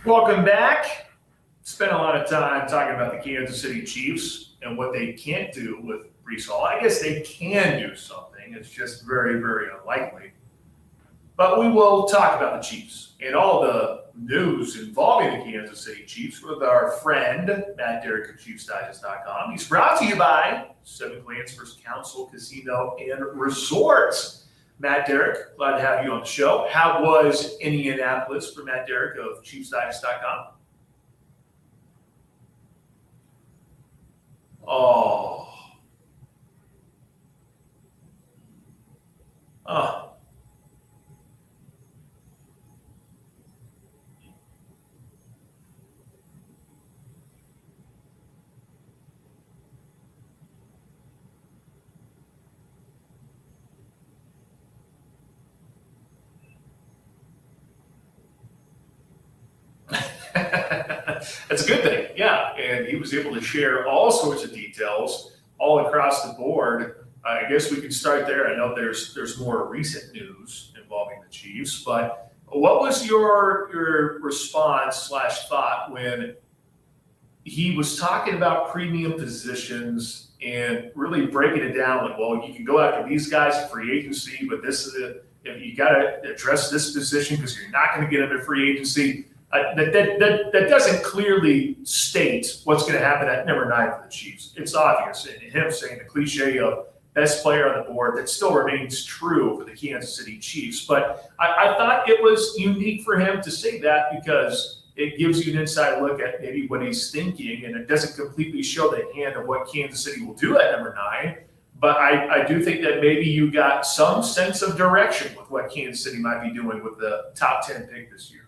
Welcome back. Spent a lot of time talking about the Kansas City Chiefs and what they can't do with Breece Hall. I guess they can do something. It's just very, very unlikely. But we will talk about the Chiefs and all the news involving the Kansas City Chiefs with our friend, Matt Derrick of ChiefsDigest.com. He's brought to you by Seven Clans First Council Casino and Resorts. Matt Derrick, glad to have you on the show. How was Indianapolis for Matt Derrick of ChiefsDigest.com? Oh. That's a good thing, yeah. And he was able to share all sorts of details all across the board. I guess we can start there. I know there's more recent news involving the Chiefs, but what was your response / thought when he was talking about premium positions and really breaking it down? Like, well, you can go after these guys in free agency, but this is if you got to address this position because you're not going to get them in free agency. That doesn't clearly state what's going to happen at number 9 for the Chiefs. It's obvious. And him saying the cliche of best player on the board, that still remains true for the Kansas City Chiefs. But I thought it was unique for him to say that because it gives you an inside look at maybe what he's thinking, and it doesn't completely show the hand of what Kansas City will do at number 9. But I do think that maybe you got some sense of direction with what Kansas City might be doing with the top 10 pick this year.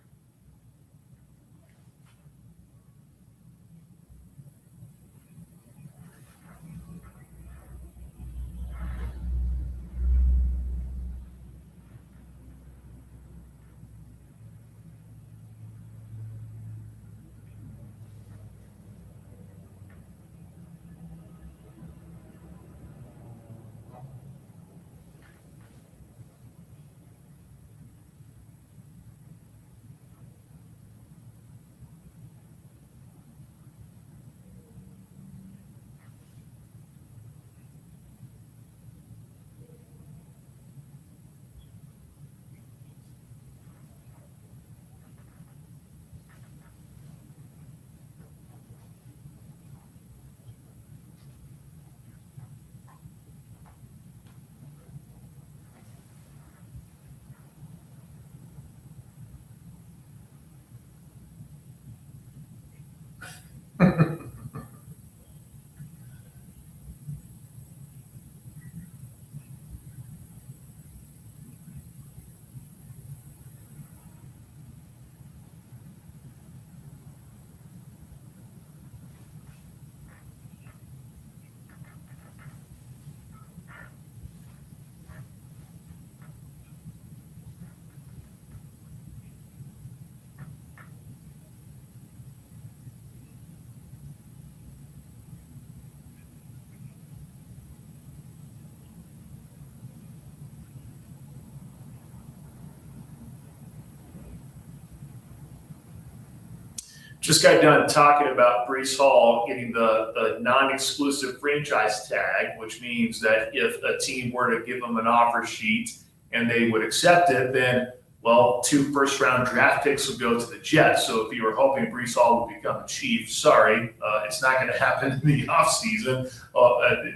Just got done talking about Breece Hall getting the non-exclusive franchise tag, which means that if a team were to give him an offer sheet and they would accept it, then, well, 2 first-round draft picks would go to the Jets. So if you were hoping Breece Hall would become a Chief, sorry, it's not going to happen in the offseason.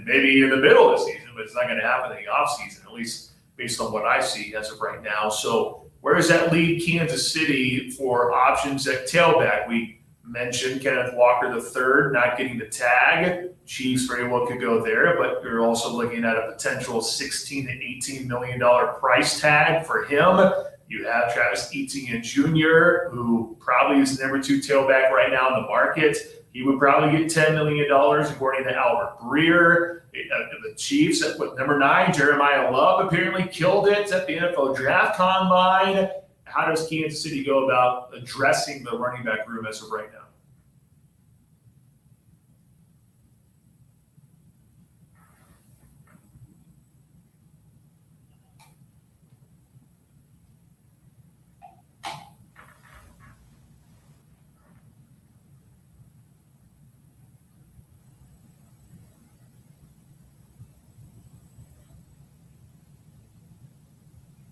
Maybe in the middle of the season, but it's not going to happen in the offseason, at least based on what I see as of right now. So Where does that leave Kansas City for options at tailback? We mentioned Kenneth Walker III not getting the tag. Chiefs very well could go there, but you're also looking at a potential $16 to $18 million price tag for him. You have Travis Etienne Jr., who probably is the number 2 tailback right now in the market. He would probably get $10 million, according to Albert Breer. The Chiefs at number 9, Jeremiah Love apparently killed it at the NFL Draft Combine. How does Kansas City go about addressing the running back room as of right now?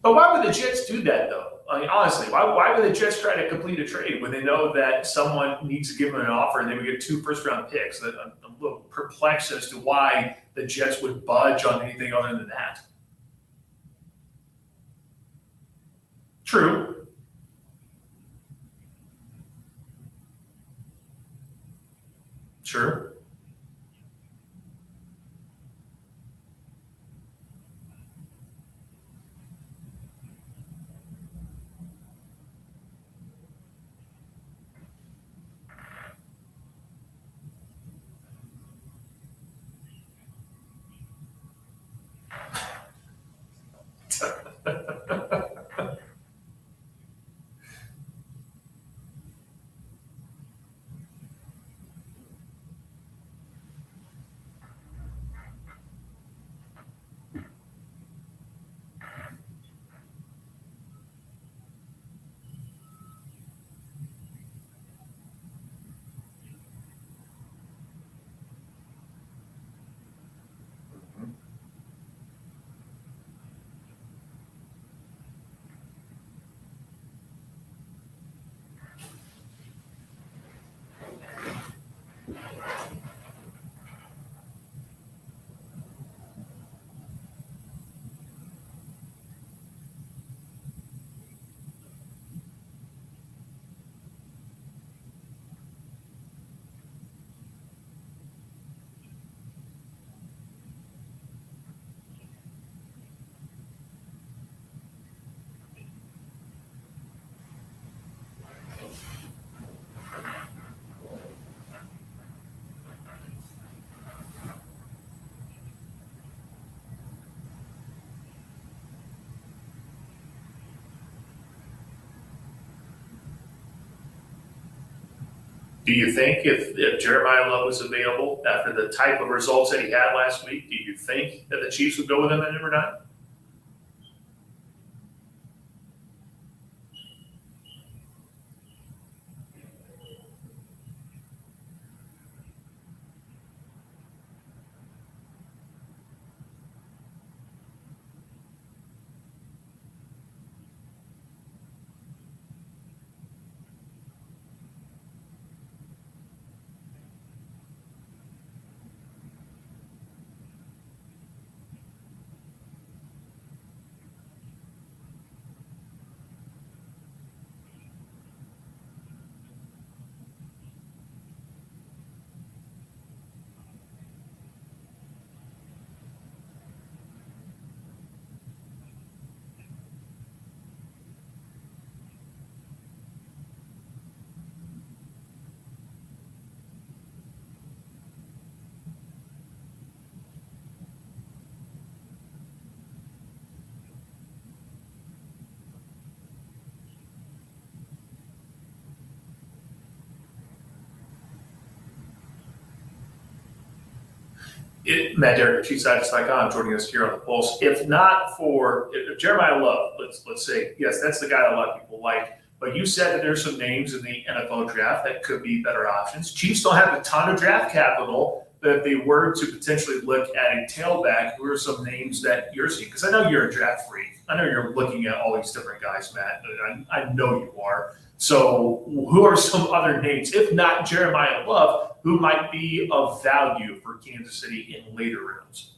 But why would the Jets do that, though? I mean, honestly, why would the Jets try to complete a trade when they know that someone needs to give them an offer and they would get 2 first-round picks? I'm a little perplexed as to why the Jets would budge on anything other than that. True. Sure. Do you think if Jeremiah Love was available after the type of results that he had last week, do you think that the Chiefs would go with him at number 9? Matt Derrick, ChiefSides.com, joining us here on the Pulse. If not for if Jeremiah Love, let's say, yes, that's the guy that a lot of people like. But you said that there's some names in the NFL draft that could be better options. Chiefs don't have a ton of draft capital, but if they were to potentially look at a tailback, who are some names that you're seeing? Because I know you're a draft freak. I know you're looking at all these different guys, Matt. I know you are. So who are some other names, if not Jeremiah Love, who might be of value for Kansas City in later rounds?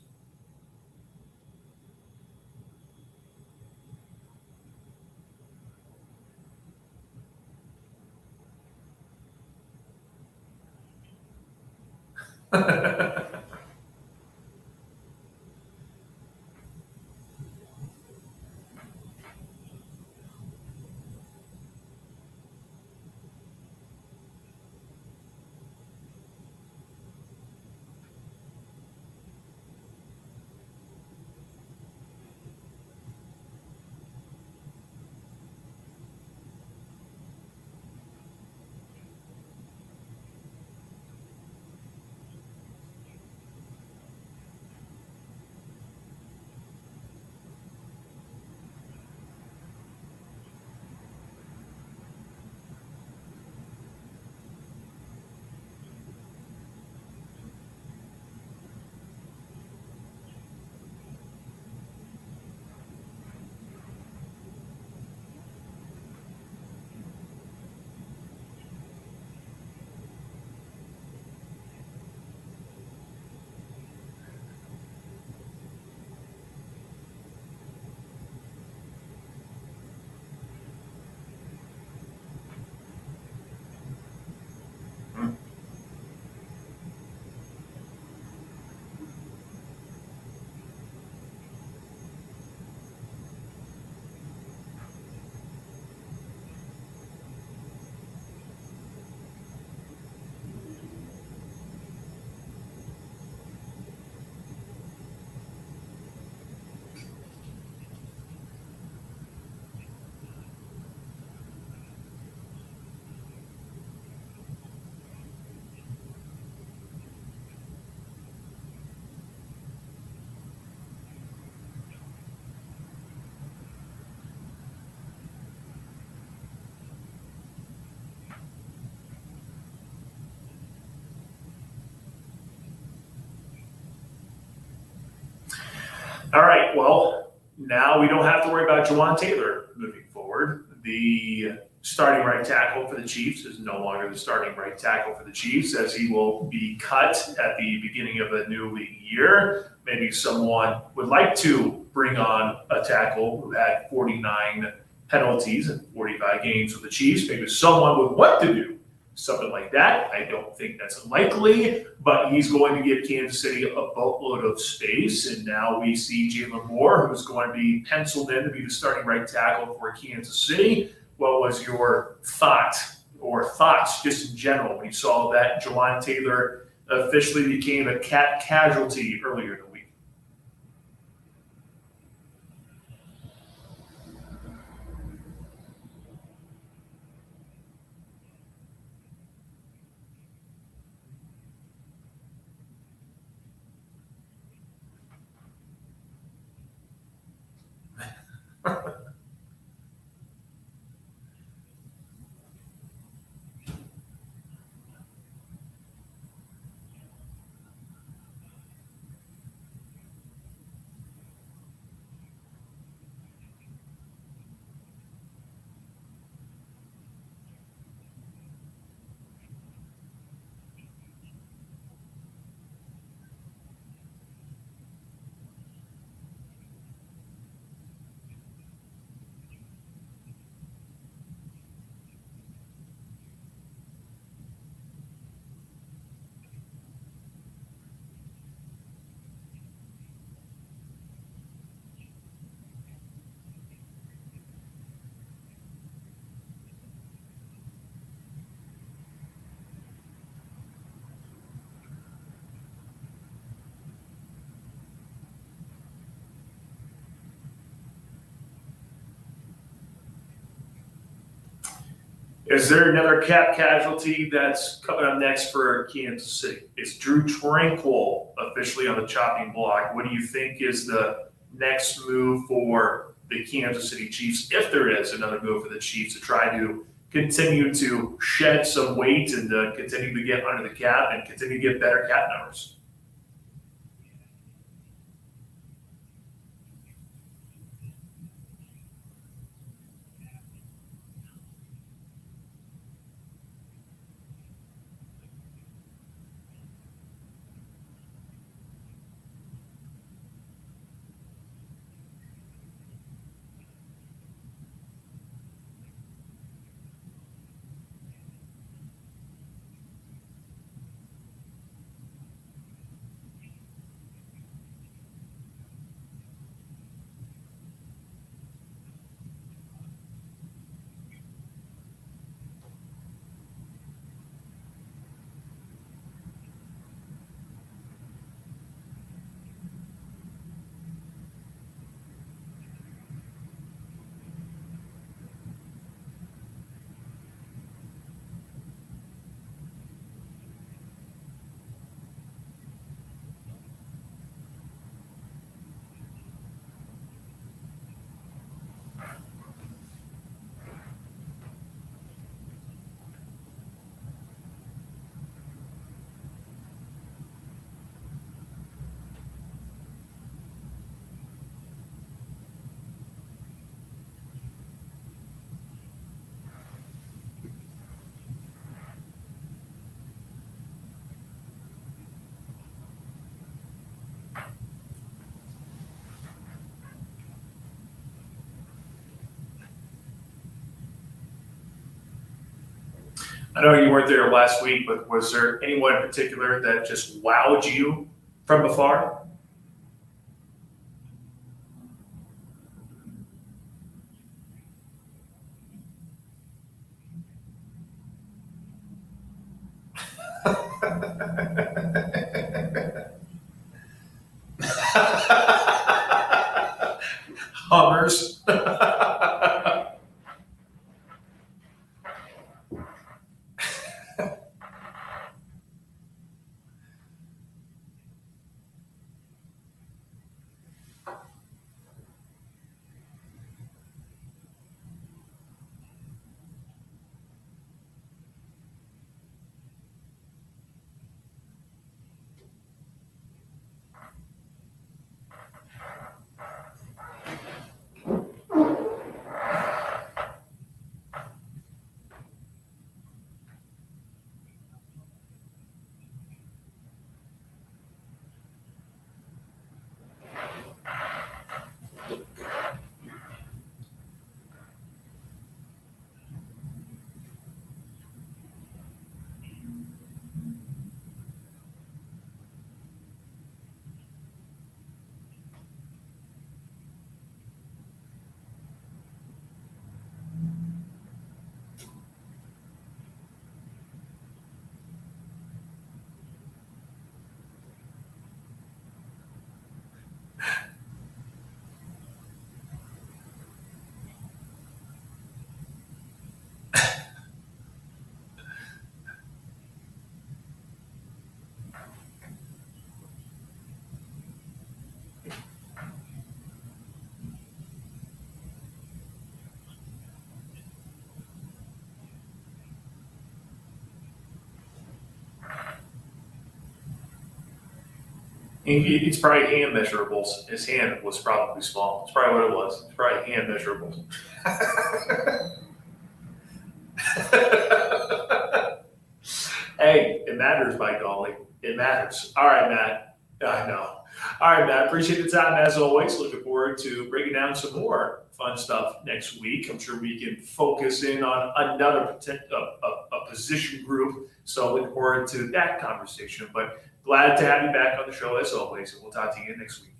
All right, well, now we don't have to worry about Jawan Taylor moving forward. The starting right tackle for the Chiefs is no longer the starting right tackle for the Chiefs, as he will be cut at the beginning of a new league year. Maybe someone would like to bring on a tackle who had 49 penalties in 45 games with the Chiefs. Maybe someone would want to do something like that. I don't think that's likely, but he's going to give Kansas City a boatload of space. And now we see Jalen Moore, who's going to be penciled in to be the starting right tackle for Kansas City. What was your thought or thoughts just in general when you saw that Jawan Taylor officially became a cap casualty earlier in the week? Is there another cap casualty that's coming up next for Kansas City? Is Drew Tranquil officially on the chopping block? What do you think is the next move for the Kansas City Chiefs, if there is another move for the Chiefs to try to continue to shed some weight and continue to get under the cap and continue to get better cap numbers? I know you weren't there last week, but was there anyone in particular that just wowed you from afar? Hummers. It's probably hand measurables. His hand was probably small. It's probably what it was. It's probably hand measurables. Hey, it matters, by golly. It matters. All right, Matt. I know. All right, Matt. Appreciate the time as always. Looking forward to breaking down some more fun stuff next week. I'm sure we can focus in on another a position group. So looking forward to that conversation. But glad to have you back on the show as always, and we'll talk to you again next week.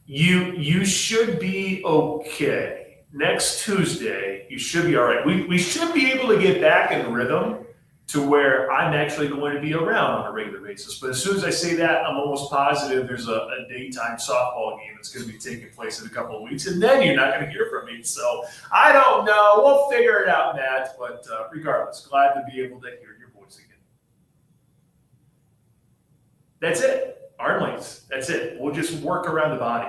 You should be okay. Next Tuesday, you should be all right. We should be able to get back in rhythm to where I'm actually going to be around on a regular basis. But as soon as I say that, I'm almost positive there's a daytime softball game that's going to be taking place in a couple of weeks, and then you're not going to hear from me. So I don't know. We'll figure it out, Matt. But regardless, glad to be able to hear your voice again. That's it. Arm lengths. That's it. We'll just work around the body.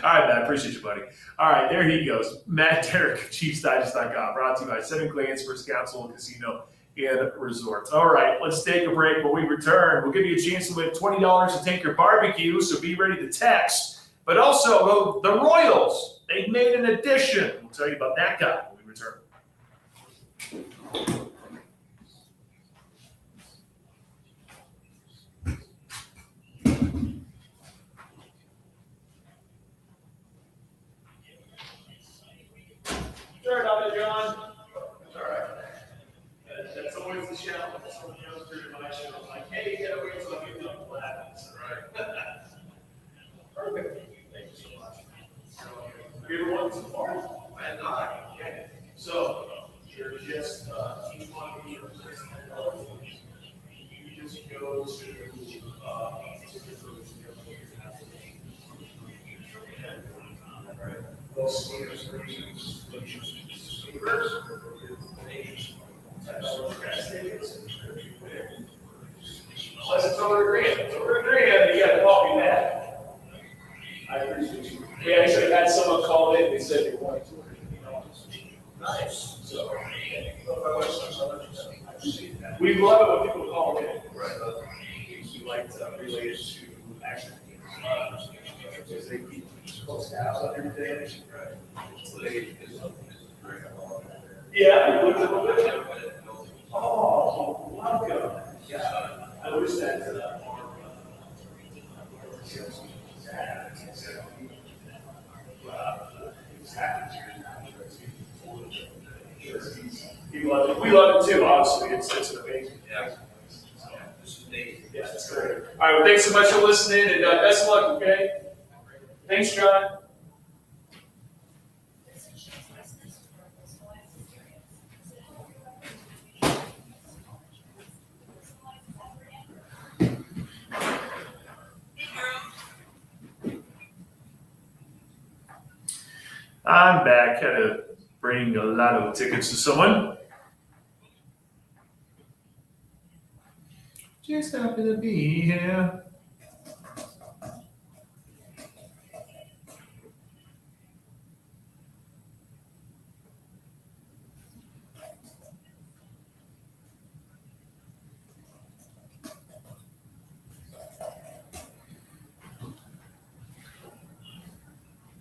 All right, Matt. Appreciate you, buddy. All right, there he goes. Matt Derrick, ChiefsDigest.com. Brought to you by Seven Clans First Council Casino and Resorts. All right, let's take a break. When we return, we'll give you a chance to win $20 to take your barbecue, so be ready to text. But also, the Royals, they've made an addition. We'll tell you about that guy when we return. Sorry about that, John. That's all right. That's always the challenge. Someone goes through my show. I'm like, hey, you gotta wait till I get done laughing. All right. Perfect. Thank you so much. Have you ever won so far? I have not. Okay. So, you're just each one of you just go to those unless it's over grand. It's over grand, you gotta call me back. I appreciate you. We actually had someone call in, they said they wanted to. Nice. So, we love it when people call in. Right. We like to relate it to action. Because they keep close to house and everything. Right. Yeah, we looked at the video. Oh, welcome. Yeah, I wish that. Wow. We love it too, obviously. It's an amazing. Yeah. This is amazing. Yeah, that's great. All right, well, thanks so much for listening, and best of luck, okay? Thanks, John. I'm back. Had to bring a lot of tickets to someone. Just happy to be here.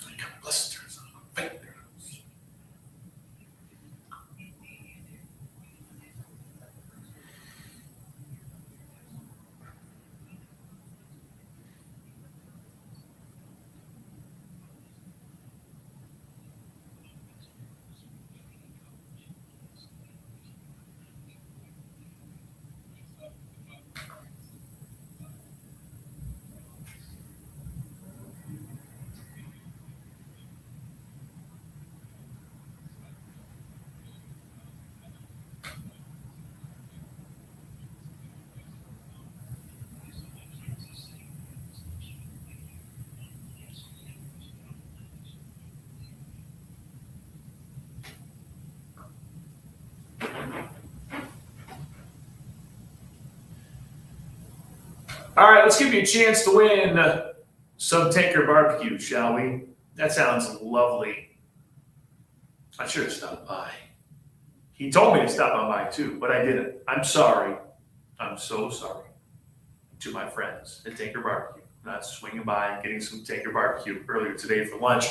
I got blisters on my fingers. All right, let's give you a chance to win some Tinker Barbecue, shall we? That sounds lovely. I should have stopped by. He told me to stop on by too, but I didn't. I'm sorry. I'm so sorry to my friends at Tinker Barbecue. Not swinging by and getting some Tinker Barbecue earlier today for lunch.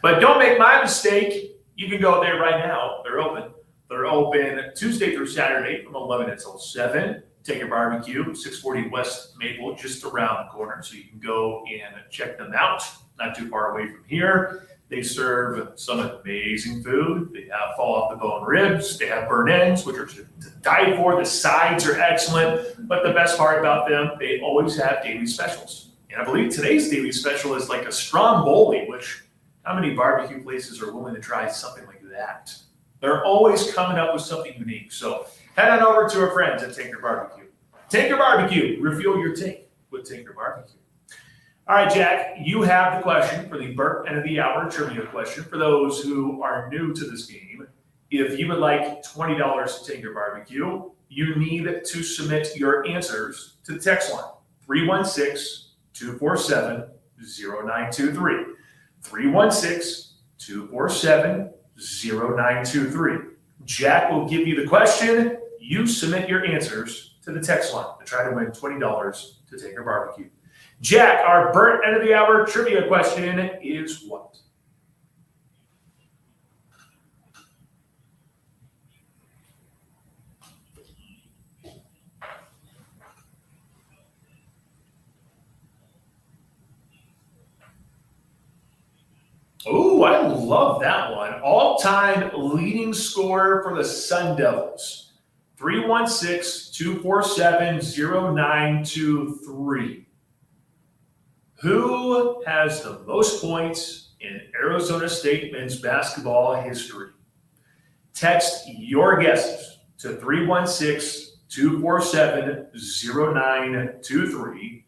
But don't make my mistake. You can go there right now. They're open. They're open Tuesday through Saturday from 11 until 7. Tinker Barbecue, 640 West Maple, just around the corner. So you can go and check them out. Not too far away from here. They serve some amazing food. They have fall off the bone ribs. They have burnt ends, which are to die for. The sides are excellent. But the best part about them, they always have daily specials. And I believe today's daily special is like a stromboli, which how many barbecue places are willing to try something like that? They're always coming up with something unique. So head on over to our friends at Tinker Barbecue. Tinker Barbecue, refuel your tank with Tinker Barbecue. All right, Jack, you have the question for the burnt end of the hour trivia question. For those who are new to this game, if you would like $20 to Tinker Barbecue, you need to submit your answers to the text line 316-247-0923. 316-247-0923. Jack will give you the question. You submit your answers to the text line to try to win $20 to Tinker Barbecue. Jack, our burnt end of the hour trivia question is what? Oh, I love that one. All-time leading scorer for the Sun Devils. 316-247-0923. Who has the most points in Arizona State men's basketball history? Text your guesses to 316-247-0923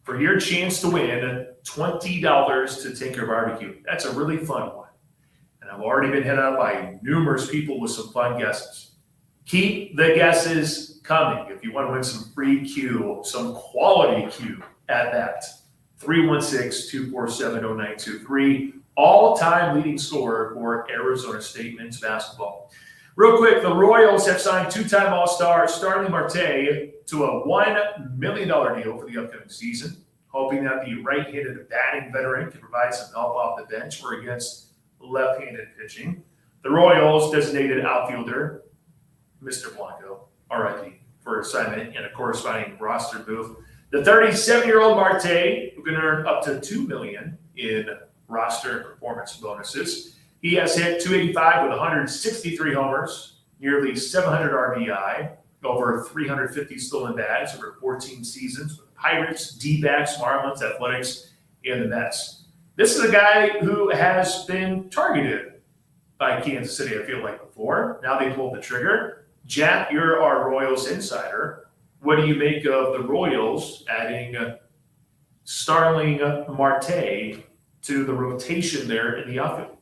for your chance to win $20 to Tinker Barbecue. That's a really fun one. And I've already been hit up by numerous people with some fun guesses. Keep the guesses coming if you want to win some free Q, some quality Q at that. 316-247-0923, all-time leading scorer for Arizona State men's basketball. Real quick, the Royals have signed two-time All-Star Starling Marte to a $1 million deal for the upcoming season, hoping that the right-handed batting veteran can provide some help off the bench or against left-handed pitching. The Royals designated outfielder Mr. Blanco, RIP, for assignment in a corresponding roster move. The 37-year-old Marte, who can earn up to $2 million in roster performance bonuses. He has hit .285 with 163 homers, nearly 700 RBI, over 350 stolen bags over 14 seasons with the Pirates, D-backs, Marlins, Athletics, and the Mets. This is a guy who has been targeted by Kansas City, I feel like, before. Now they pulled the trigger. Jack, you're our Royals insider. What do you make of the Royals adding Starling Marte to the rotation there in the outfield?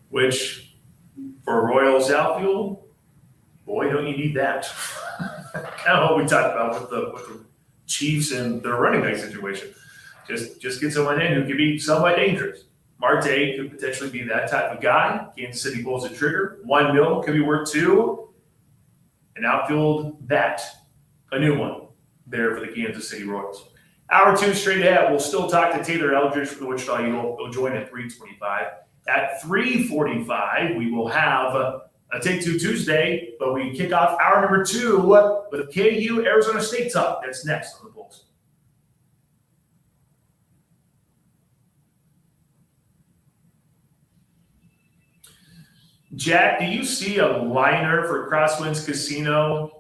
Which, for Royals outfield, boy, don't you need that. Kind of what we talked about with the Chiefs and their running back situation. Just get someone in who can be somewhat dangerous. Marte could potentially be that type of guy. Kansas City pulls the trigger. $1 million could be worth $2 million. An outfield bat, a new one there for the Kansas City Royals. Hour 2 straight ahead. We'll still talk to Taylor Eldridge from the Wichita Eagle. He'll join at 3:25. At 3:45, we will have a Take Two Tuesday, but we kick off hour number 2 with KU Arizona State talk. That's next on the Pulse. Jack, do you see a liner for Crosswinds Casino?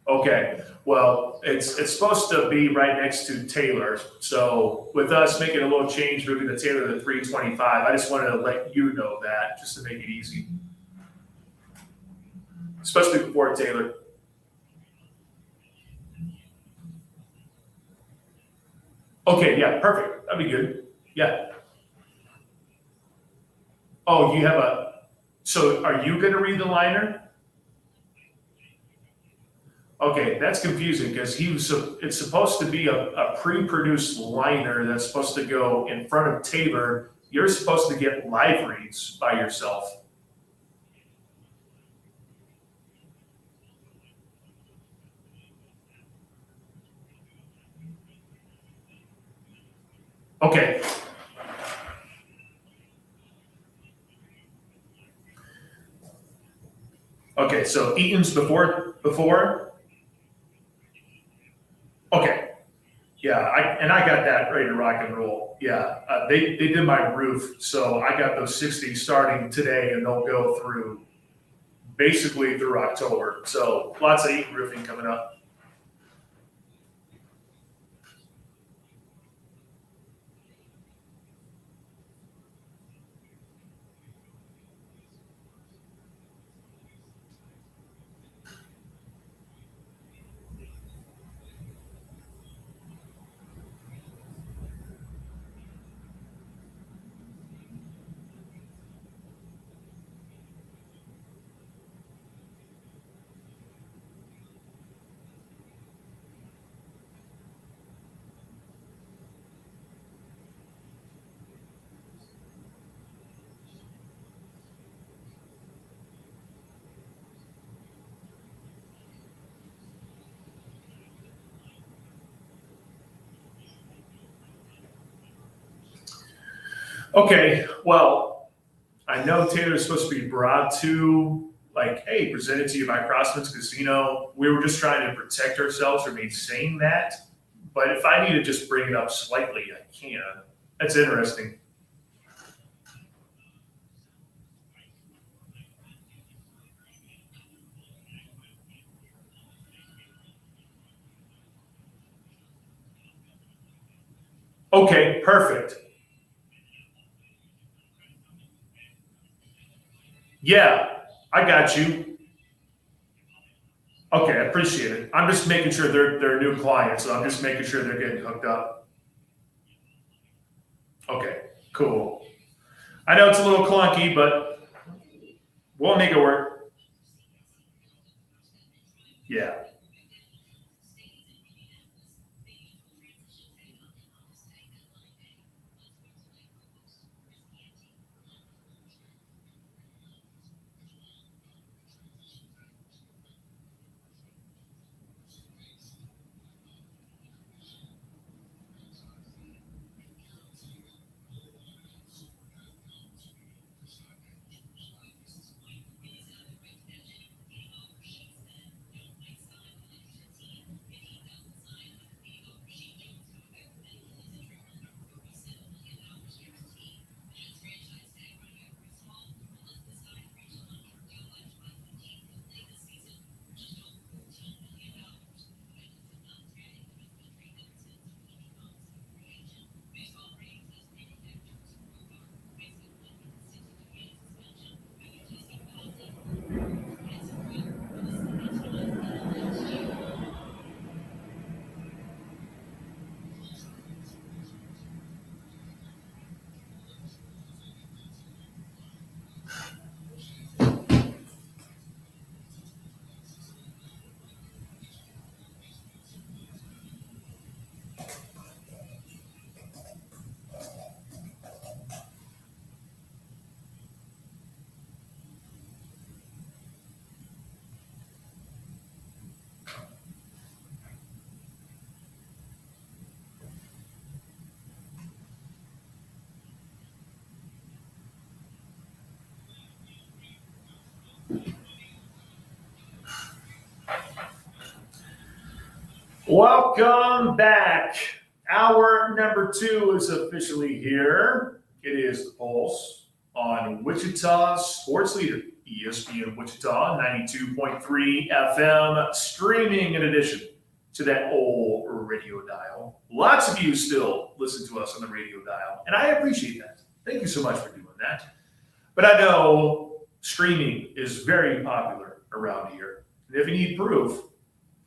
Okay, well, it's supposed to be right next to Taylor. So with us making a little change, moving the Taylor to 3:25, I just wanted to let you know that, just to make it easy. Especially before Taylor. Okay, yeah, perfect. That'd be good. Yeah. Oh, you have so are you going to read the liner? Okay, that's confusing because it's supposed to be a pre-produced liner that's supposed to go in front of Tabor. You're supposed to get live reads by yourself. Okay. Okay, so Eaton's before? Okay. Yeah, I got that ready to rock and roll. Yeah, they did my roof, so I got those 60 starting today, and they'll go through basically through October. So lots of Eaton roofing coming up. Okay, well, I know Taylor's supposed to be brought to, like, hey, presented to you by Crosswinds Casino. We were just trying to protect ourselves from me saying that. But if I need to just bring it up slightly, I can. That's interesting. Okay, perfect. Yeah, I got you. Okay, I appreciate it. I'm just making sure they're new clients, so I'm just making sure they're getting hooked up. Okay, cool. I know it's a little clunky, but we'll make it work. Yeah. Welcome back. Hour number 2 is officially here. It is the Pulse on Wichita Sports Leader, ESPN Wichita, 92.3 FM, streaming in addition to that old radio dial. Lots of you still listen to us on the radio dial, and I appreciate that. Thank you so much for doing that. But I know streaming is very popular around here. And if you need proof,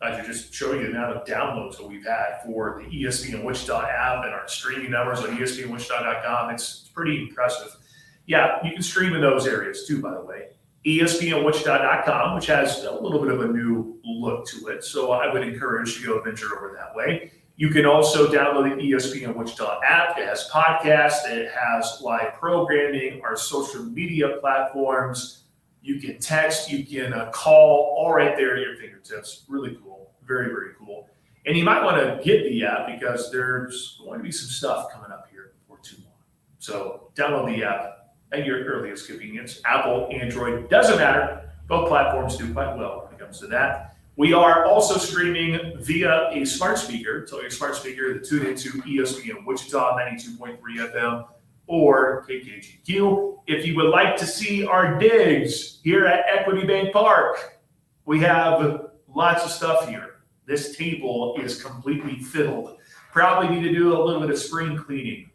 I should just show you the amount of downloads that we've had for the ESPN Wichita app and our streaming numbers on ESPNWichita.com. It's pretty impressive. Yeah, you can stream in those areas too, by the way. ESPNWichita.com, which has a little bit of a new look to it. So I would encourage you to go venture over that way. You can also download the ESPN Wichita app. It has podcasts. It has live programming, our social media platforms. You can text, you can call, all right there at your fingertips. Really cool. Very, very cool. And you might want to get the app because there's going to be some stuff coming up here before too long. So download the app at your earliest convenience. Apple, Android, doesn't matter. Both platforms do quite well when it comes to that. We are also streaming via a smart speaker. Tell your smart speaker to tune into ESPN Wichita 92.3 FM or KKGQ. If you would like to see our digs here at Equity Bank Park, we have lots of stuff here. This table is completely filled. Probably need to do a little bit of spring cleaning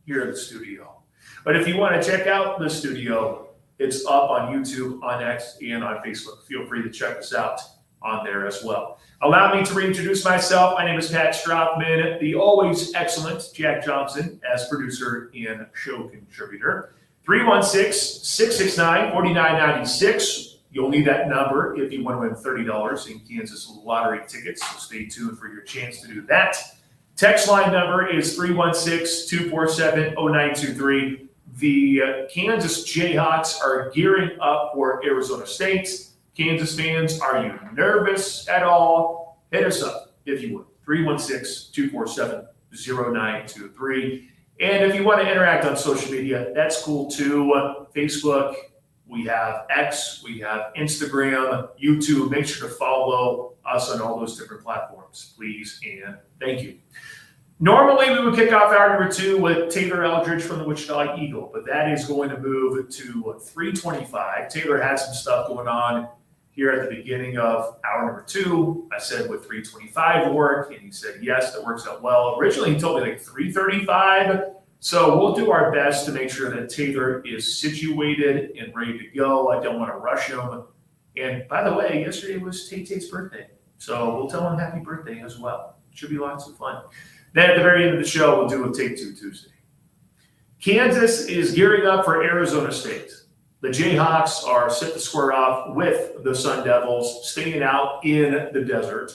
here in the studio. But if you want to check out the studio, it's up on YouTube, on X, and on Facebook. Feel free to check us out on there as well. Allow me to reintroduce myself. My name is Pat Strathman, the always excellent Jack Johnson as producer and show contributor. 316-669-4996. You'll need that number if you want to win $30 in Kansas lottery tickets, so stay tuned for your chance to do that. Text line number is 316-247-0923. The Kansas Jayhawks are gearing up for Arizona State. Kansas fans, are you nervous at all? Hit us up if you would. 316-247-0923. And if you want to interact on social media, that's cool too. Facebook, we have X, we have Instagram, YouTube. Make sure to follow us on all those different platforms, please, and thank you. Normally, we would kick off hour number 2 with Taylor Eldridge from the Wichita Eagle, but that is going to move to 3:25. Taylor had some stuff going on here at the beginning of hour number 2. I said, would 3:25 work? And he said, yes, that works out well. Originally, he told me like 3:35. So we'll do our best to make sure that Taylor is situated and ready to go. I don't want to rush him. And by the way, yesterday was Tate's birthday. So we'll tell him happy birthday as well. Should be lots of fun. Then at the very end of the show, we'll do a Take Two Tuesday. Kansas is gearing up for Arizona State. The Jayhawks are set to square off with the Sun Devils, staying out in the desert.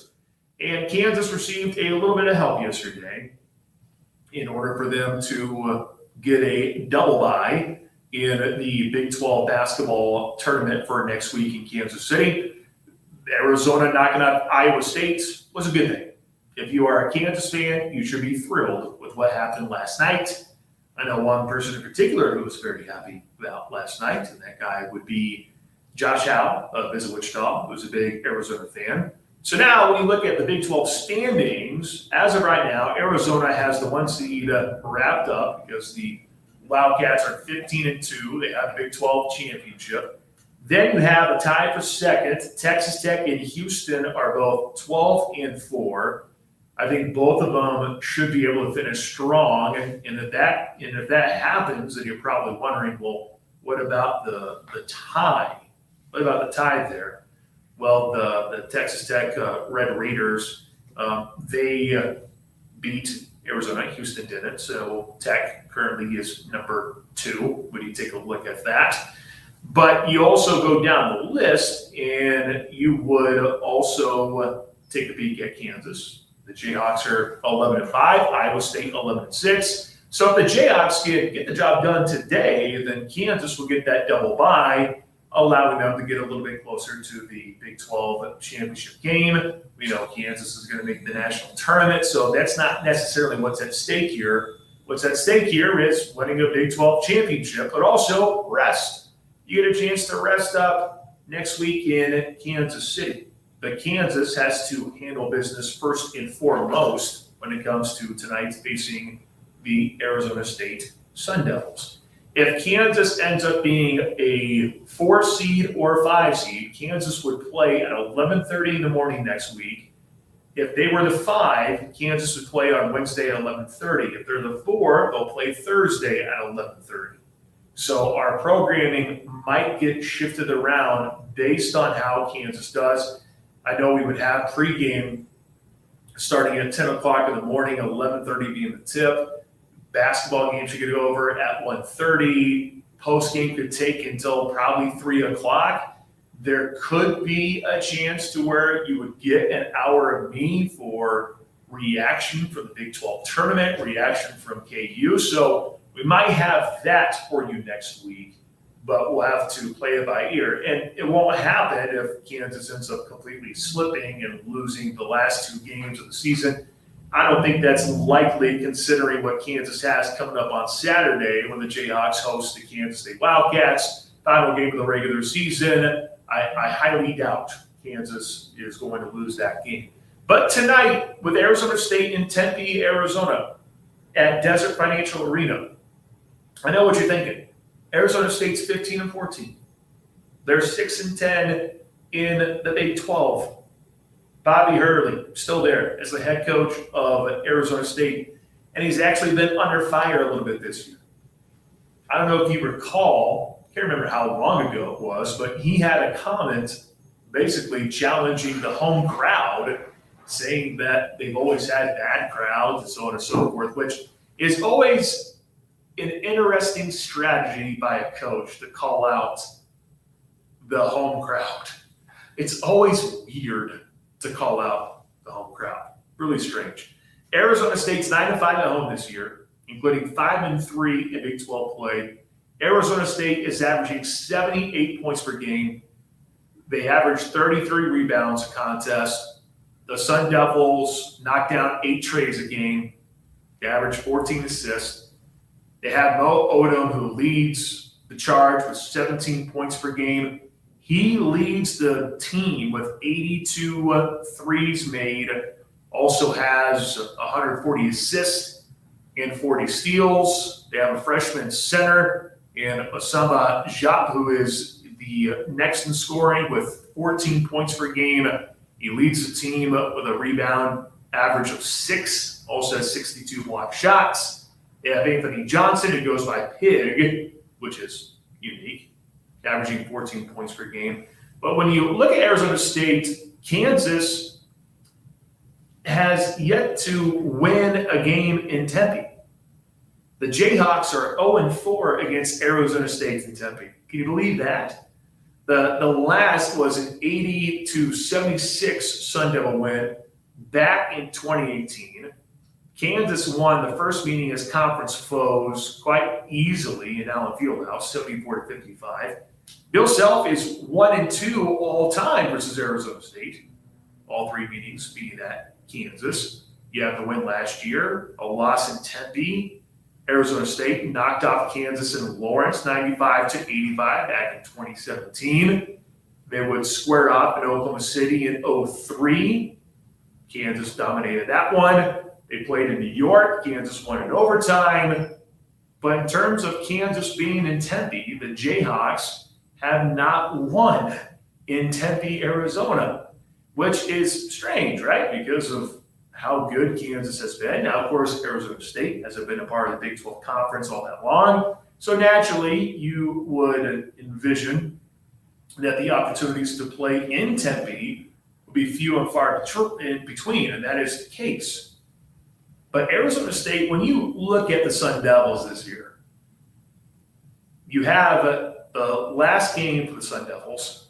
And Kansas received a little bit of help yesterday in order for them to get a double bye in the Big 12 basketball tournament for next week in Kansas City. Arizona knocking out Iowa State was a good thing. If you are a Kansas fan, you should be thrilled with what happened last night. I know one person in particular who was very happy about last night, and that guy would be Josh Howe of Visit Wichita, who's a big Arizona fan. So now when you look at the Big 12 standings, as of right now, Arizona has the 1 seed wrapped up because the Wildcats are 15-2. They have the Big 12 championship. Then you have a tie for second. Texas Tech and Houston are both 12-4. I think both of them should be able to finish strong. And if that happens, then you're probably wondering, well, what about the tie? What about the tie there? Well, the Texas Tech Red Raiders, they beat Arizona. Houston didn't. So Tech currently is number 2 when you take a look at that. But you also go down the list, and you would also take a peek at Kansas. The Jayhawks are 11-5, Iowa State 11-6. So if the Jayhawks get the job done today, then Kansas will get that double bye, allowing them to get a little bit closer to the Big 12 championship game. We know Kansas is going to make the national tournament, so that's not necessarily what's at stake here. What's at stake here is winning a Big 12 championship, but also rest. You get a chance to rest up next week in Kansas City. But Kansas has to handle business first and foremost when it comes to tonight facing the Arizona State Sun Devils. If Kansas ends up being a 4 seed or 5 seed, Kansas would play at 11:30 in the morning next week. If they were the 5, Kansas would play on Wednesday at 11:30. If they're the 4, they'll play Thursday at 11:30. So our programming might get shifted around based on how Kansas does. I know we would have pregame starting at 10 o'clock in the morning, 11:30 being the tip. Basketball games you could go over at 1:30. Postgame could take until probably 3 o'clock. There could be a chance to where you would get an hour of me for reaction for the Big 12 tournament, reaction from KU. So we might have that for you next week, but we'll have to play it by ear. And it won't happen if Kansas ends up completely slipping and losing the last 2 games of the season. I don't think that's likely considering what Kansas has coming up on Saturday when the Jayhawks host the Kansas State Wildcats. Final game of the regular season. I highly doubt Kansas is going to lose that game. But tonight with Arizona State in Tempe, Arizona at Desert Financial Arena, I know what you're thinking. Arizona State's 15-14. They're 6-10 in the Big 12. Bobby Hurley, still there as the head coach of Arizona State, and he's actually been under fire a little bit this year. I don't know if you recall, can't remember how long ago it was, but he had a comment basically challenging the home crowd, saying that they've always had bad crowds and so on and so forth, which is always an interesting strategy by a coach to call out the home crowd. It's always weird to call out the home crowd. Really strange. Arizona State's 9-5 at home this year, including 5-3 in Big 12 play. Arizona State is averaging 78 points per game. They average 33 rebounds a contest. The Sun Devils knock down 8 trays a game. They average 14 assists. They have Mo Odom, who leads the charge with 17 points per game. He leads the team with 82 threes made, also has 140 assists and 40 steals. They have a freshman center in Osama Jap, who is the next in scoring with 14 points per game. He leads the team with a rebound average of 6, also has 62 block shots. They have Anthony Johnson, who goes by Pig, which is unique, averaging 14 points per game. But when you look at Arizona State, Kansas has yet to win a game in Tempe. The Jayhawks are 0-4 against Arizona State in Tempe. Can you believe that? The last was an 80-76 Sun Devil win back in 2018. Kansas won the first meeting as conference foes quite easily in Allen Fieldhouse, 74-55. Bill Self is 1-2 all time versus Arizona State. All three meetings being at Kansas. You have the win last year, a loss in Tempe. Arizona State knocked off Kansas in Lawrence 95-85 back in 2017. They would square up in Oklahoma City in 2003. Kansas dominated that one. They played in New York. Kansas won in overtime. But in terms of Kansas being in Tempe, the Jayhawks have not won in Tempe, Arizona, which is strange, right? Because of how good Kansas has been. Now, of course, Arizona State hasn't been a part of the Big 12 Conference all that long. So naturally, you would envision that the opportunities to play in Tempe will be few and far in between, and that is the case. But Arizona State, when you look at the Sun Devils this year, you have the last game for the Sun Devils.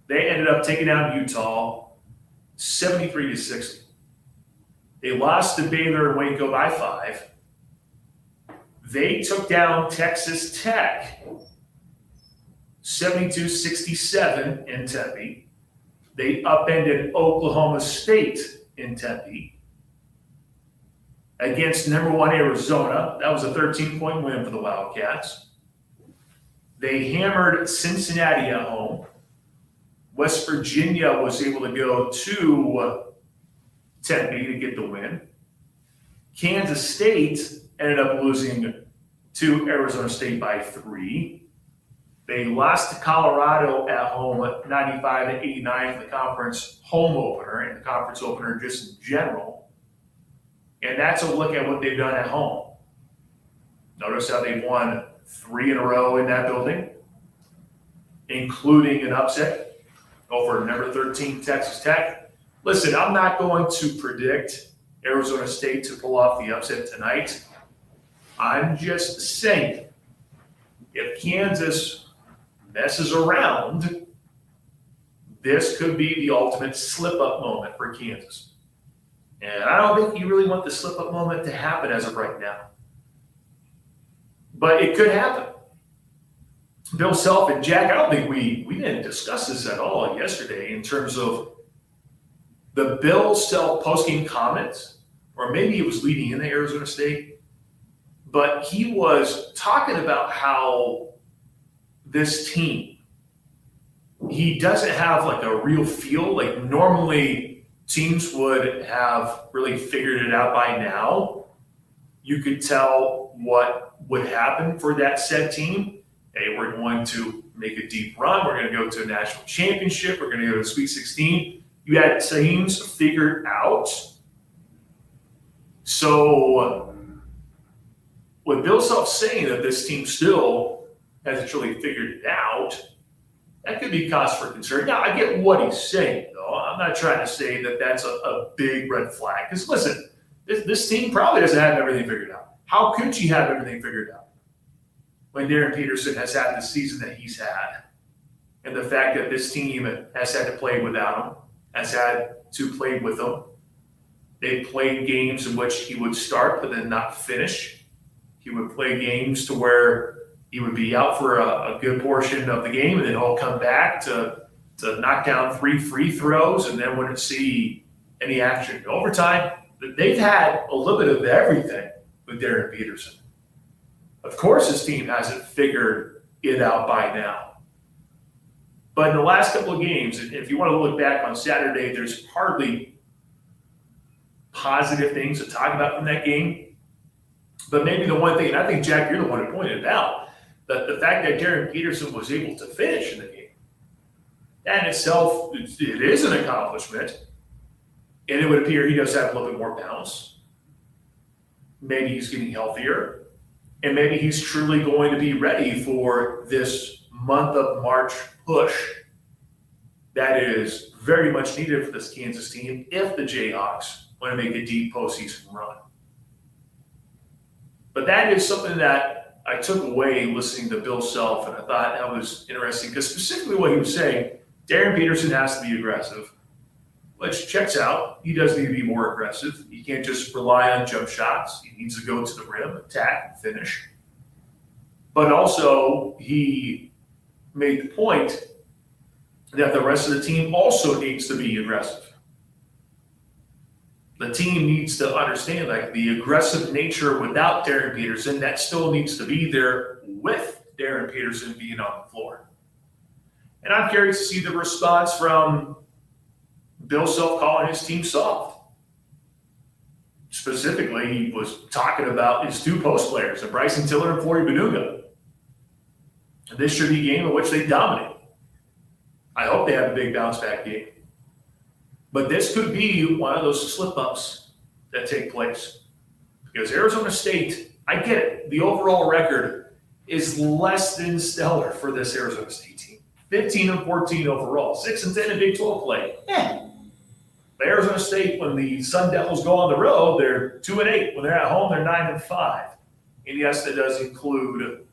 They ended up taking down Utah 73-60. They lost to Baylor and Waco by 5. They took down Texas Tech 72-67 in Tempe. They upended Oklahoma State in Tempe. Against number 1 Arizona, that was a 13-point win for the Wildcats. They hammered Cincinnati at home. West Virginia was able to go to Tempe to get the win. Kansas State ended up losing to Arizona State by 3. They lost to Colorado at home 95-89 for the conference home opener and the conference opener just in general. And that's a look at what they've done at home. Notice how they've won 3 in a row in that building, including an upset over number 13 Texas Tech. Listen, I'm not going to predict Arizona State to pull off the upset tonight. I'm just saying, if Kansas messes around, this could be the ultimate slip-up moment for Kansas. And I don't think you really want the slip-up moment to happen as of right now. But it could happen. Bill Self and Jack, I don't think we didn't discuss this at all yesterday in terms of the Bill Self post-game comments, or maybe it was leading into Arizona State, but he was talking about how this team, he doesn't have like a real feel. Like normally teams would have really figured it out by now. You could tell what would happen for that said team. Hey, we're going to make a deep run. We're going to go to a national championship. We're going to go to Sweet 16. You had teams figured out. So with Bill Self saying that this team still hasn't really figured it out, that could be cause for concern. Now, I get what he's saying, though. I'm not trying to say that that's a big red flag. Because listen, this team probably doesn't have everything figured out. How could you have everything figured out when Darren Peterson has had the season that he's had? And the fact that this team has had to play without him, has had to play with him. They played games in which he would start but then not finish. He would play games to where he would be out for a good portion of the game, and then he'll come back to knock down 3 free throws and then wouldn't see any action in overtime. They've had a little bit of everything with Darren Peterson. Of course, his team hasn't figured it out by now. But in the last couple of games, if you want to look back on Saturday, there's hardly positive things to talk about from that game. But maybe the one thing, and I think, Jack, you're the one who pointed it out, that the fact that Darren Peterson was able to finish in the game, that in itself, it is an accomplishment. And it would appear he does have a little bit more bounce. Maybe he's getting healthier. And maybe he's truly going to be ready for this month of March push that is very much needed for this Kansas team if the Jayhawks want to make a deep postseason run. But that is something that I took away listening to Bill Self, and I thought that was interesting because specifically what he was saying, Darren Peterson has to be aggressive, which checks out. He does need to be more aggressive. He can't just rely on jump shots. He needs to go to the rim, attack, and finish. But also, he made the point that the rest of the team also needs to be aggressive. The team needs to understand like the aggressive nature without Darren Peterson, that still needs to be there with Darren Peterson being on the floor. And I'm curious to see the response from Bill Self calling his team soft. Specifically, he was talking about his two post players, Bryson Tiller and Flory Benuga. And this should be a game in which they dominate. I hope they have a big bounce back game. But this could be one of those slip-ups that take place. Because Arizona State, I get it, the overall record is less than stellar for this Arizona State team. 15-14 overall, 6-10 in Big 12 play. But Arizona State, when the Sun Devils go on the road, they're 2-8. When they're at home, they're 9-5. And yes, that does include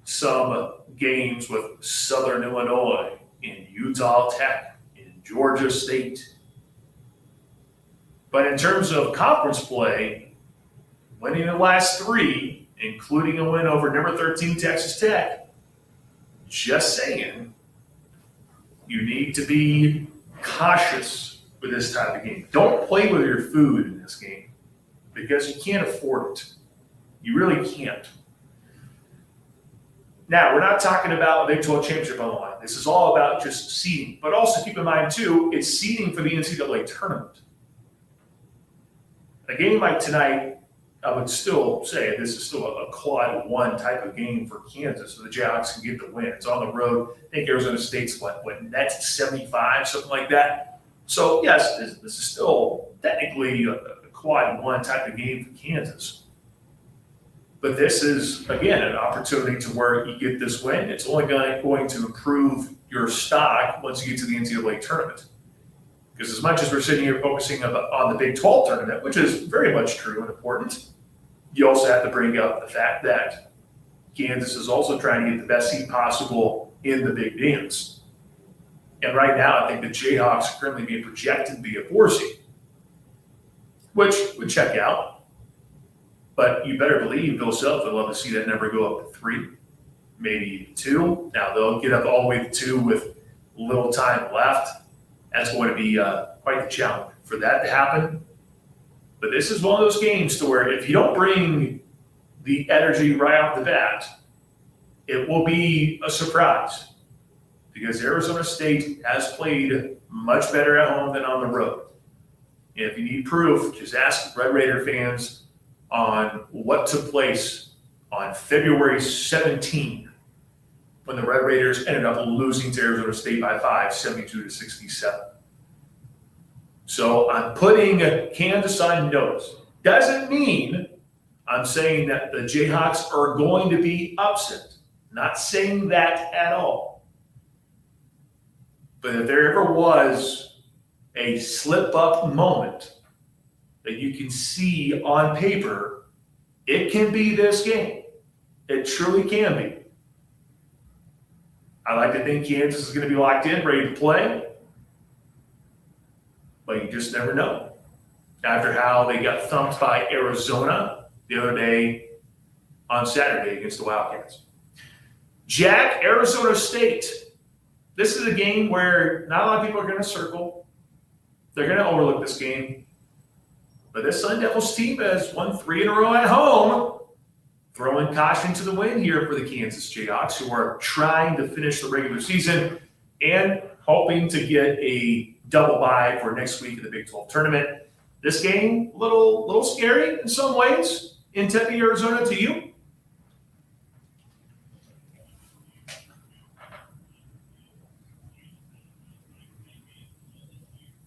some games with Southern Illinois, in Utah Tech, in Georgia State. But in terms of conference play, winning the last three, including a win over number 13 Texas Tech, just saying, you need to be cautious with this type of game. Don't play with your food in this game because you can't afford it. You really can't. Now, we're not talking about a Big 12 championship on the line. This is all about just seeding. But also keep in mind, too, it's seeding for the NCAA tournament. A game like tonight, I would still say this is still a quad one type of game for Kansas, so the Jayhawks can get the win. It's on the road. I think Arizona State's what that's 75, something like that. So, yes, this is still technically a quad one type of game for Kansas. But this is, again, an opportunity to where you get this win. It's only going to improve your stock once you get to the NCAA tournament. Because as much as we're sitting here focusing on the Big 12 tournament, which is very much true and important, you also have to bring up the fact that Kansas is also trying to get the best seed possible in the Big Dance. And right now, I think the Jayhawks are currently being projected to be a 4 seed, which would check out. But you better believe Bill Self would love to see that number go up to 3, maybe 2. Now, they'll get up all the way to 2 with little time left. That's going to be quite the challenge for that to happen. But this is one of those games to where if you don't bring the energy right off the bat, it will be a surprise. Because Arizona State has played much better at home than on the road. And if you need proof, just ask Red Raider fans on what took place on February 17 when the Red Raiders ended up losing to Arizona State by 5, 72-67. So I'm putting Kansas on notice. Doesn't mean I'm saying that the Jayhawks are going to be upset. Not saying that at all. But if there ever was a slip-up moment that you can see on paper, it can be this game. It truly can be. I like to think Kansas is going to be locked in, ready to play. But you just never know. After how they got thumped by Arizona the other day on Saturday against the Wildcats. Jack, Arizona State. This is a game where not a lot of people are going to circle. They're going to overlook this game. But this Sun Devils team has won 3 in a row at home, throwing caution to the wind here for the Kansas Jayhawks, who are trying to finish the regular season and hoping to get a double bye for next week in the Big 12 tournament. This game, a little scary in some ways in Tempe, Arizona, to you?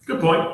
Good point.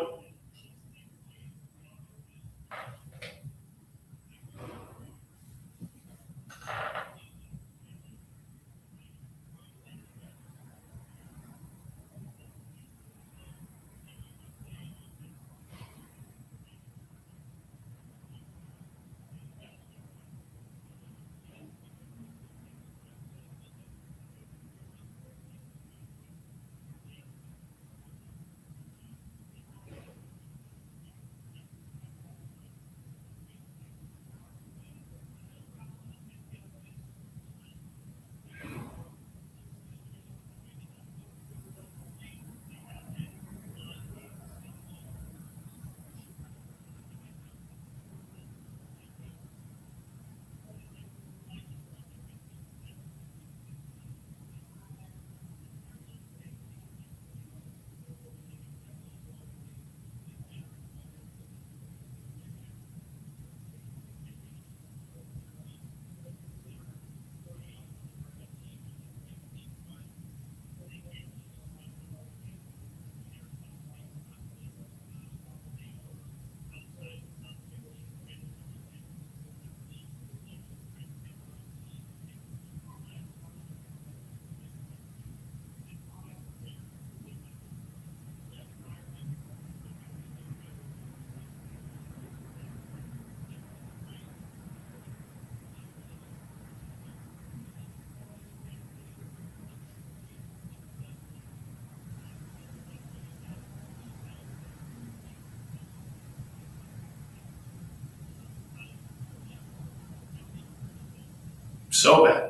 So bad.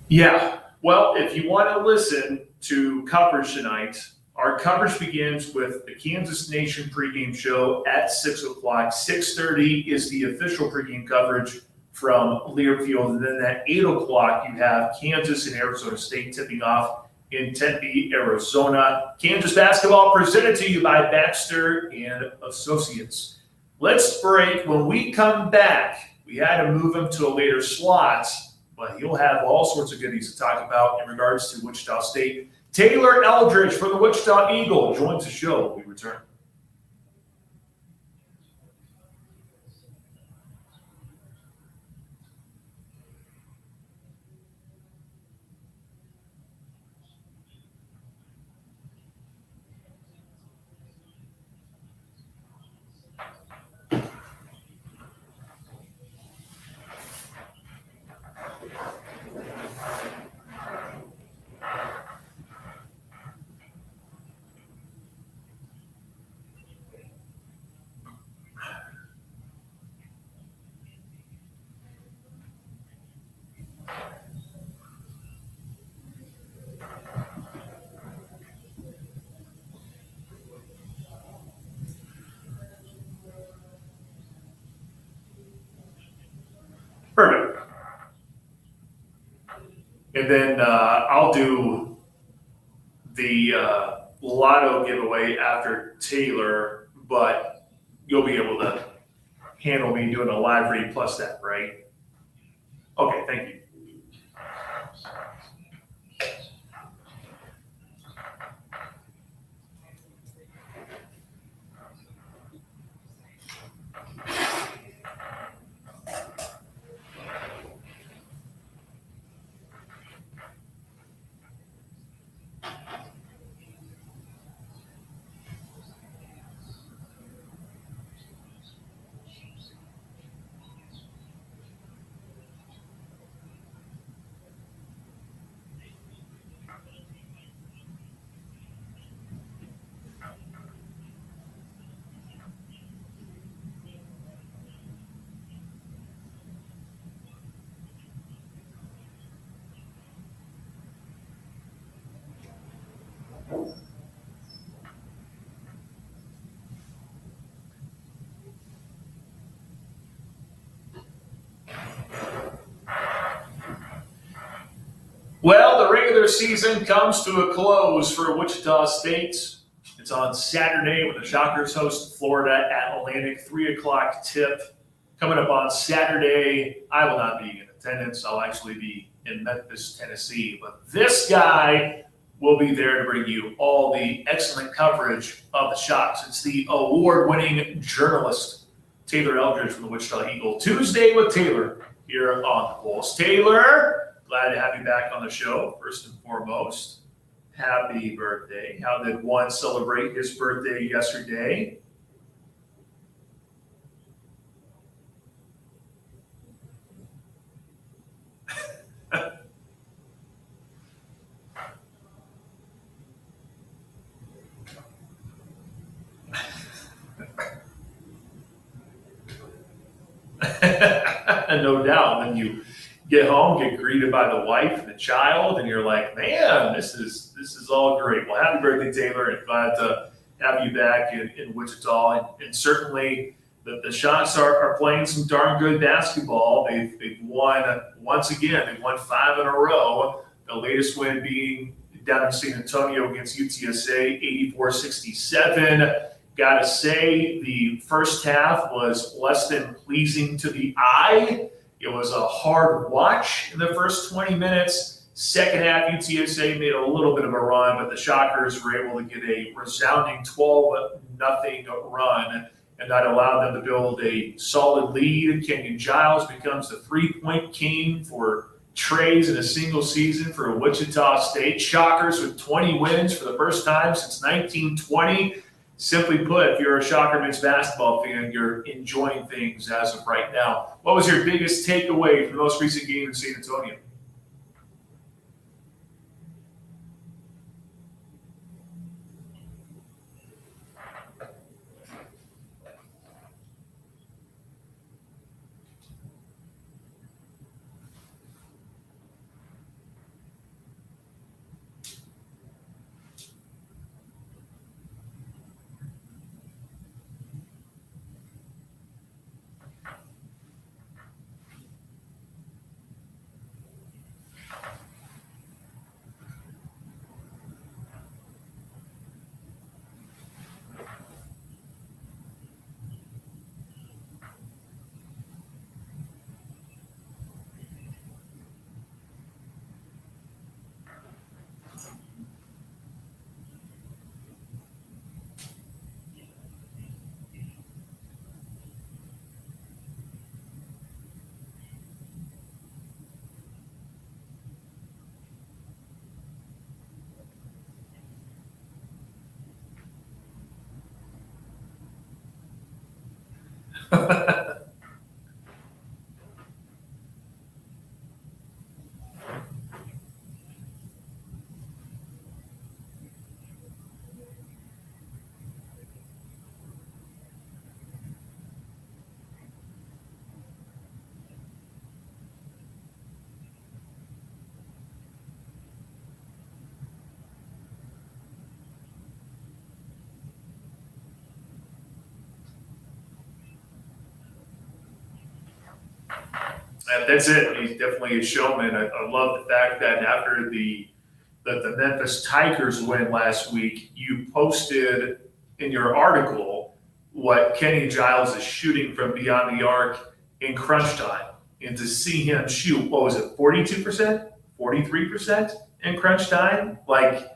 Yeah. Well, if you want to listen to coverage tonight, our coverage begins with the Kansas Nation pregame show at 6 o'clock. 6:30 is the official pregame coverage from Learfield. And then at 8 o'clock, you have Kansas and Arizona State tipping off in Tempe, Arizona. Kansas basketball presented to you by Baxter and Associates. Let's break. When we come back, we had to move him to a later slot, but he'll have all sorts of goodies to talk about in regards to Wichita State. Taylor Eldridge from the Wichita Eagle joins the show when we return. Perfect. And then I'll do the lotto giveaway after Taylor, but you'll be able to handle me doing a live read plus that, right? Okay, thank you. Well, the regular season comes to a close for Wichita State. It's on Saturday when the Shockers host Florida at Atlantic, 3 o'clock tip. Coming up on Saturday, I will not be in attendance. I'll actually be in Memphis, Tennessee. But this guy will be there to bring you all the excellent coverage of the Shocks. It's the award-winning journalist, Taylor Eldridge from the Wichita Eagle. Tuesday with Taylor here on the Pulse. Taylor, glad to have you back on the show, first and foremost. Happy birthday. How did one celebrate his birthday yesterday? No doubt. Then you get home, get greeted by the wife and the child, and you're like, man, this is all great. Well, happy birthday, Taylor, and glad to have you back in Wichita. And certainly the Shots are playing some darn good basketball. They've won once again. They've won 5 in a row. The latest win being down in San Antonio against UTSA, 84-67. Gotta say, the first half was less than pleasing to the eye. It was a hard watch in the first 20 minutes. Second half, UTSA made a little bit of a run, but the Shockers were able to get a resounding 12-0 run, and that allowed them to build a solid lead. Kenyon Giles becomes the three-point king for trays in a single season for Wichita State. Shockers with 20 wins for the first time since 1920. Simply put, if you're a Shocker men's basketball fan, you're enjoying things as of right now. What was your biggest takeaway from the most recent game in San Antonio? That's it. He's definitely a showman. I love the fact that after the Memphis Tigers win last week, you posted in your article what Kenny Giles is shooting from beyond the arc in crunch time. And to see him shoot, what was it, 42%, 43% in crunch time? Like,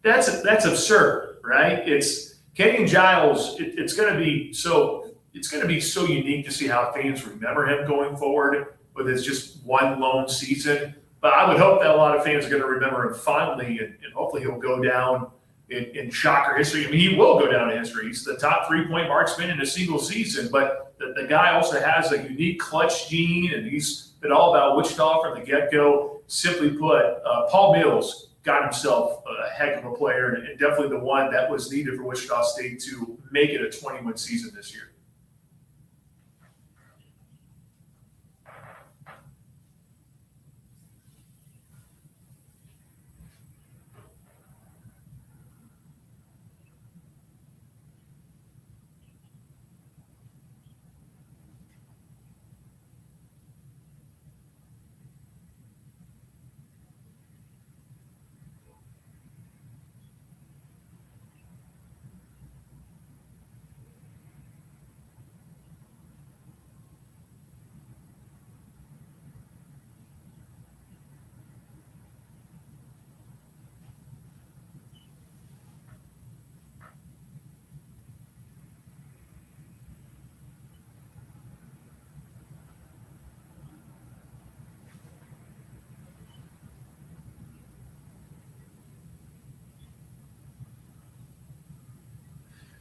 that's absurd, right? It's Kenny Giles. It's going to be so unique to see how fans remember him going forward with his just one lone season. But I would hope that a lot of fans are going to remember him fondly, and hopefully he'll go down in Shocker history. I mean, he will go down in history. He's the top three-point marksman in a single season, but the guy also has a unique clutch gene, and he's been all about Wichita from the get-go. Simply put, Paul Mills got himself a heck of a player, and definitely the one that was needed for Wichita State to make it a 20-win season this year.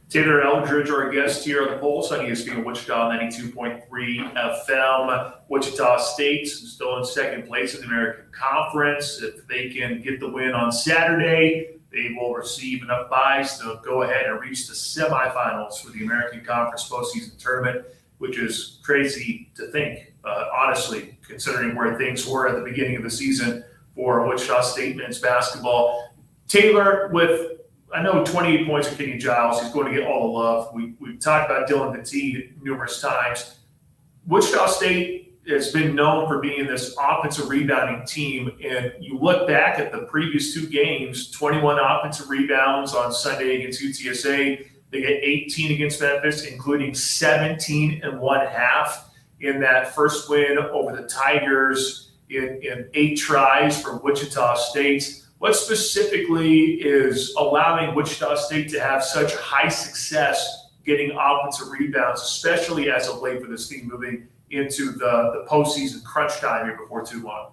Taylor Eldridge, our guest here on the Pulse on ESPN Wichita 92.3 FM. Wichita State still in second place in the American Conference. If they can get the win on Saturday, they will receive enough buys to go ahead and reach the semifinals for the American Conference postseason tournament. which is crazy to think, honestly, considering where things were at the beginning of the season for Wichita State men's basketball. Taylor with, I know 28 points for Kenny Giles. He's going to get all the love. We've talked about Dylan Petit numerous times. Wichita State has been known for being this offensive rebounding team. And you look back at the previous 2 games, 21 offensive rebounds on Sunday against UTSA. They get 18 against Memphis, including 17 and 1/2 in that first win over the Tigers in 8 tries for Wichita State. What specifically is allowing Wichita State to have such high success getting offensive rebounds, especially as of late for this team moving into the postseason crunch time here before too long?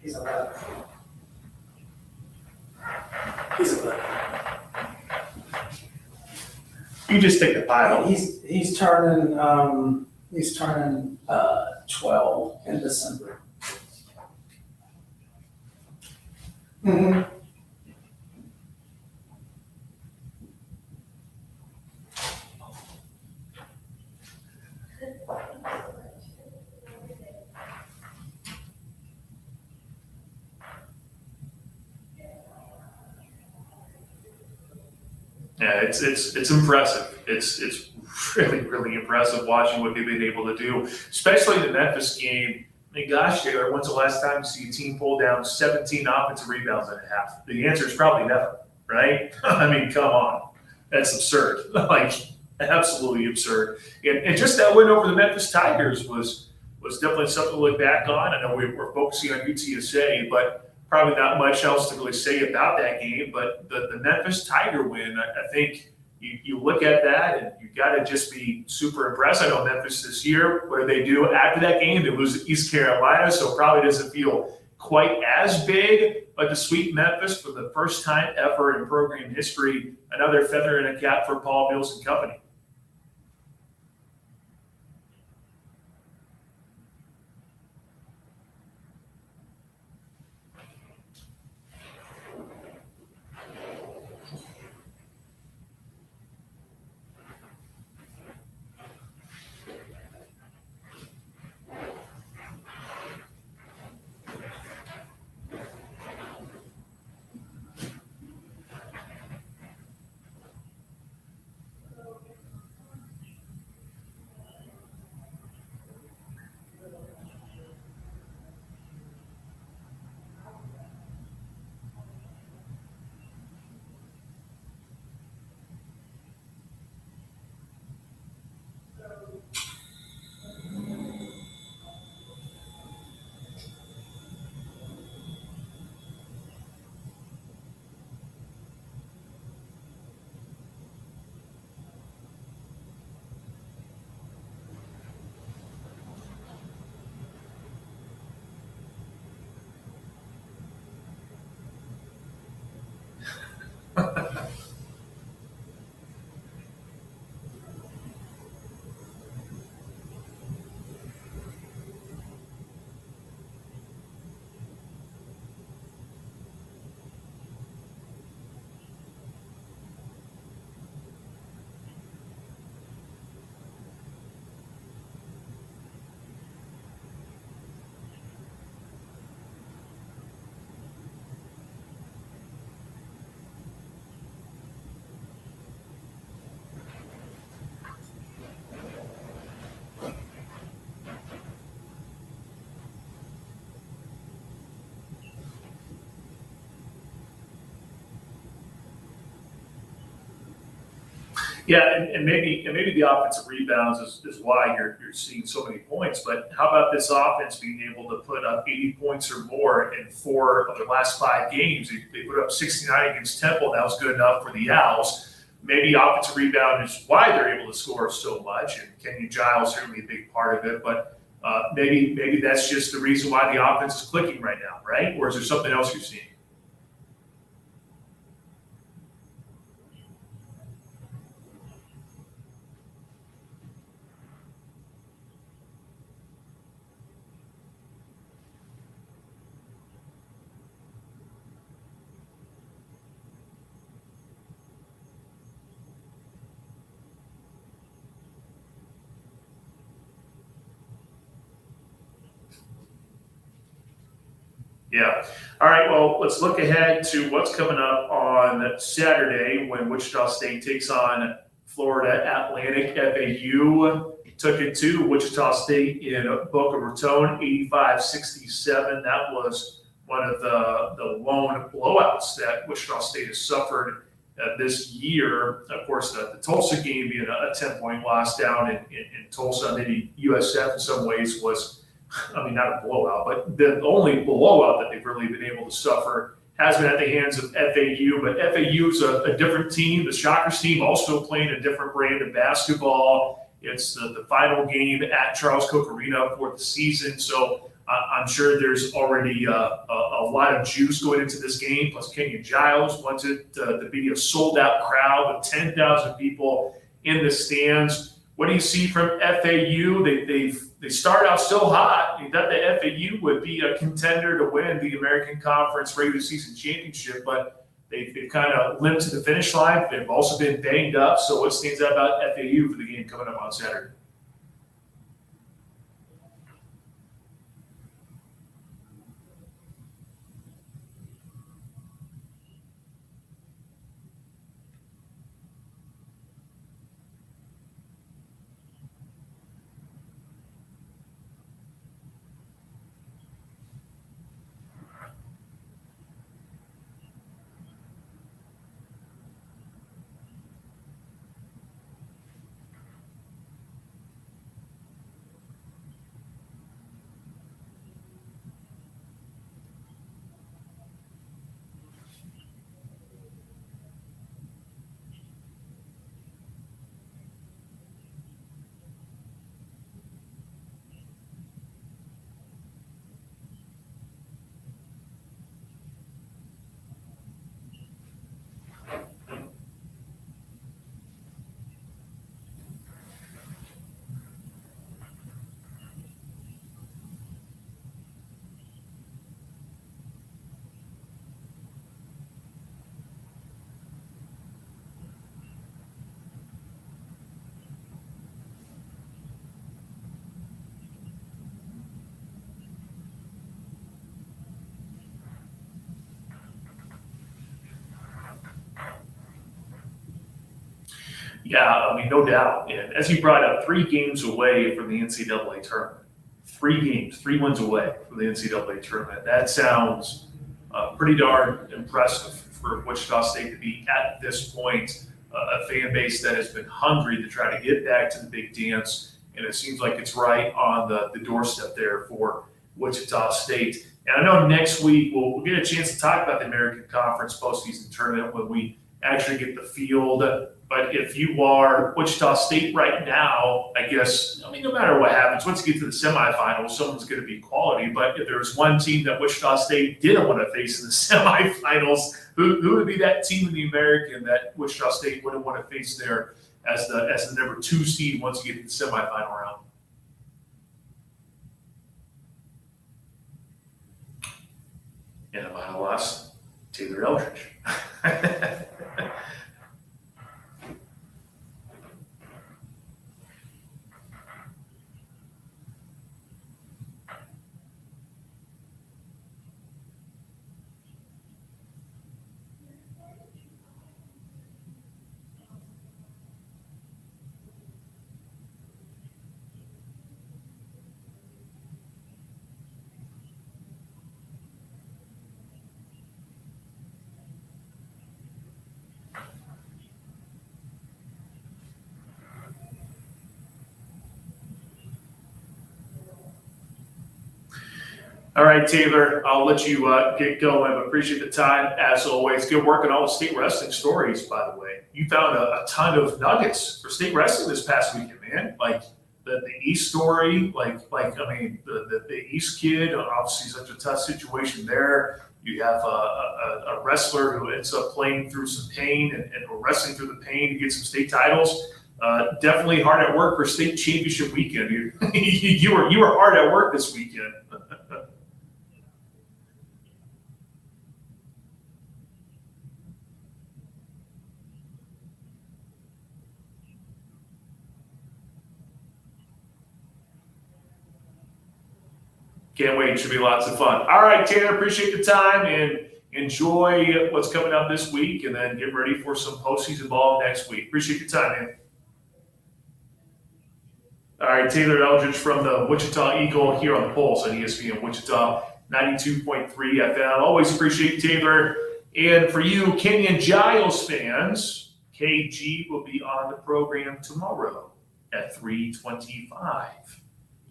He's 11. He's 11. You just take the pile. He's turning 12 in December. Mm-hmm. Yeah, it's impressive. It's really impressive watching what they've been able to do, especially the Memphis game. I mean, gosh, Taylor, when's the last time you see a team pull down 17 offensive rebounds in a half? The answer is probably never, right? I mean, come on. That's absurd. Like, absolutely absurd. And just that win over the Memphis Tigers was definitely something to look back on. I know we're focusing on UTSA, but probably not much else to really say about that game. But the Memphis Tiger win, I think you look at that and you got to just be super impressed. I know Memphis this year, what do they do after that game? They lose to East Carolina, so it probably doesn't feel quite as big. But to sweep Memphis for the first time ever in program history, another feather in a cap for Paul Mills and company. Yeah, and maybe the offensive rebounds is why you're seeing so many points. But how about this offense being able to put up 80 points or more in 4 of their last 5 games? They put up 69 against Temple. That was good enough for the Owls. Maybe offensive rebound is why they're able to score so much, and Kenyon Giles certainly a big part of it. But maybe that's just the reason why the offense is clicking right now, right? Or is there something else you're seeing? Yeah. All right. Well, let's look ahead to what's coming up on Saturday when Wichita State takes on Florida Atlantic. FAU took it to Wichita State in Boca Raton, 85-67. That was one of the lone blowouts that Wichita State has suffered this year. Of course, the Tulsa game being a 10-point loss down in Tulsa. Maybe USF in some ways was, I mean, not a blowout, but the only blowout that they've really been able to suffer has been at the hands of FAU. But FAU is a different team. The Shockers team also playing a different brand of basketball. It's the final game at Charles Koch Arena for the season. So I'm sure there's already a lot of juice going into this game. Plus, Kenyon Giles wants it to be a sold-out crowd with 10,000 people in the stands. What do you see from FAU? They start out so hot. You thought that FAU would be a contender to win the American Conference regular season championship, but they've kind of limped to the finish line. They've also been banged up. So what stands out about FAU for the game coming up on Saturday? Yeah, I mean, no doubt. And as you brought up, 3 games away from the NCAA tournament. 3 games, 3 wins away from the NCAA tournament. That sounds pretty darn impressive for Wichita State to be at this point. A fan base that has been hungry to try to get back to the big dance. And it seems like it's right on the doorstep there for Wichita State. And I know next week we'll get a chance to talk about the American Conference postseason tournament when we actually get the field. But if you are Wichita State right now, I guess, I mean, no matter what happens, once you get to the semifinals, someone's going to be quality. But if there's one team that Wichita State didn't want to face in the semifinals, who would be that team in the American that Wichita State wouldn't want to face there as the number 2 seed once you get to the semifinal round? And I might have lost Taylor Eldridge. All right, Taylor, I'll let you get going, but appreciate the time. As always, good work on all the state wrestling stories, by the way. You found a ton of nuggets for state wrestling this past weekend, man. Like the East story, the East kid, obviously such a tough situation there. You have a wrestler who ends up playing through some pain and wrestling through the pain to get some state titles. Definitely hard at work for state championship weekend. You were hard at work this weekend. Can't wait. Should be lots of fun. All right, Taylor, appreciate the time and enjoy what's coming up this week, and then get ready for some postseason ball next week. Appreciate your time, man. All right, Taylor Eldridge from the Wichita Eagle here on the Pulse on ESPN Wichita 92.3 FM. Always appreciate Taylor. And for you Kenyon Giles fans, KG will be on the program tomorrow at 3:25.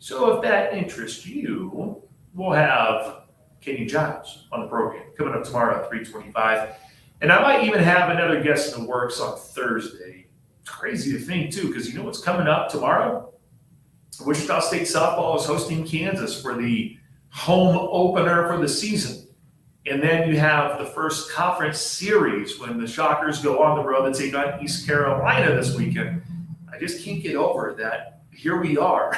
So if that interests you, we'll have Kenyon Giles on the program coming up tomorrow at 3:25. And I might even have another guest in the works on Thursday. It's crazy to think, too, because you know what's coming up tomorrow? Wichita State softball is hosting Kansas for the home opener for the season. And then you have the first conference series when the Shockers go on the road to take on East Carolina this weekend. I just can't get over that. Here we are.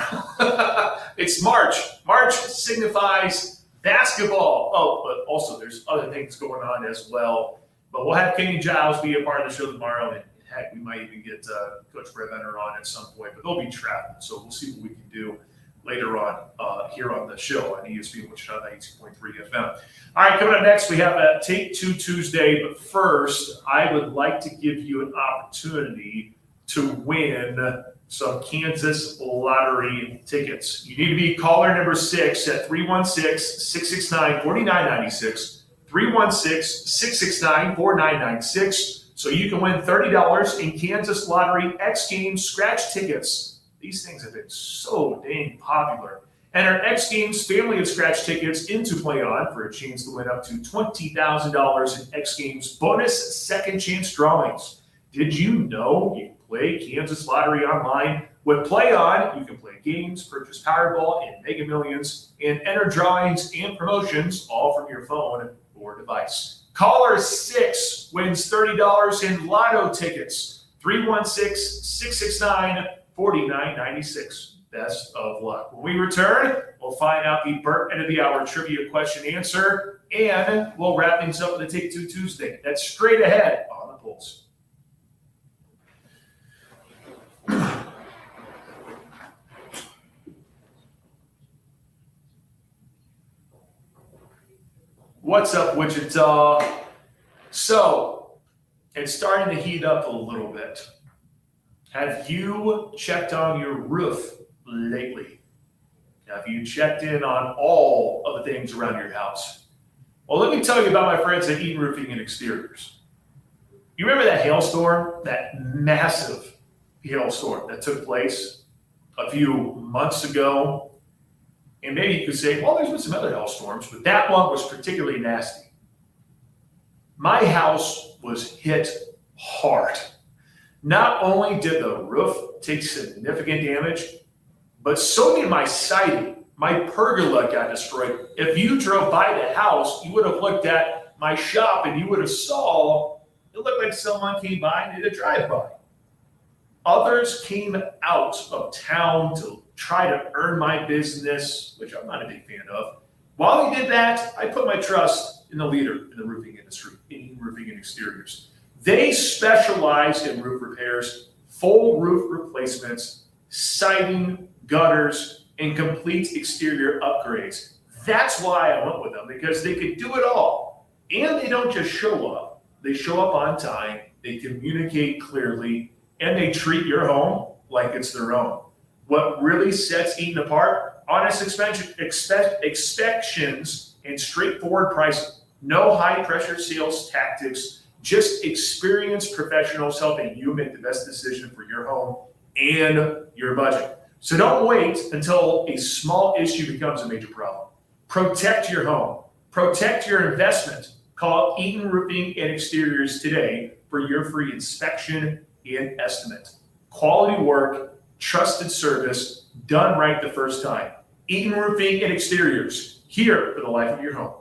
It's March. March signifies basketball. Oh, but also there's other things going on as well. But we'll have Kenyon Giles be a part of the show tomorrow. And heck, we might even get Coach Brett Benner on at some point. But they'll be traveling, so we'll see what we can do later on here on the show on ESPN Wichita 92.3 FM. All right, coming up next, we have a Take Two Tuesday. But first, I would like to give you an opportunity to win some Kansas Lottery tickets. You need to be caller number 6 at 316-669-4996, 316-669-4996, so you can win $30 in Kansas Lottery X Games scratch tickets. These things have been so dang popular. Enter X Games family of scratch tickets into Play On for a chance to win up to $20,000 in X Games bonus second chance drawings. Did you know you can play Kansas Lottery online? With Play On, you can play games, purchase Powerball and Mega Millions, and enter drawings and promotions all from your phone or device. Caller 6 wins $30 in Lotto tickets. 316-669-4996. Best of luck. When we return, we'll find out the Burt end of the hour trivia question answer, and we'll wrap things up with a Take Two Tuesday. That's straight ahead on the Pulse. What's up, Wichita? So, it's starting to heat up a little bit. Have you checked on your roof lately? Have you checked in on all of the things around your house? Well, let me tell you about my friends at Eaton Roofing and Exteriors. You remember that hailstorm, that massive hailstorm that took place a few months ago? And maybe you could say, well, there's been some other hailstorms, but that one was particularly nasty. My house was hit hard. Not only did the roof take significant damage, but so did my siding. My pergola got destroyed. If you drove by the house, you would have looked at my shop and you would have saw it looked like someone came by and did a drive-by. Others came out of town to try to earn my business, which I'm not a big fan of. While they did that, I put my trust in the leader in the roofing industry, in roofing and exteriors. They specialize in roof repairs, full roof replacements, siding, gutters, and complete exterior upgrades. That's why I went with them, because they could do it all. And they don't just show up. They show up on time, they communicate clearly, and they treat your home like it's their own. What really sets Eaton apart? Honest inspections and straightforward pricing. No high-pressure sales tactics, just experienced professionals helping you make the best decision for your home and your budget. So don't wait until a small issue becomes a major problem. Protect your home. Protect your investment. Call Eaton Roofing and Exteriors today for your free inspection and estimate. Quality work, trusted service, done right the first time. Eaton Roofing and Exteriors, here for the life of your home.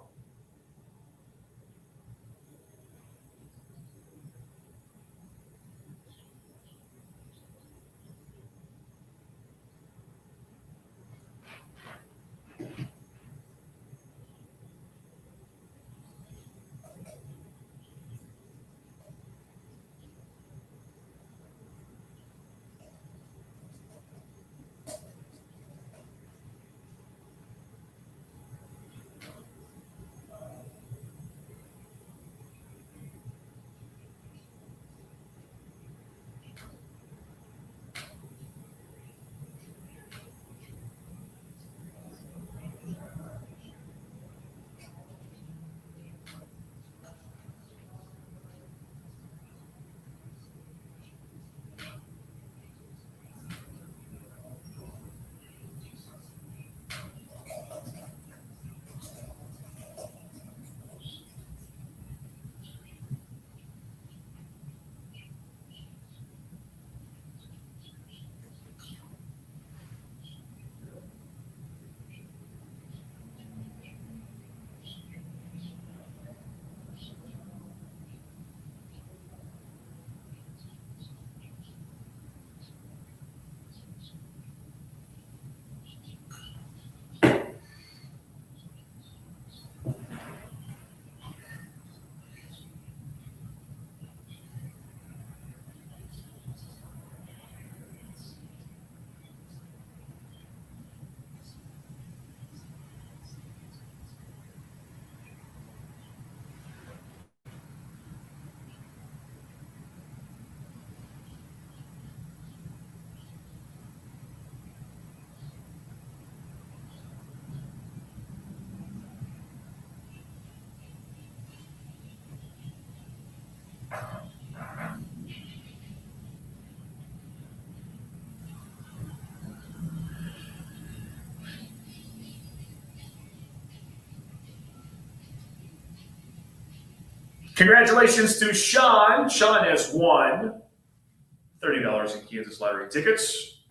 Congratulations to Sean. Sean has won $30 in Kansas Lottery tickets.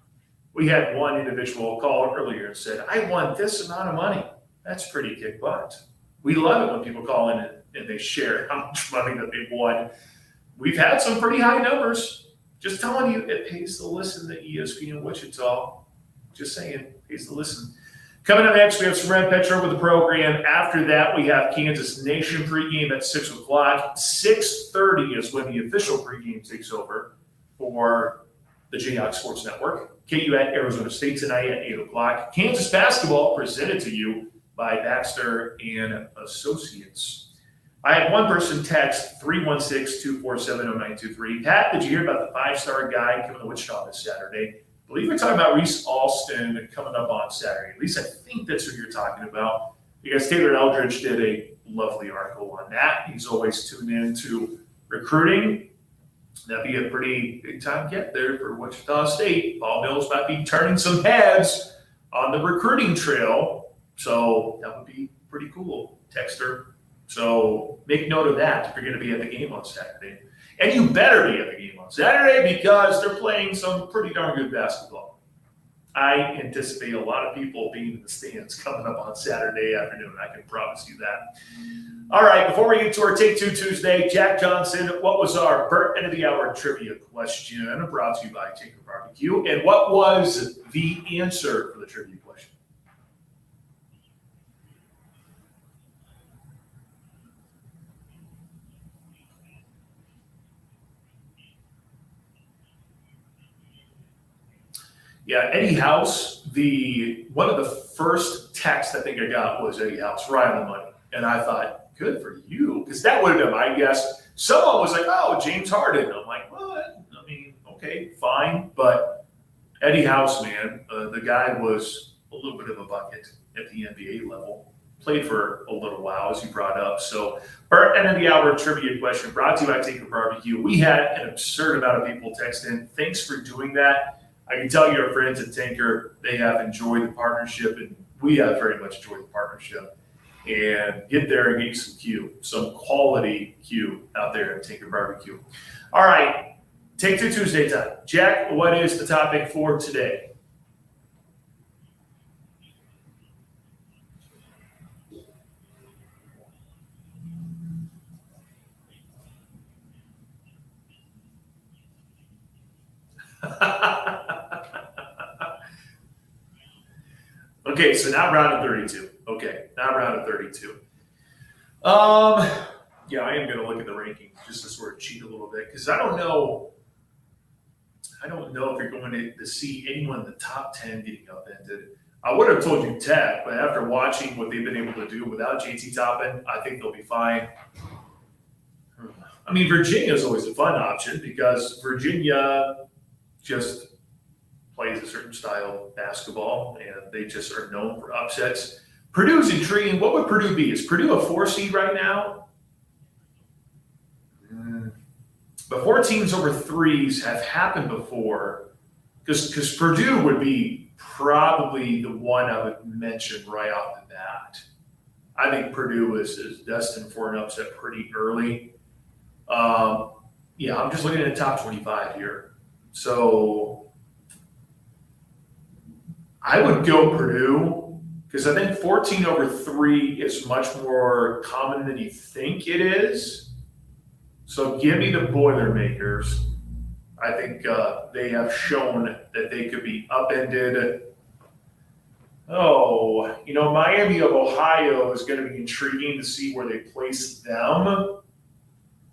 We had one individual call earlier and said, I won this amount of money. That's pretty kick butt. We love it when people call in and they share how much money that they've won. We've had some pretty high numbers. Just telling you, it pays to listen to ESPN Wichita. Just saying, it pays to listen. Coming up next, we have some Red Petro with the program. After that, we have Kansas Nation pregame at 6 o'clock. 6:30 is when the official pregame takes over for the Jayhawk Sports Network. KU at Arizona State tonight at 8 o'clock. Kansas basketball presented to you by Baxter and Associates. I had one person text 316-247-0923. Pat, did you hear about the five-star guy coming to Wichita this Saturday? I believe we're talking about Reese Alston coming up on Saturday. At least I think that's who you're talking about, because Taylor Eldridge did a lovely article on that. He's always tuned in to recruiting. That'd be a pretty big time get there for Wichita State. Paul Mills might be turning some heads on the recruiting trail, so that would be pretty cool, Texter. So make note of that if you're going to be at the game on Saturday. And you better be at the game on Saturday, because they're playing some pretty darn good basketball. I anticipate a lot of people being in the stands coming up on Saturday afternoon. I can promise you that. All right, before we get to our Take Two Tuesday, Jack Johnson, what was our Burt End of the Hour trivia question brought to you by Tinker Barbecue? And what was the answer for the trivia question? Yeah, Eddie House, one of the first texts I think I got was Eddie House, right on the money. And I thought, good for you, because that would have been my guess. Someone was like, oh, James Harden. I'm like, what? I mean, okay, fine. But Eddie House, man, the guy was a little bit of a bucket at the NBA level. Played for a little while, as you brought up. So, Burt End of the Hour trivia question brought to you by Tinker Barbecue. We had an absurd amount of people text in. Thanks for doing that. I can tell your friends at Tinker, they have enjoyed the partnership, and we have very much enjoyed the partnership. And get there and get you some quality Q out there at Tinker Barbecue. All right, Take Two Tuesday time. Jack, what is the topic for today? Okay, so now round of 32. Okay, now round of 32. Yeah, I am going to look at the rankings just to sort of cheat a little bit because I don't know if you're going to see anyone in the top 10 getting upended. I would have told you Tech, but after watching what they've been able to do without JT Toppin, I think they'll be fine. I mean, Virginia is always a fun option because Virginia just plays a certain style of basketball, and they just are known for upsets. Purdue's intriguing. What would Purdue be? Is Purdue a 4 seed right now? But 4 teams over 3s have happened before, because Purdue would be probably the one I would mention right off the bat. I think Purdue is destined for an upset pretty early. Yeah, I'm just looking at the top 25 here. So I would go Purdue because I think 14 over 3 is much more common than you think it is. So give me the Boilermakers. I think they have shown that they could be upended. Oh, Miami of Ohio is going to be intriguing to see where they place them.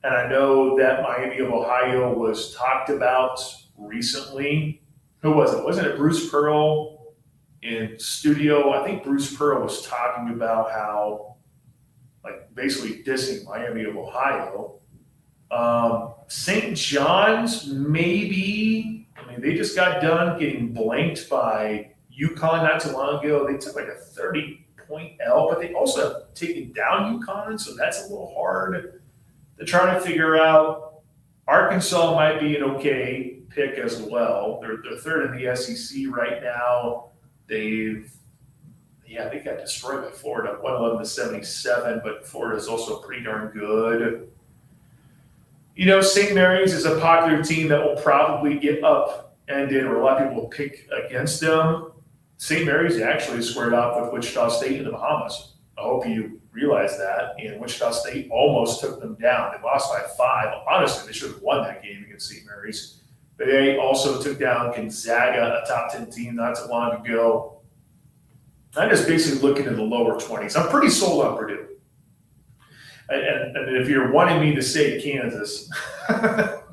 And I know that Miami of Ohio was talked about recently. Who was it? Wasn't it Bruce Pearl in studio? I think Bruce Pearl was talking about how, basically dissing Miami of Ohio. St. John's, maybe. I mean, they just got done getting blanked by UConn not too long ago. They took a 30-point L, but they also have taken down UConn, so that's a little hard to try to figure out. Arkansas might be an okay pick as well. They're third in the SEC right now. They got destroyed by Florida, 111-77, but Florida's also pretty darn good. St. Mary's is a popular team that will probably get upended, or a lot of people will pick against them. St. Mary's actually squared off with Wichita State in the Bahamas. I hope you realize that. And Wichita State almost took them down. They lost by 5. Honestly, they should have won that game against St. Mary's. But they also took down Gonzaga, a top 10 team not too long ago. I'm just basically looking in the lower 20s. I'm pretty sold on Purdue. And if you're wanting me to say Kansas, that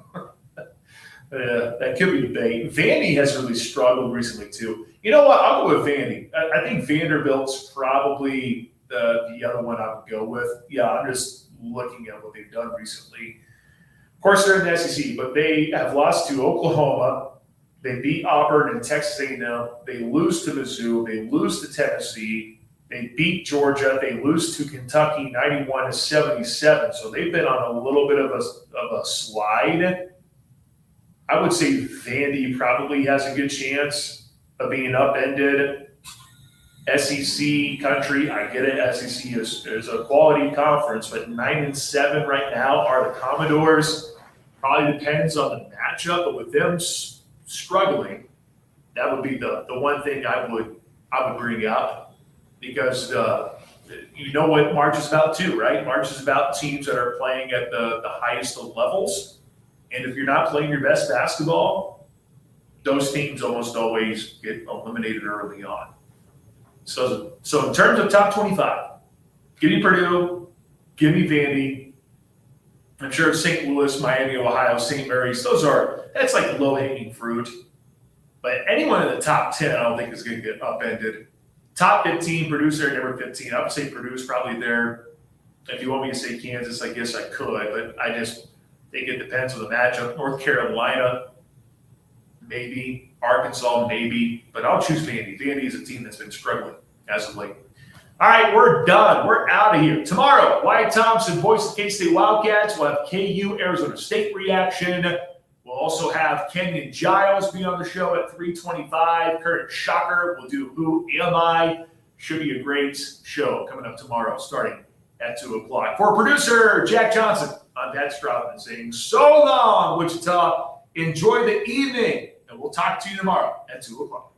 could be debate. Vandy has really struggled recently too. You know what? I'll go with Vandy. I think Vanderbilt's probably the other one I would go with. Yeah, I'm just looking at what they've done recently. Of course, they're in the SEC, but they have lost to Oklahoma. They beat Auburn and Texas A&M. They lose to Mizzou. They lose to Tennessee. They beat Georgia. They lose to Kentucky 91-77. So they've been on a little bit of a slide. I would say Vandy probably has a good chance of being upended. SEC country, I get it. SEC is a quality conference, but 9-7 right now are the Commodores. Probably depends on the matchup, but with them struggling, that would be the one thing I would bring up. Because you know what March is about too, right? March is about teams that are playing at the highest of levels. And if you're not playing your best basketball, those teams almost always get eliminated early on. So in terms of top 25, give me Purdue, give me Vandy. I'm sure St. Louis, Miami, Ohio, St. Mary's, that's like low-hanging fruit. But anyone in the top 10, I don't think is going to get upended. Top 15, Purdue's there, number 15. I would say Purdue's probably there. If you want me to say Kansas, I guess I could, but I just think it depends on the matchup. North Carolina, maybe. Arkansas, maybe. But I'll choose Vandy. Vandy is a team that's been struggling as of late. All right, we're done. We're out of here. Tomorrow, Wyatt Thompson, voice of K-State Wildcats. We'll have KU, Arizona State reaction. We'll also have Kenyon Giles be on the show at 3:25. Current Shocker will do Who Am I? Should be a great show coming up tomorrow, starting at 2 o'clock. For producer Jack Johnson, I'm Pat Strathman saying so long, Wichita. Enjoy the evening, and we'll talk to you tomorrow at 2 o'clock.